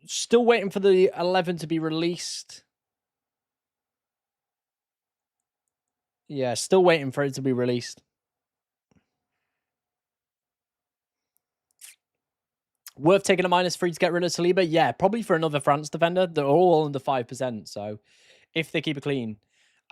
Still waiting for the 11 to be released. Yeah, still waiting for it to be released. Worth taking a -3 to get rid of Saliba? Yeah, probably for another France defender. They're all under 5%, so if they keep it clean.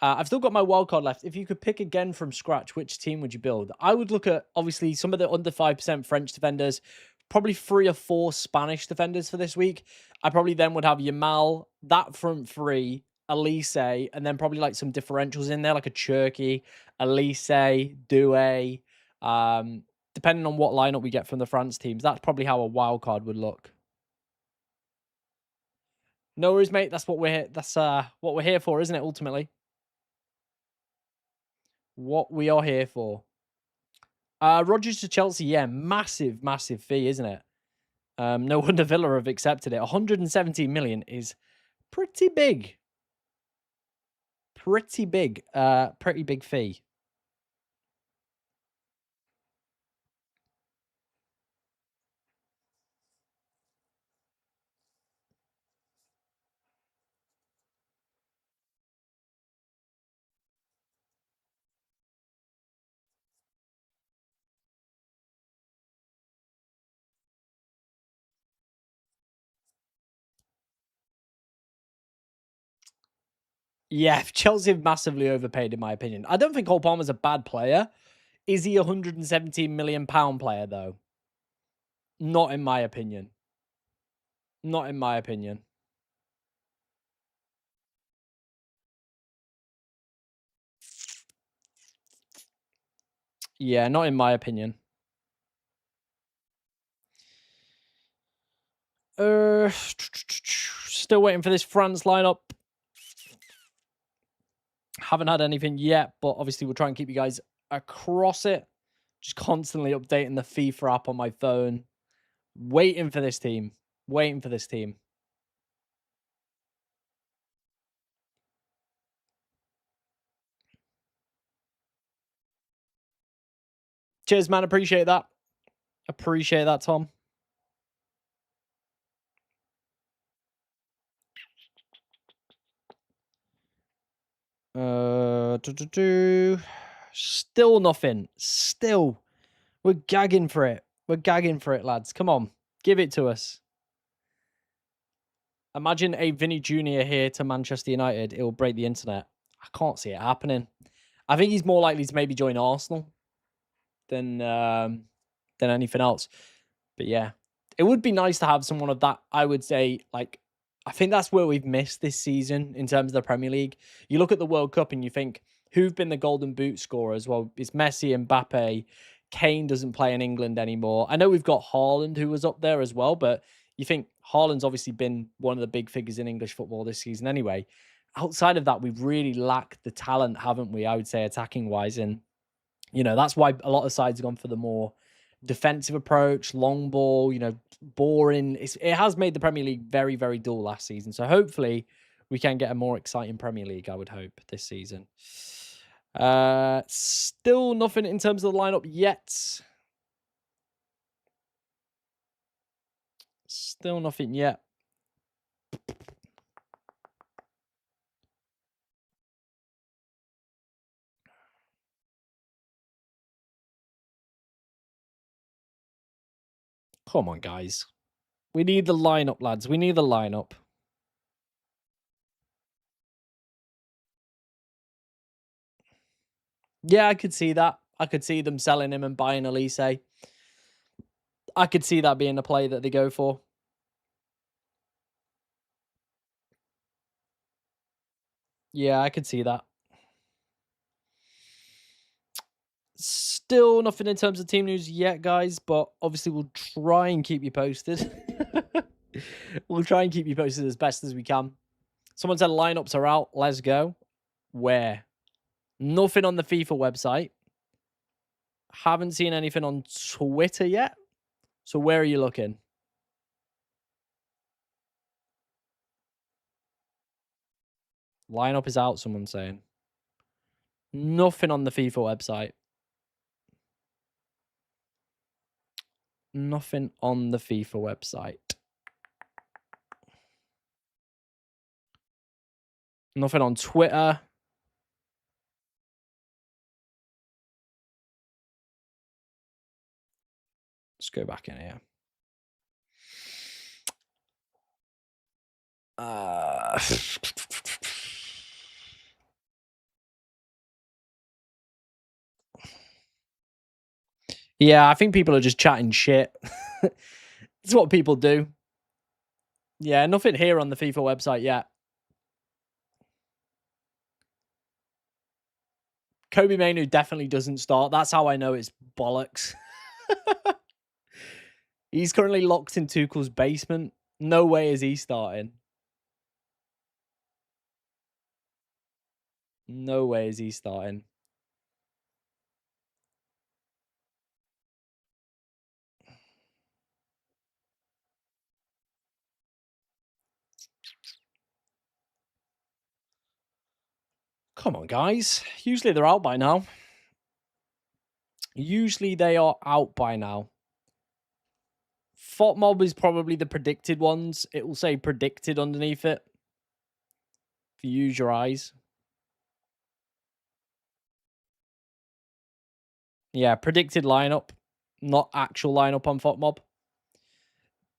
I've still got my wildcard left. If you could pick again from scratch, which team would you build? I would look at, obviously, some of the under 5% French defenders, probably 3 or 4 Spanish defenders for this week. I probably then would have Yamal, that front three, Elise, and then probably like some differentials in there, like a Cherky, Elise, Douay. Depending on what lineup we get from the France teams, that's probably how a wild card would look. No worries, mate. That's what we're here. That's what we're here for, isn't it? Ultimately, what we are here for. Rodgers to Chelsea, yeah, massive, massive fee, isn't it? No wonder Villa have accepted it. 117 million is pretty big. Pretty big. Pretty big fee. Yeah, Chelsea have massively overpaid, in my opinion. I don't think Cole Palmer's a bad player. Is he a £117 million player, though? Not in my opinion. Not in my opinion. Yeah, not in my opinion. Still waiting for this France lineup. Haven't had anything yet, but obviously we'll try and keep you guys across it. Just constantly updating the FIFA app on my phone. Waiting for this team. Waiting for this team. Cheers, man. Appreciate that. Appreciate that, Tom. Still nothing. Still. We're gagging for it. We're gagging for it, lads. Come on. Give it to us. Imagine a Vinny Jr. here to Manchester United. It will break the internet. I can't see it happening. I think he's more likely to maybe join Arsenal than anything else. But yeah, it would be nice to have someone of that. I would say, like, I think that's where we've missed this season in terms of the Premier League. You look at the World Cup and you think, who've been the Golden Boot scorers? Well, it's Messi, Mbappe. Kane doesn't play in England anymore. I know we've got Haaland, who was up there as well, but you think Haaland's obviously been one of the big figures in English football this season anyway. Outside of that, we've really lacked the talent, haven't we? I would say, attacking wise. And, you know, that's why a lot of sides have gone for the more defensive approach, long ball, you know, boring. It has made the Premier League very, very dull last season. So hopefully we can get a more exciting Premier League, I would hope, this season. Still nothing in terms of the lineup yet. Still nothing yet. Come on, guys. We need the lineup, lads. We need the lineup. Yeah, I could see that. I could see them selling him and buying Elise. I could see that being a play that they go for. Yeah, I could see that. Still nothing in terms of team news yet, guys, but obviously we'll try and keep you posted. We'll try and keep you posted as best as we can. Someone said lineups are out. Let's go. Where? Nothing on the FIFA website. Haven't seen anything on Twitter yet. So where are you looking? Lineup is out, someone's saying. Nothing on the FIFA website. Nothing on the FIFA website. Nothing on Twitter. Let's go back in here. Yeah, I think people are just chatting shit. It's what people do. Yeah, nothing here on the FIFA website yet. Kobe Mainu definitely doesn't start. That's how I know it's bollocks. He's currently locked in Tuchel's basement. No way is he starting. No way is he starting. Come on, guys. Usually they're out by now. Usually they are out by now. FOTMob is probably the predicted ones. It will say predicted underneath it. If you use your eyes. Yeah, predicted lineup. Not actual lineup on FOTMob.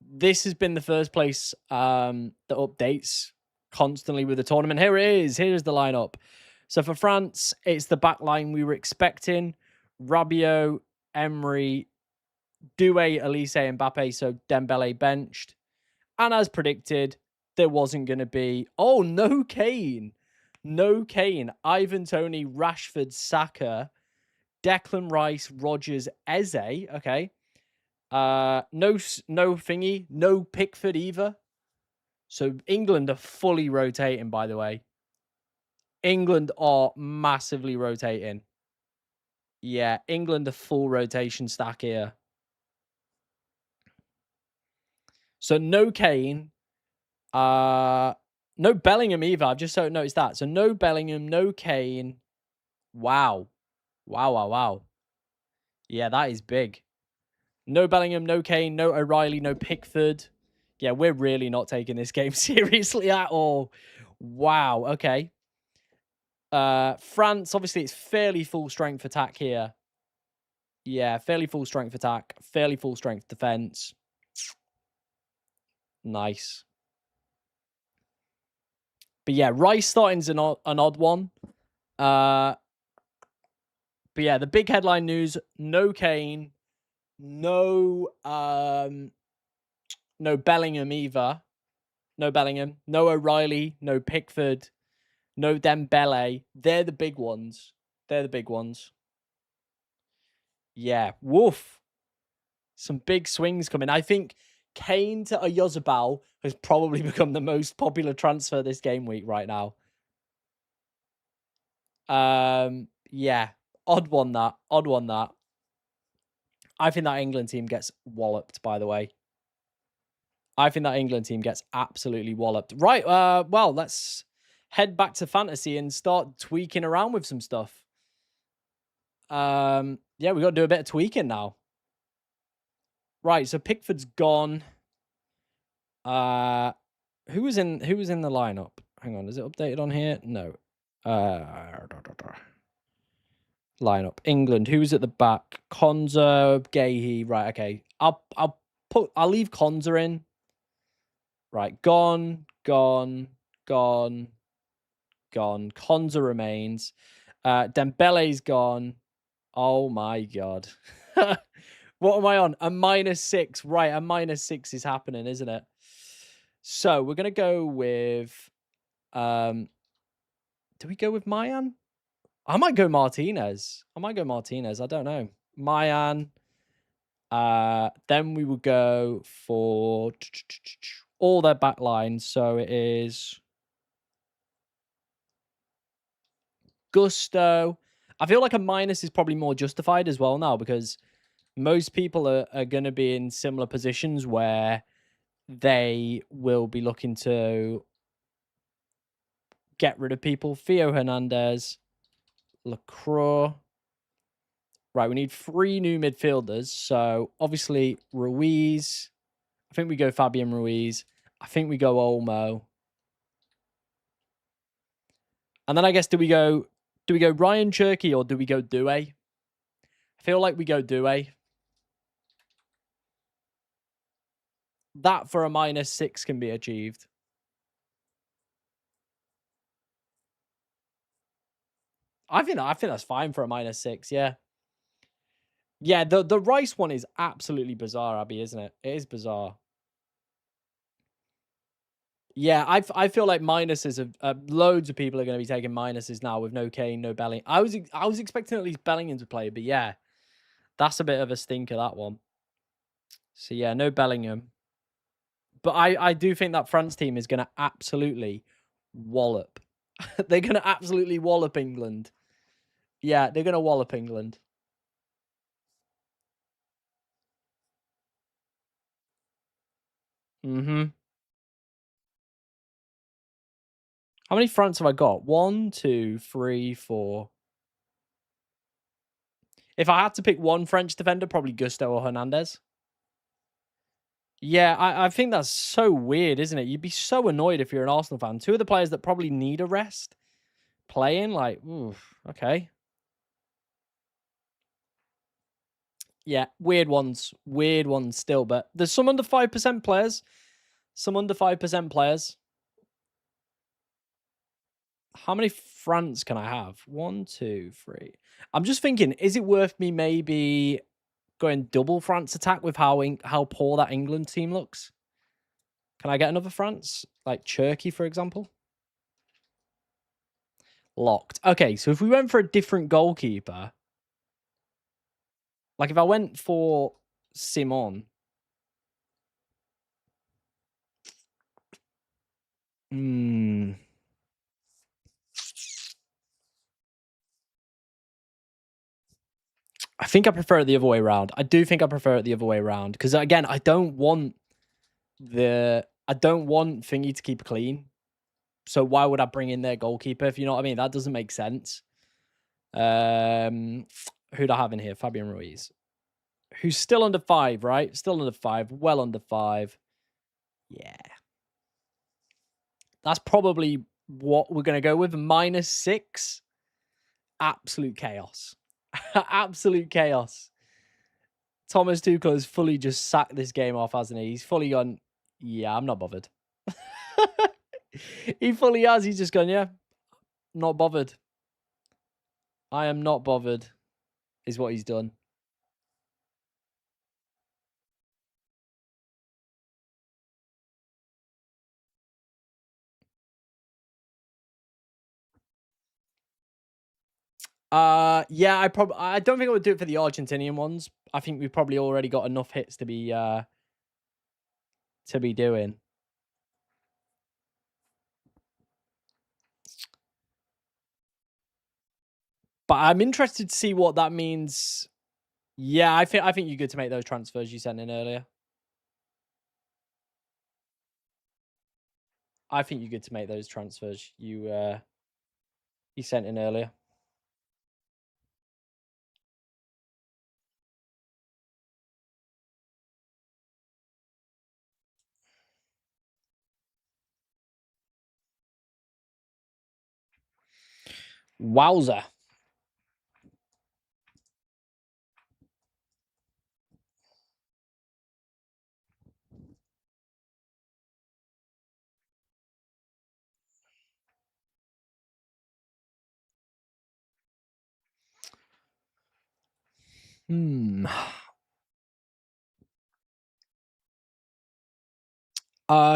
This has been the first place that updates constantly with the tournament. Here it is. Here's the lineup. So for France, it's the back line we were expecting. Rabiot, Emery, Doué, Elise, Mbappe. So Dembele benched. And as predicted, there wasn't going to be... Oh, no Kane. No Kane. Ivan Toney, Rashford, Saka, Declan Rice, Rodgers, Eze. Okay. No thingy. No Pickford either. So England are fully rotating, by the way. England are massively rotating. Yeah, England are full rotation stack here. So no Kane. No Bellingham either. I've just so noticed that. So no Bellingham, no Kane. Wow. Wow. Yeah, that is big. No Bellingham, no Kane, no O'Reilly, no Pickford. Yeah, we're really not taking this game seriously at all. Wow, okay. France, obviously, it's fairly full strength attack here. Yeah, fairly full strength attack, fairly full strength defense. Nice. But yeah, Rice starting's an odd one. But yeah, the big headline news, no Kane, no Bellingham either. No Bellingham, no O'Reilly, no Pickford, no Dembele. They're the big ones. They're the big ones. Yeah, woof. Some big swings coming. I think Kane to Oyazabal has probably become the most popular transfer this game week right now. Yeah. Odd one that. I think that England team gets walloped, by the way. I think that England team gets absolutely walloped. Right, well, let's head back to fantasy and start tweaking around with some stuff. Yeah, we got to do a bit of tweaking now. Right, so Pickford's gone. Who was in the lineup? Hang on, is it updated on here? No. Lineup. England. Who's at the back? Konza, Gahey. Right, okay. I'll leave Konza in. Right, gone. Konza remains. Dembele's gone. Oh my god. What am I on? A -6. Right, a -6 is happening, isn't it? So we're gonna go with do we go with Mayan? I might go Martinez. I don't know. Mayan. Then we will go for all their back lines. So it is Gusto. I feel like a minus is probably more justified as well now because most people are going to be in similar positions where they will be looking to get rid of people. Theo Hernandez, Lacroix. Right, we need 3 new midfielders. So, obviously, Ruiz. I think we go Fabian Ruiz. I think we go Olmo. And then I guess do we go Ryan Cherky or do we go Doué? I feel like we go Doué. That for a -6 can be achieved. I think that's fine for a -6, yeah. Yeah, the Rice one is absolutely bizarre, Abby, isn't it? It is bizarre. Yeah, I feel like minuses loads of people are going to be taking minuses now with no Kane, no Bellingham. I was expecting at least Bellingham to play, but yeah, that's a bit of a stinker, that one. So yeah, no Bellingham. But I do think that France team is going to absolutely wallop. They're going to absolutely wallop England. Yeah, they're going to wallop England. Mm-hmm. How many fronts have I got? 1, 2, 3, 4. If I had to pick one French defender, probably Gusto or Hernandez. Yeah, I think that's so weird, isn't it? You'd be so annoyed if you're an Arsenal fan. 2 of the players that probably need a rest playing, like, oof, okay. Yeah, weird ones still, but there's some under 5% players. Some under 5% players. How many fronts can I have? 1, 2, 3. I'm just thinking, is it worth me maybe going double France attack with how poor that England team looks? Can I get another France? Like Turkey, for example? Locked. Okay, so if we went for a different goalkeeper, like if I went for Simon, I think I prefer it the other way around. I do think I prefer it the other way around because again, I don't want Thingy to keep clean. So why would I bring in their goalkeeper? If you know what I mean, that doesn't make sense. Who'd I have in here? Fabian Ruiz, who's still under 5, right? Still under 5, well under 5. Yeah, that's probably what we're gonna go with. -6. Absolute chaos. Absolute chaos. Thomas Tuchel has fully just sacked this game off, hasn't he? He's fully gone, yeah, I'm not bothered. He fully has. He's just gone, yeah, not bothered. I am not bothered, is what he's done. Yeah, I don't think I would do it for the Argentinian ones. I think we've probably already got enough hits to be doing. But I'm interested to see what that means. Yeah, I think you're good to make those transfers you sent in earlier. I think you're good to make those transfers you sent in earlier. Wowza.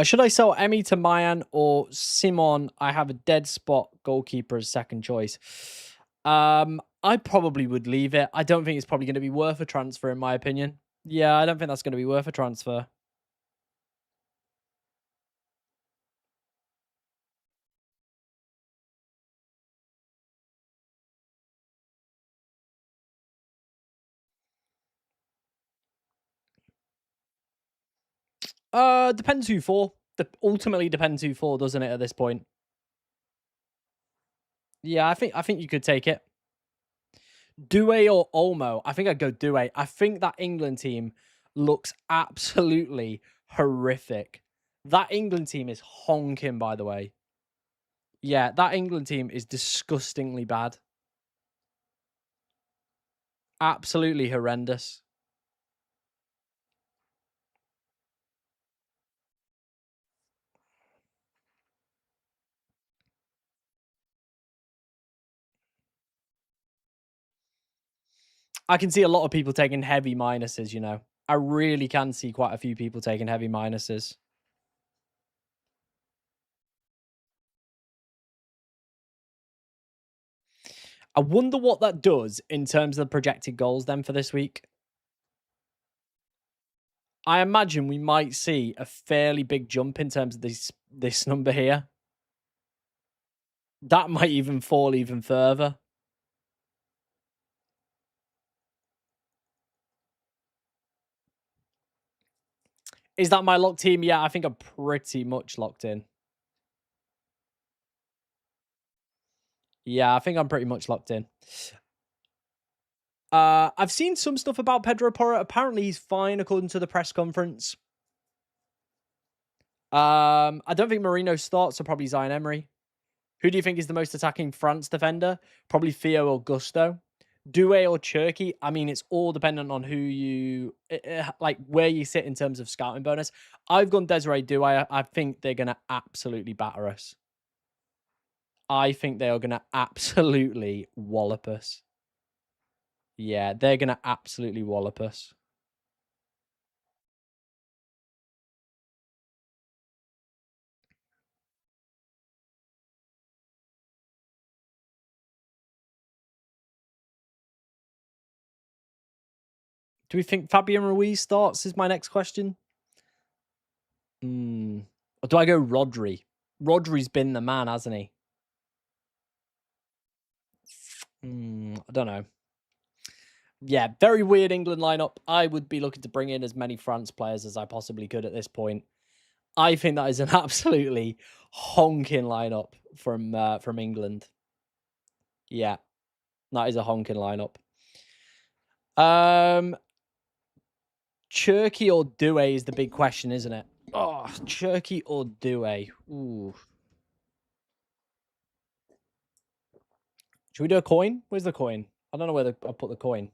Should I sell Emmy to Mayan or Simon? I have a dead spot goalkeeper as second choice. I probably would leave it. I don't think it's probably going to be worth a transfer, in my opinion. Yeah, I don't think that's going to be worth a transfer. Depends who for. Ultimately depends who for, doesn't it? At this point, yeah, I think you could take it. Due or Olmo? I think I'd go Due. I think that England team looks absolutely horrific. That England team is honking, by the way. Yeah, that England team is disgustingly bad. Absolutely horrendous. I can see a lot of people taking heavy minuses, you know. I really can see quite a few people taking heavy minuses. I wonder what that does in terms of the projected goals then for this week. I imagine we might see a fairly big jump in terms of this number here. That might even fall even further. Is that my locked team? Yeah, I think I'm pretty much locked in. Yeah, I think I'm pretty much locked in. I've seen some stuff about Pedro Porro. Apparently, he's fine according to the press conference. I don't think Marino starts, so probably Zayn Emery. Who do you think is the most attacking France defender? Probably Theo Augusto. Due or Cherky? I mean, it's all dependent on who you like, where you sit in terms of scouting bonus. I've gone Desiree Due. I think they're gonna absolutely batter us. I think they are going to absolutely wallop us. Yeah, they're going to absolutely wallop us. Do we think Fabian Ruiz starts is my next question? Or do I go Rodri? Rodri's been the man, hasn't he? I don't know. Yeah, very weird England lineup. I would be looking to bring in as many France players as I possibly could at this point. I think that is an absolutely honking lineup from England. Yeah, that is a honking lineup. Cherky or Douay is the big question, isn't it? Oh, Cherky or Douay? Ooh. Should we do a coin? Where's the coin? I don't know where I put the coin.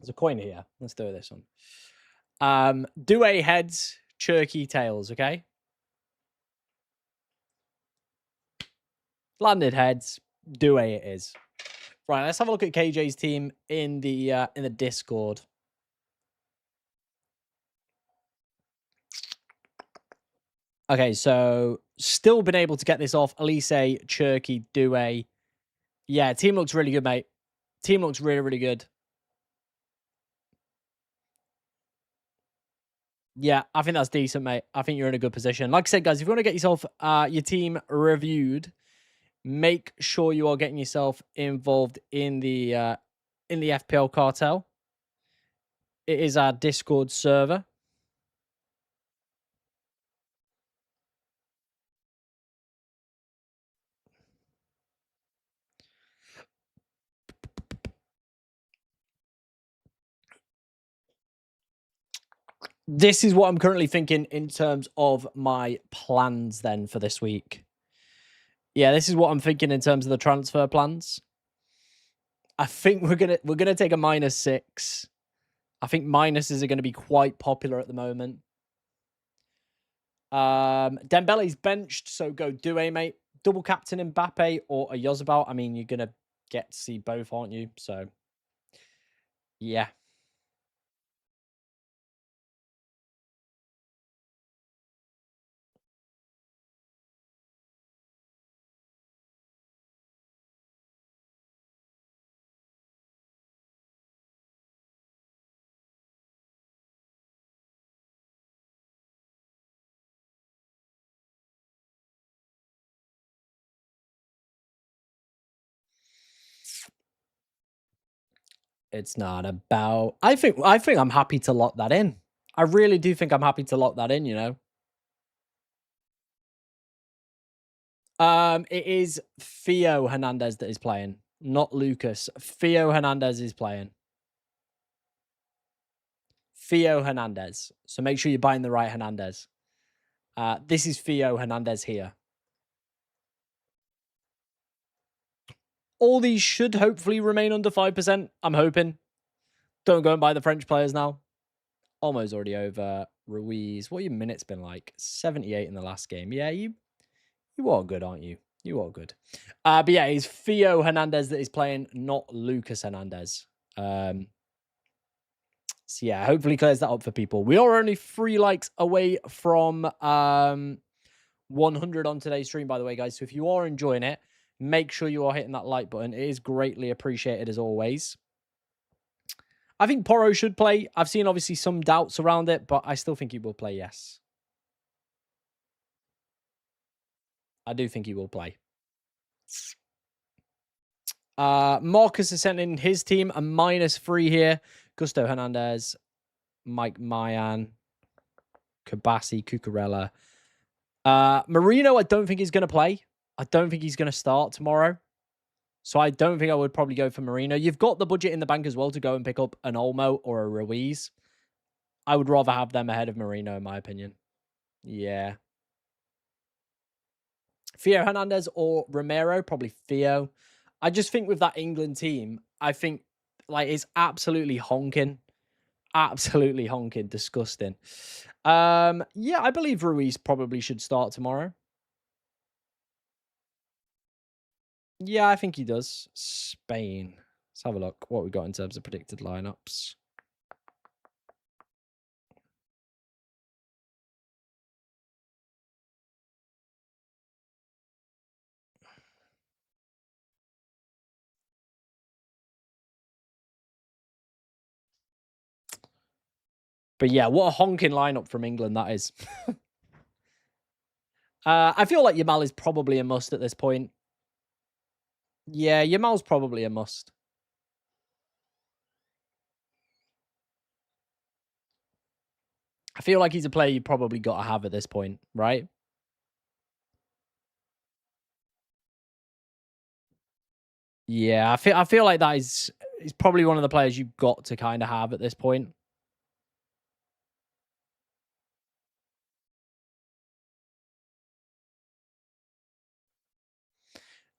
There's a coin here. Let's do this one. Douay heads, Cherky tails, okay? Landed heads, Douay it is. Right, let's have a look at KJ's team in the Discord. Okay, so still been able to get this off. Elise, Cherky, Douay. Yeah, team looks really good, mate. Team looks really, really good. Yeah, I think that's decent, mate. I think you're in a good position. Like I said, guys, if you want to get yourself your team reviewed, make sure you are getting yourself involved in the FPL cartel. It is our Discord server. This is what I'm currently thinking in terms of my plans then for this week. Yeah, this is what I'm thinking in terms of the transfer plans. I think we're gonna take a -6. I think minuses are going to be quite popular at the moment. Dembele's benched, so go Douay, mate. Double captain Mbappe or a Yozabal. I mean, you're going to get to see both, aren't you? So, yeah. It's not about. I think I'm happy to lock that in. I really do think I'm happy to lock that in. You know. It is Theo Hernandez that is playing, not Lucas. Theo Hernandez is playing. Theo Hernandez. So make sure you're buying the right Hernandez. This is Theo Hernandez here. All these should hopefully remain under 5%. I'm hoping. Don't go and buy the French players now. Almost already over. Ruiz. What have your minutes been like? 78 in the last game. Yeah, you are good, aren't you? You are good. But yeah, it's Theo Hernandez that is playing, not Lucas Hernandez. So yeah, hopefully clears that up for people. We are only 3 likes away from 100 on today's stream, by the way, guys. So if you are enjoying it, make sure you are hitting that like button. It is greatly appreciated as always. I think Porro should play. I've seen obviously some doubts around it, but I still think he will play, yes. I do think he will play. Marcus has sent in his team a -3 here. Gusto Hernandez, Mike Mayan, Kabasi, Cucurella. Marino, I don't think he's going to play. I don't think he's going to start tomorrow. So I don't think I would probably go for Marino. You've got the budget in the bank as well to go and pick up an Olmo or a Ruiz. I would rather have them ahead of Marino, in my opinion. Yeah. Theo Hernandez or Romero, probably Theo. I just think with that England team, I think like it's absolutely honking. Absolutely honking. Disgusting. Yeah, I believe Ruiz probably should start tomorrow. Yeah, I think he does. Spain. Let's have a look what we got in terms of predicted lineups. But yeah, what a honking lineup from England that is. I feel like Yamal is probably a must at this point. Yeah, Yamal's probably a must. I feel like he's a player you probably got to have at this point, right? Yeah, I feel like that is probably one of the players you've got to kind of have at this point.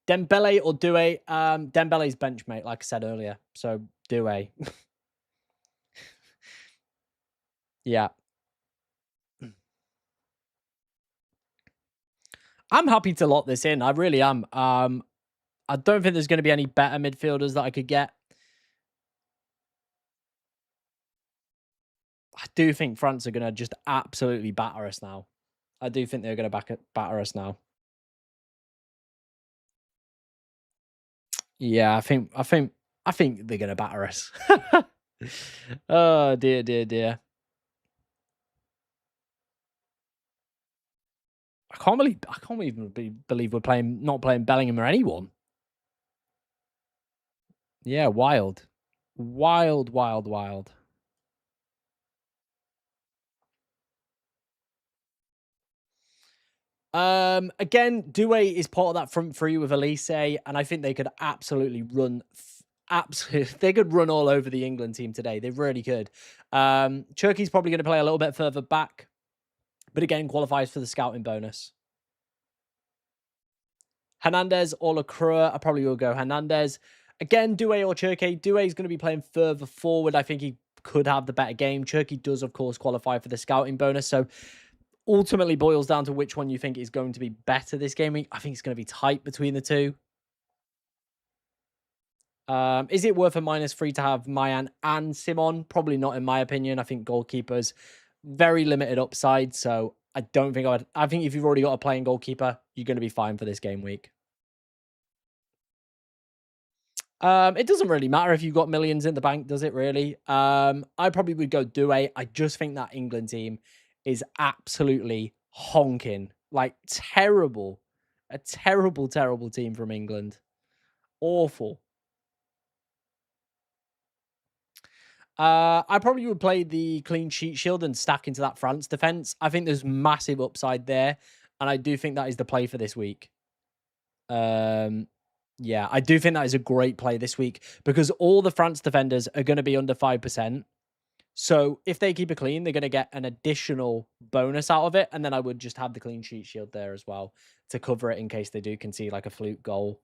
Dembele or Doué? Dembele's benchmate, like I said earlier. So Doué. Yeah. I'm happy to lock this in. I really am. I don't think there's going to be any better midfielders that I could get. I do think France are going to just absolutely batter us now. I do think they're going to batter us now. Yeah, I think they're going to batter us. Oh dear, dear, dear. I can't believe we're not playing Bellingham or anyone. Yeah, wild. Wild, wild, wild. Again, Doué is part of that front three with Elise, and I think they could absolutely run they could run all over the England team today. They really could. Turkey's probably going to play a little bit further back, but again, qualifies for the scouting bonus. Hernandez or Lacroix, I probably will go Hernandez. Again, Doué or Cherki. Doué is going to be playing further forward. I think he could have the better game. Cherki does, of course, qualify for the scouting bonus. So ultimately boils down to which one you think is going to be better this game week. I think it's going to be tight between the two. Is it worth a -3 to have Mayan and Simon? Probably not, in my opinion. I think goalkeepers very limited upside, so I don't think I would. I think if you've already got a playing goalkeeper, you're going to be fine for this game week. It doesn't really matter if you've got millions in the bank, does it really? I probably would go Doué. I just think that England team is absolutely honking. Like terrible. A terrible, terrible team from England. Awful. I probably would play the clean sheet shield and stack into that France defense. I think there's massive upside there, and I do think that is the play for this week. Um, yeah, I do think that is a great play this week because all the France defenders are going to be under 5%. So if they keep it clean, they're going to get an additional bonus out of it. And then I would just have the clean sheet shield there as well to cover it in case they do concede like a fluke goal.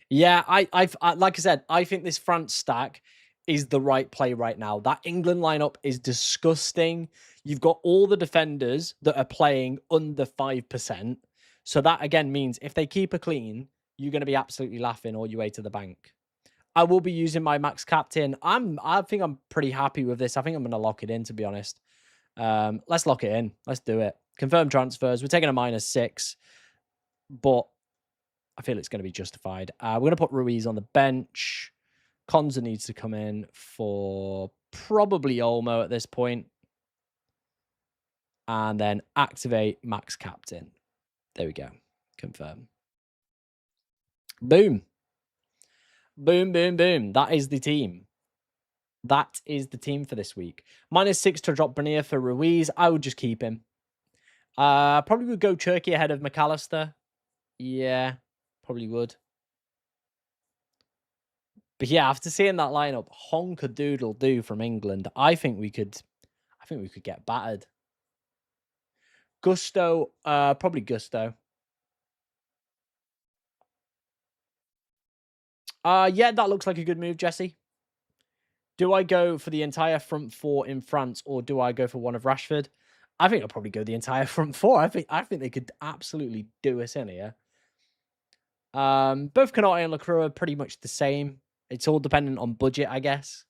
Yeah, like I said, I think this France stack is the right play right now. That England lineup is disgusting. You've got all the defenders that are playing under 5%. So that again means if they keep it clean, you're going to be absolutely laughing all your way to the bank. I will be using my max captain. I think I'm pretty happy with this. I think I'm going to lock it in, to be honest. Let's lock it in. Let's do it. Confirm transfers. We're taking a -6, but I feel it's going to be justified. We're going to put Ruiz on the bench. Konza needs to come in for probably Olmo at this point. And then activate max captain. There we go. Confirm. Boom. Boom, boom, boom. That is the team. That is the team for this week. -6 to drop Bernier for Ruiz. I would just keep him. Probably would go Cherki ahead of McAllister. Yeah, probably would. But yeah, after seeing that lineup, honker doodle do from England, I think we could get battered. Gusto, probably Gusto. Yeah, that looks like a good move, Jesse. Do I go for the entire front four in France or do I go for one of Rashford? I think I'll probably go the entire front four. I think they could absolutely do us in here. Both Canate and Lacroix are pretty much the same. It's all dependent on budget, I guess.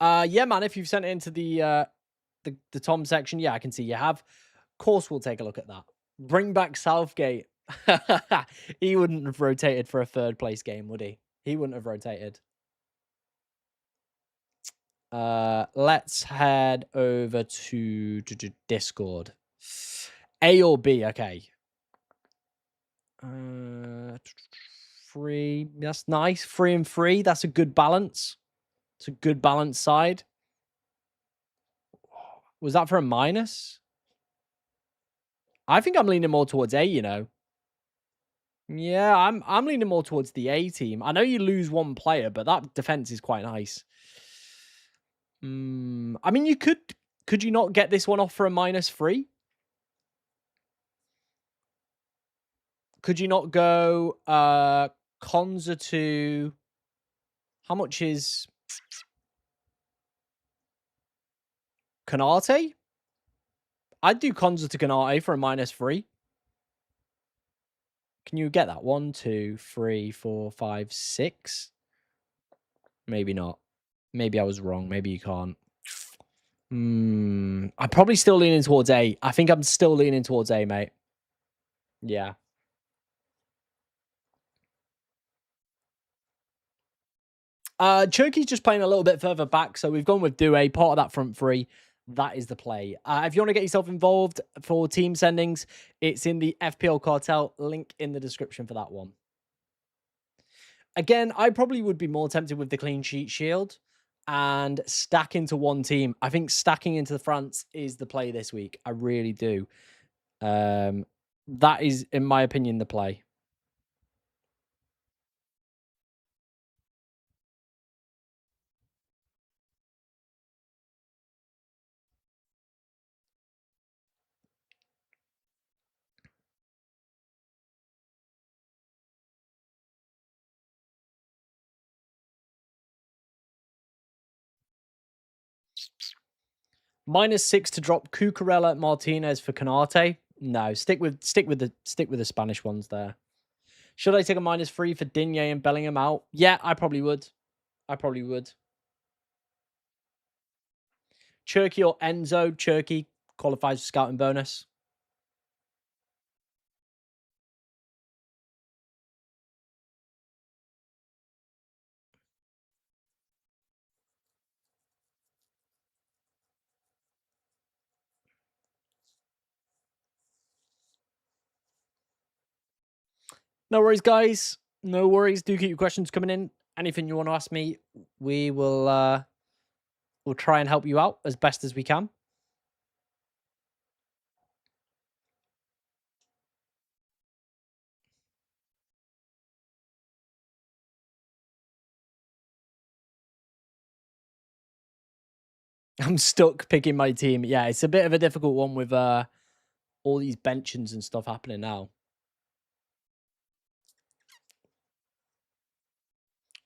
Yeah, man. If you've sent it into the Tom section, yeah, I can see you have. Of course, we'll take a look at that. Bring back Southgate. He wouldn't have rotated for a third place game, would he? He wouldn't have rotated. Let's head over to Discord. A or B? Okay. 3. That's nice. 3 and 3. That's a good balance. It's a good balanced side. Was that for a minus? I think I'm leaning more towards A, you know. Yeah, I'm leaning more towards the A team. I know you lose one player, but that defense is quite nice. I mean, you could you not get this one off for a -3? Could you not go Konza to how much is Canate? I'd do Konza to Canate for a -3. Can you get that? 1, 2, 3, 4, 5, 6? Maybe not. Maybe I was wrong. Maybe you can't. I'm probably still leaning towards A. I think I'm still leaning towards A, mate. Yeah. Turkey's just playing a little bit further back, so we've gone with Douay, part of that front three. That is the play. If you want to get yourself involved for team sendings, it's in the FPL cartel, link in the description for that one. Again, I probably would be more tempted with the clean sheet shield and stack into one team. I think stacking into the France is the play this week. I really do. That is, in my opinion, the play. -6 to drop Cucurella, Martinez for Canate. No, stick with the Spanish ones there. Should I take a -3 for Digne and Bellingham out? Yeah, I probably would. I probably would. Cherky or Enzo? Cherky qualifies for scouting bonus. No worries, guys. No worries. Do keep your questions coming in. Anything you want to ask me, we will we'll try and help you out as best as we can. I'm stuck picking my team. Yeah, it's a bit of a difficult one with all these benchings and stuff happening now.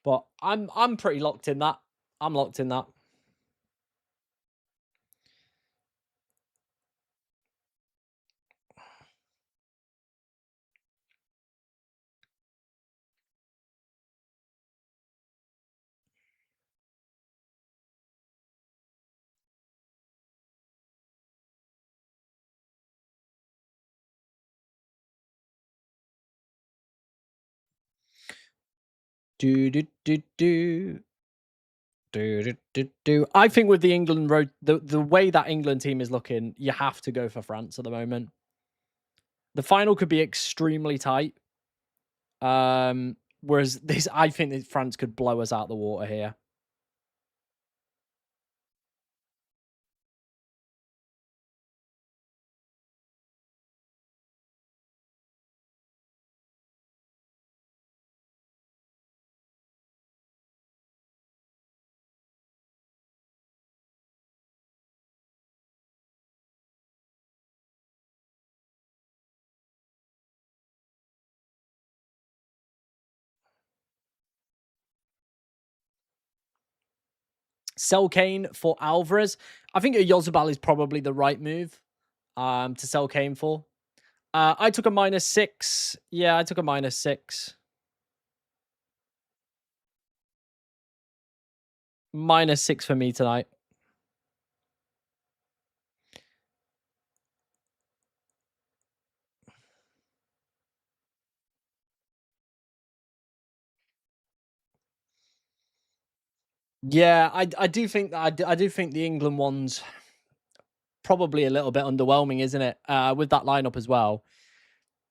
But I'm pretty locked in that. I'm locked in that. Do do do do. I think with the England road, the way that England team is looking, you have to go for France at the moment. The final could be extremely tight. Whereas this, I think that France could blow us out the water here. Sell Kane for Alvarez. I think a Yozabal is probably the right move. to sell Kane for. I took a -6. Yeah, I took a -6. -6 for me tonight. Yeah, I do think that I do think the England one's probably a little bit underwhelming, isn't it? With that lineup as well.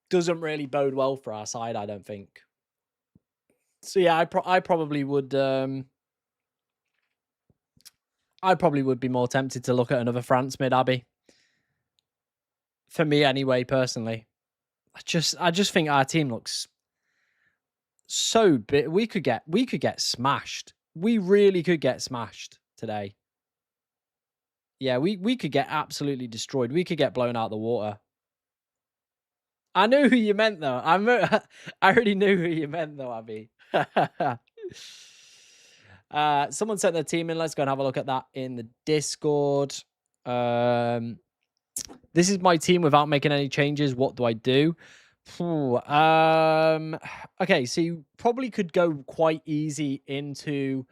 Doesn't really bode well for our side, I don't think. So yeah, I probably would I probably would be more tempted to look at another France mid, Abby. For me anyway, personally. I just think our team looks so big. We could get smashed. We really could get smashed today. Yeah, we could get absolutely destroyed. We could get blown out the water. I knew who you meant though. I already knew who you meant though, Abby. Someone sent their team in. Let's go and have a look at that in the Discord. This is my team without making any changes. What do I do? Okay, so you probably could go quite easy into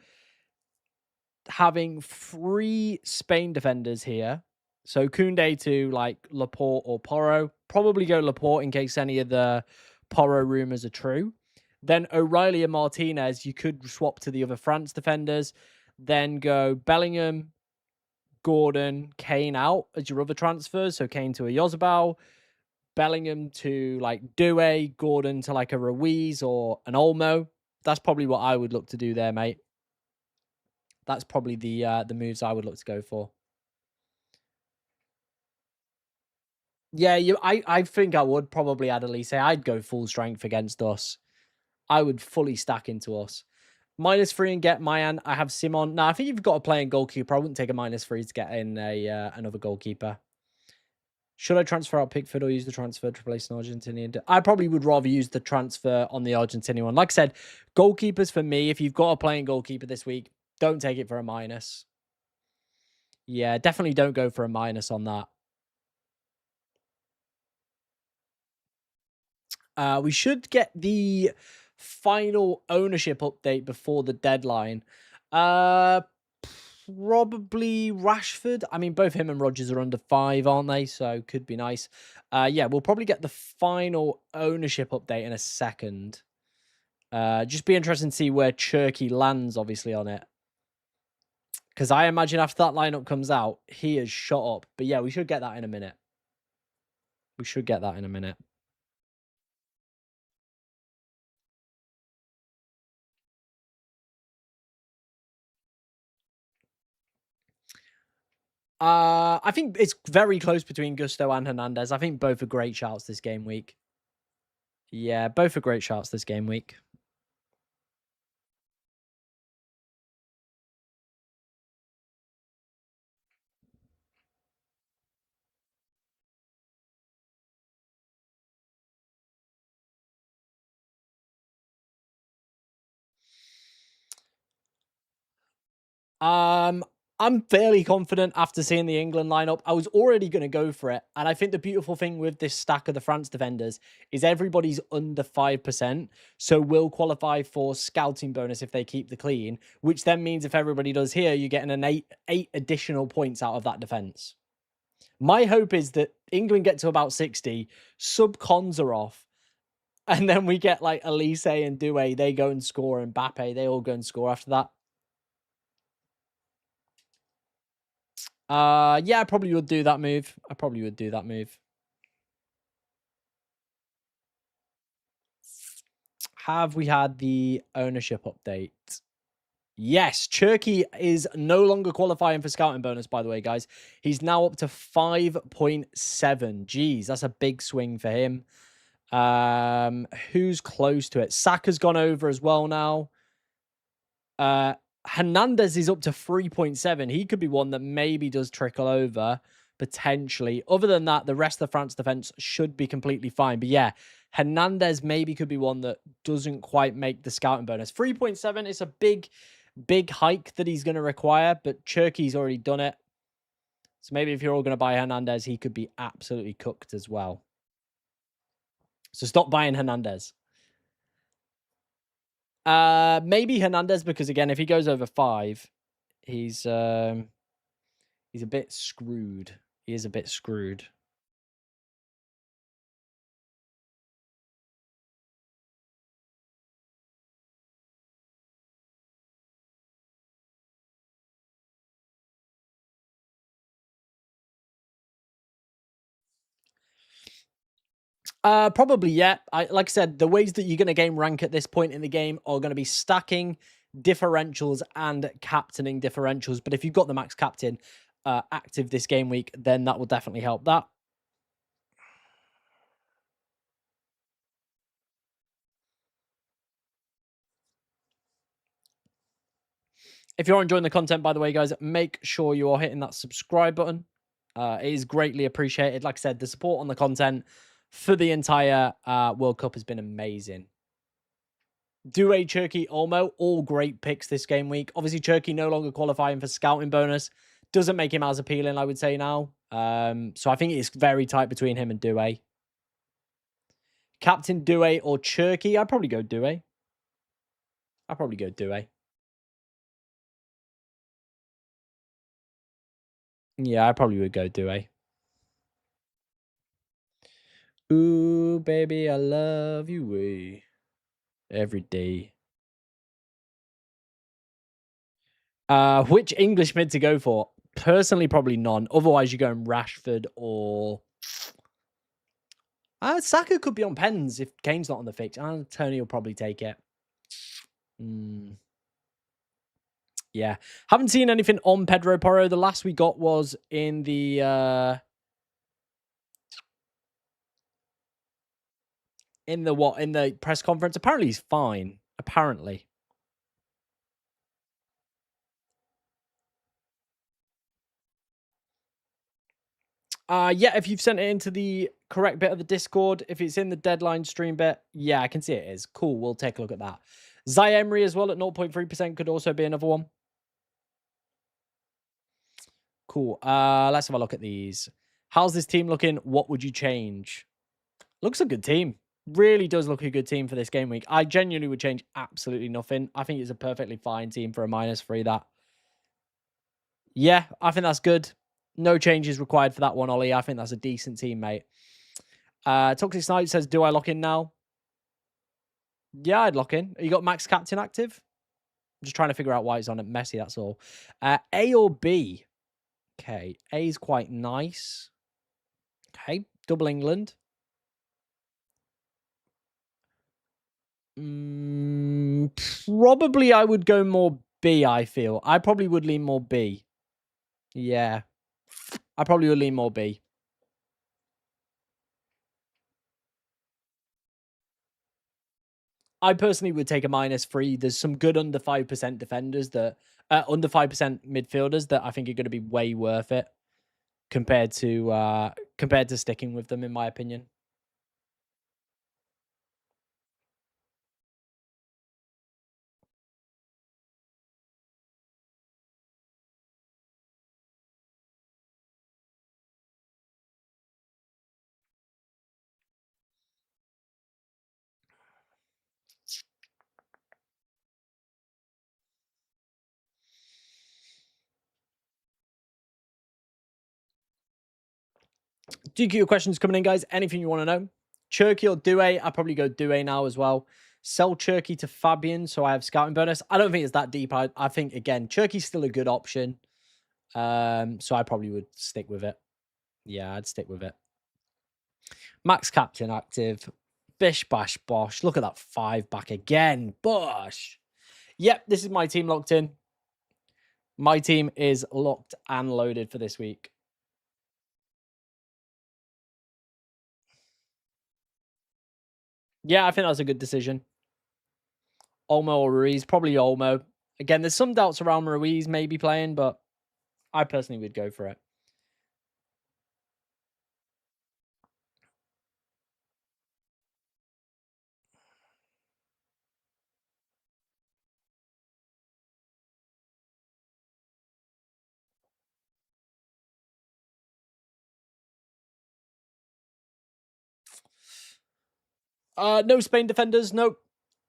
having 3 Spain defenders here. So Koundé to like Laporte or Porro. Probably go Laporte in case any of the Porro rumors are true. Then O'Reilly and Martinez, you could swap to the other France defenders. Then go Bellingham, Gordon, Kane out as your other transfers. So Kane to a Yozabal, Bellingham to like Doué, Gordon to like a Ruiz or an Olmo. That's probably what I would look to do there, mate. That's probably the moves I would look to go for. Yeah, I think I would probably add Elise. I'd go full strength against us. I would fully stack into us. -3 and get Mayan. I have Simon. Now I think you've got to play in goalkeeper. I wouldn't take a -3 to get in a another goalkeeper. Should I transfer out Pickford or use the transfer to replace an Argentinian? I probably would rather use the transfer on the Argentinian one. Like I said, goalkeepers for me, if you've got a playing goalkeeper this week, don't take it for a minus. Yeah, definitely don't go for a minus on that. We should get the final ownership update before the deadline. Probably Rashford. I mean, both him and Rodgers are under 5, aren't they? So could be nice. Yeah, we'll probably get the final ownership update in a second. Just be interesting to see where Cherky lands, obviously, on it. Because I imagine after that lineup comes out, he is shot up. But yeah, we should get that in a minute. We should get that in a minute. I think it's very close between Gusto and Hernandez. I think both are great shouts this game week. Yeah, both are great shouts this game week. I'm fairly confident after seeing the England lineup. I was already going to go for it. And I think the beautiful thing with this stack of the France defenders is everybody's under 5%. So will qualify for scouting bonus if they keep the clean, which then means if everybody does here, you're getting an eight additional points out of that defense. My hope is that England get to about 60, sub cons are off, and then we get like Elise and Doué, they go and score, and Mbappe, they all go and score after that. Yeah, I probably would do that move. I probably would do that move. Have we had the ownership update? Yes, Cherky is no longer qualifying for scouting bonus, by the way, guys. He's now up to 5.7. Jeez, that's a big swing for him. Who's close to it? Saka's gone over as well now. Hernandez is up to 3.7. He could be one that maybe does trickle over, potentially. Other than that, the rest of the France defense should be completely fine. But yeah, Hernandez maybe could be one that doesn't quite make the scouting bonus. 3.7 is a big hike that he's going to require, but Cherky's already done it. So maybe if you're all going to buy Hernandez, he could be absolutely cooked as well. So stop buying Hernandez. Maybe Hernandez, because again, if he goes over 5, he's a bit screwed. He is a bit screwed. Probably, yeah. Like I said, the ways that you're going to game rank at this point in the game are going to be stacking differentials and captaining differentials. But if you've got the max captain active this game week, then that will definitely help that. If you're enjoying the content, by the way, guys, make sure you are hitting that subscribe button. It is greatly appreciated. Like I said, the support on the content for the entire World Cup has been amazing. Due, Turkey, Olmo, all great picks this game week. Obviously, Turkey no longer qualifying for scouting bonus. Doesn't make him as appealing, I would say, now. So I think it's very tight between him and Due. Captain Due or Turkey? I'd probably go Due. I'd probably go Due. Yeah, I probably would go Due. Ooh, baby, I love you every day. Which English mid to go for? Personally, probably none. Otherwise, you're going Rashford or Saka could be on pens if Kane's not on the fix. Tony will probably take it. Yeah. Haven't seen anything on Pedro Porro. The last we got was in the in the press conference. Apparently he's fine. Apparently. Yeah, if you've sent it into the correct bit of the Discord, if it's in the deadline stream bit, yeah, I can see it is. Cool, we'll take a look at that. Zai Emery as well at 0.3% could also be another one. Cool. Let's have a look at these. How's this team looking? What would you change? Looks a good team. Really does look a good team for this game week. I genuinely would change absolutely nothing. I think it's a perfectly fine team for a -3. That. Yeah, I think that's good. No changes required for that one, Ollie. I think that's a decent team, mate. Toxic Snipe says, do I lock in now? Yeah, I'd lock in. You got Max Captain active? I'm just trying to figure out why it's on at Messi, that's all. A or B? Okay, A is quite nice. Okay, double England. Probably I would go more B, I feel. I probably would lean more B. Yeah. I probably would lean more B. I personally would take a -3. There's some good under 5% defenders that under 5% midfielders that I think are going to be way worth it compared to sticking with them, in my opinion. DQ questions coming in, guys. Anything you want to know? Cherky or Due? I probably go Due now as well. Sell Cherky to Fabian, so I have scouting bonus. I don't think it's that deep. I think, again, Cherky's still a good option. So I probably would stick with it. Yeah, I'd stick with it. Max Captain active. Bish, bash, bosh. Look at that 5 back again. Bosh. Yep, this is my team locked in. My team is locked and loaded for this week. Yeah, I think that's a good decision. Olmo or Ruiz, probably Olmo. Again, there's some doubts around Ruiz maybe playing, but I personally would go for it. No Spain defenders. Nope.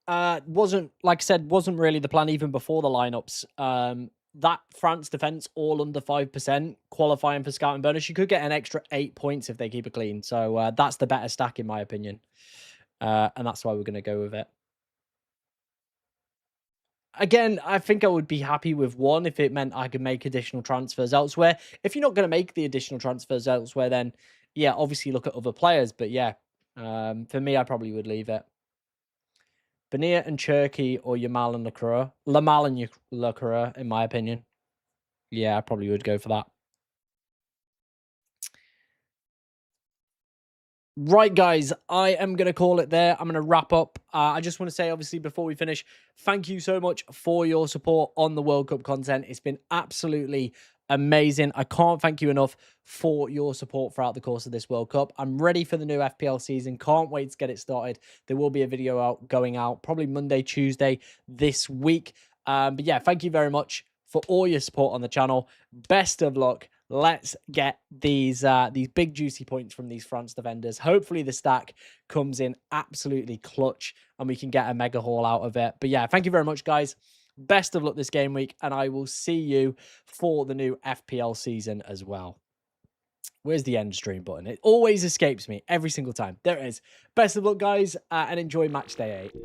Wasn't, like I said, wasn't really the plan even before the lineups. That France defense all under 5%, qualifying for scouting bonus. You could get an extra 8 points if they keep it clean. So that's the better stack in my opinion. And that's why we're going to go with it. Again, I think I would be happy with one if it meant I could make additional transfers elsewhere. If you're not going to make the additional transfers elsewhere, then yeah, obviously look at other players. But yeah, for me, I probably would leave it. Benia and Cherky or Yamal and Lacroix. Lamal and Lacroix, in my opinion. Yeah, I probably would go for that. Right, guys, I am going to call it there. I'm going to wrap up. I just want to say, obviously, before we finish, thank you so much for your support on the World Cup content. It's been absolutely amazing. I can't thank you enough for your support throughout the course of this World Cup. I'm ready for the new FPL season. Can't wait to get it started. There will be a video going out probably Monday, Tuesday this week. But yeah, thank you very much for all your support on the channel. Best of luck. Let's get these big juicy points from these France defenders. Hopefully the stack comes in absolutely clutch and we can get a mega haul out of it. But yeah, thank you very much, guys. Best of luck this game week, and I will see you for the new FPL season as well. Where's the end stream button? It always escapes me every single time. There it is. Best of luck, guys, and enjoy match day 8.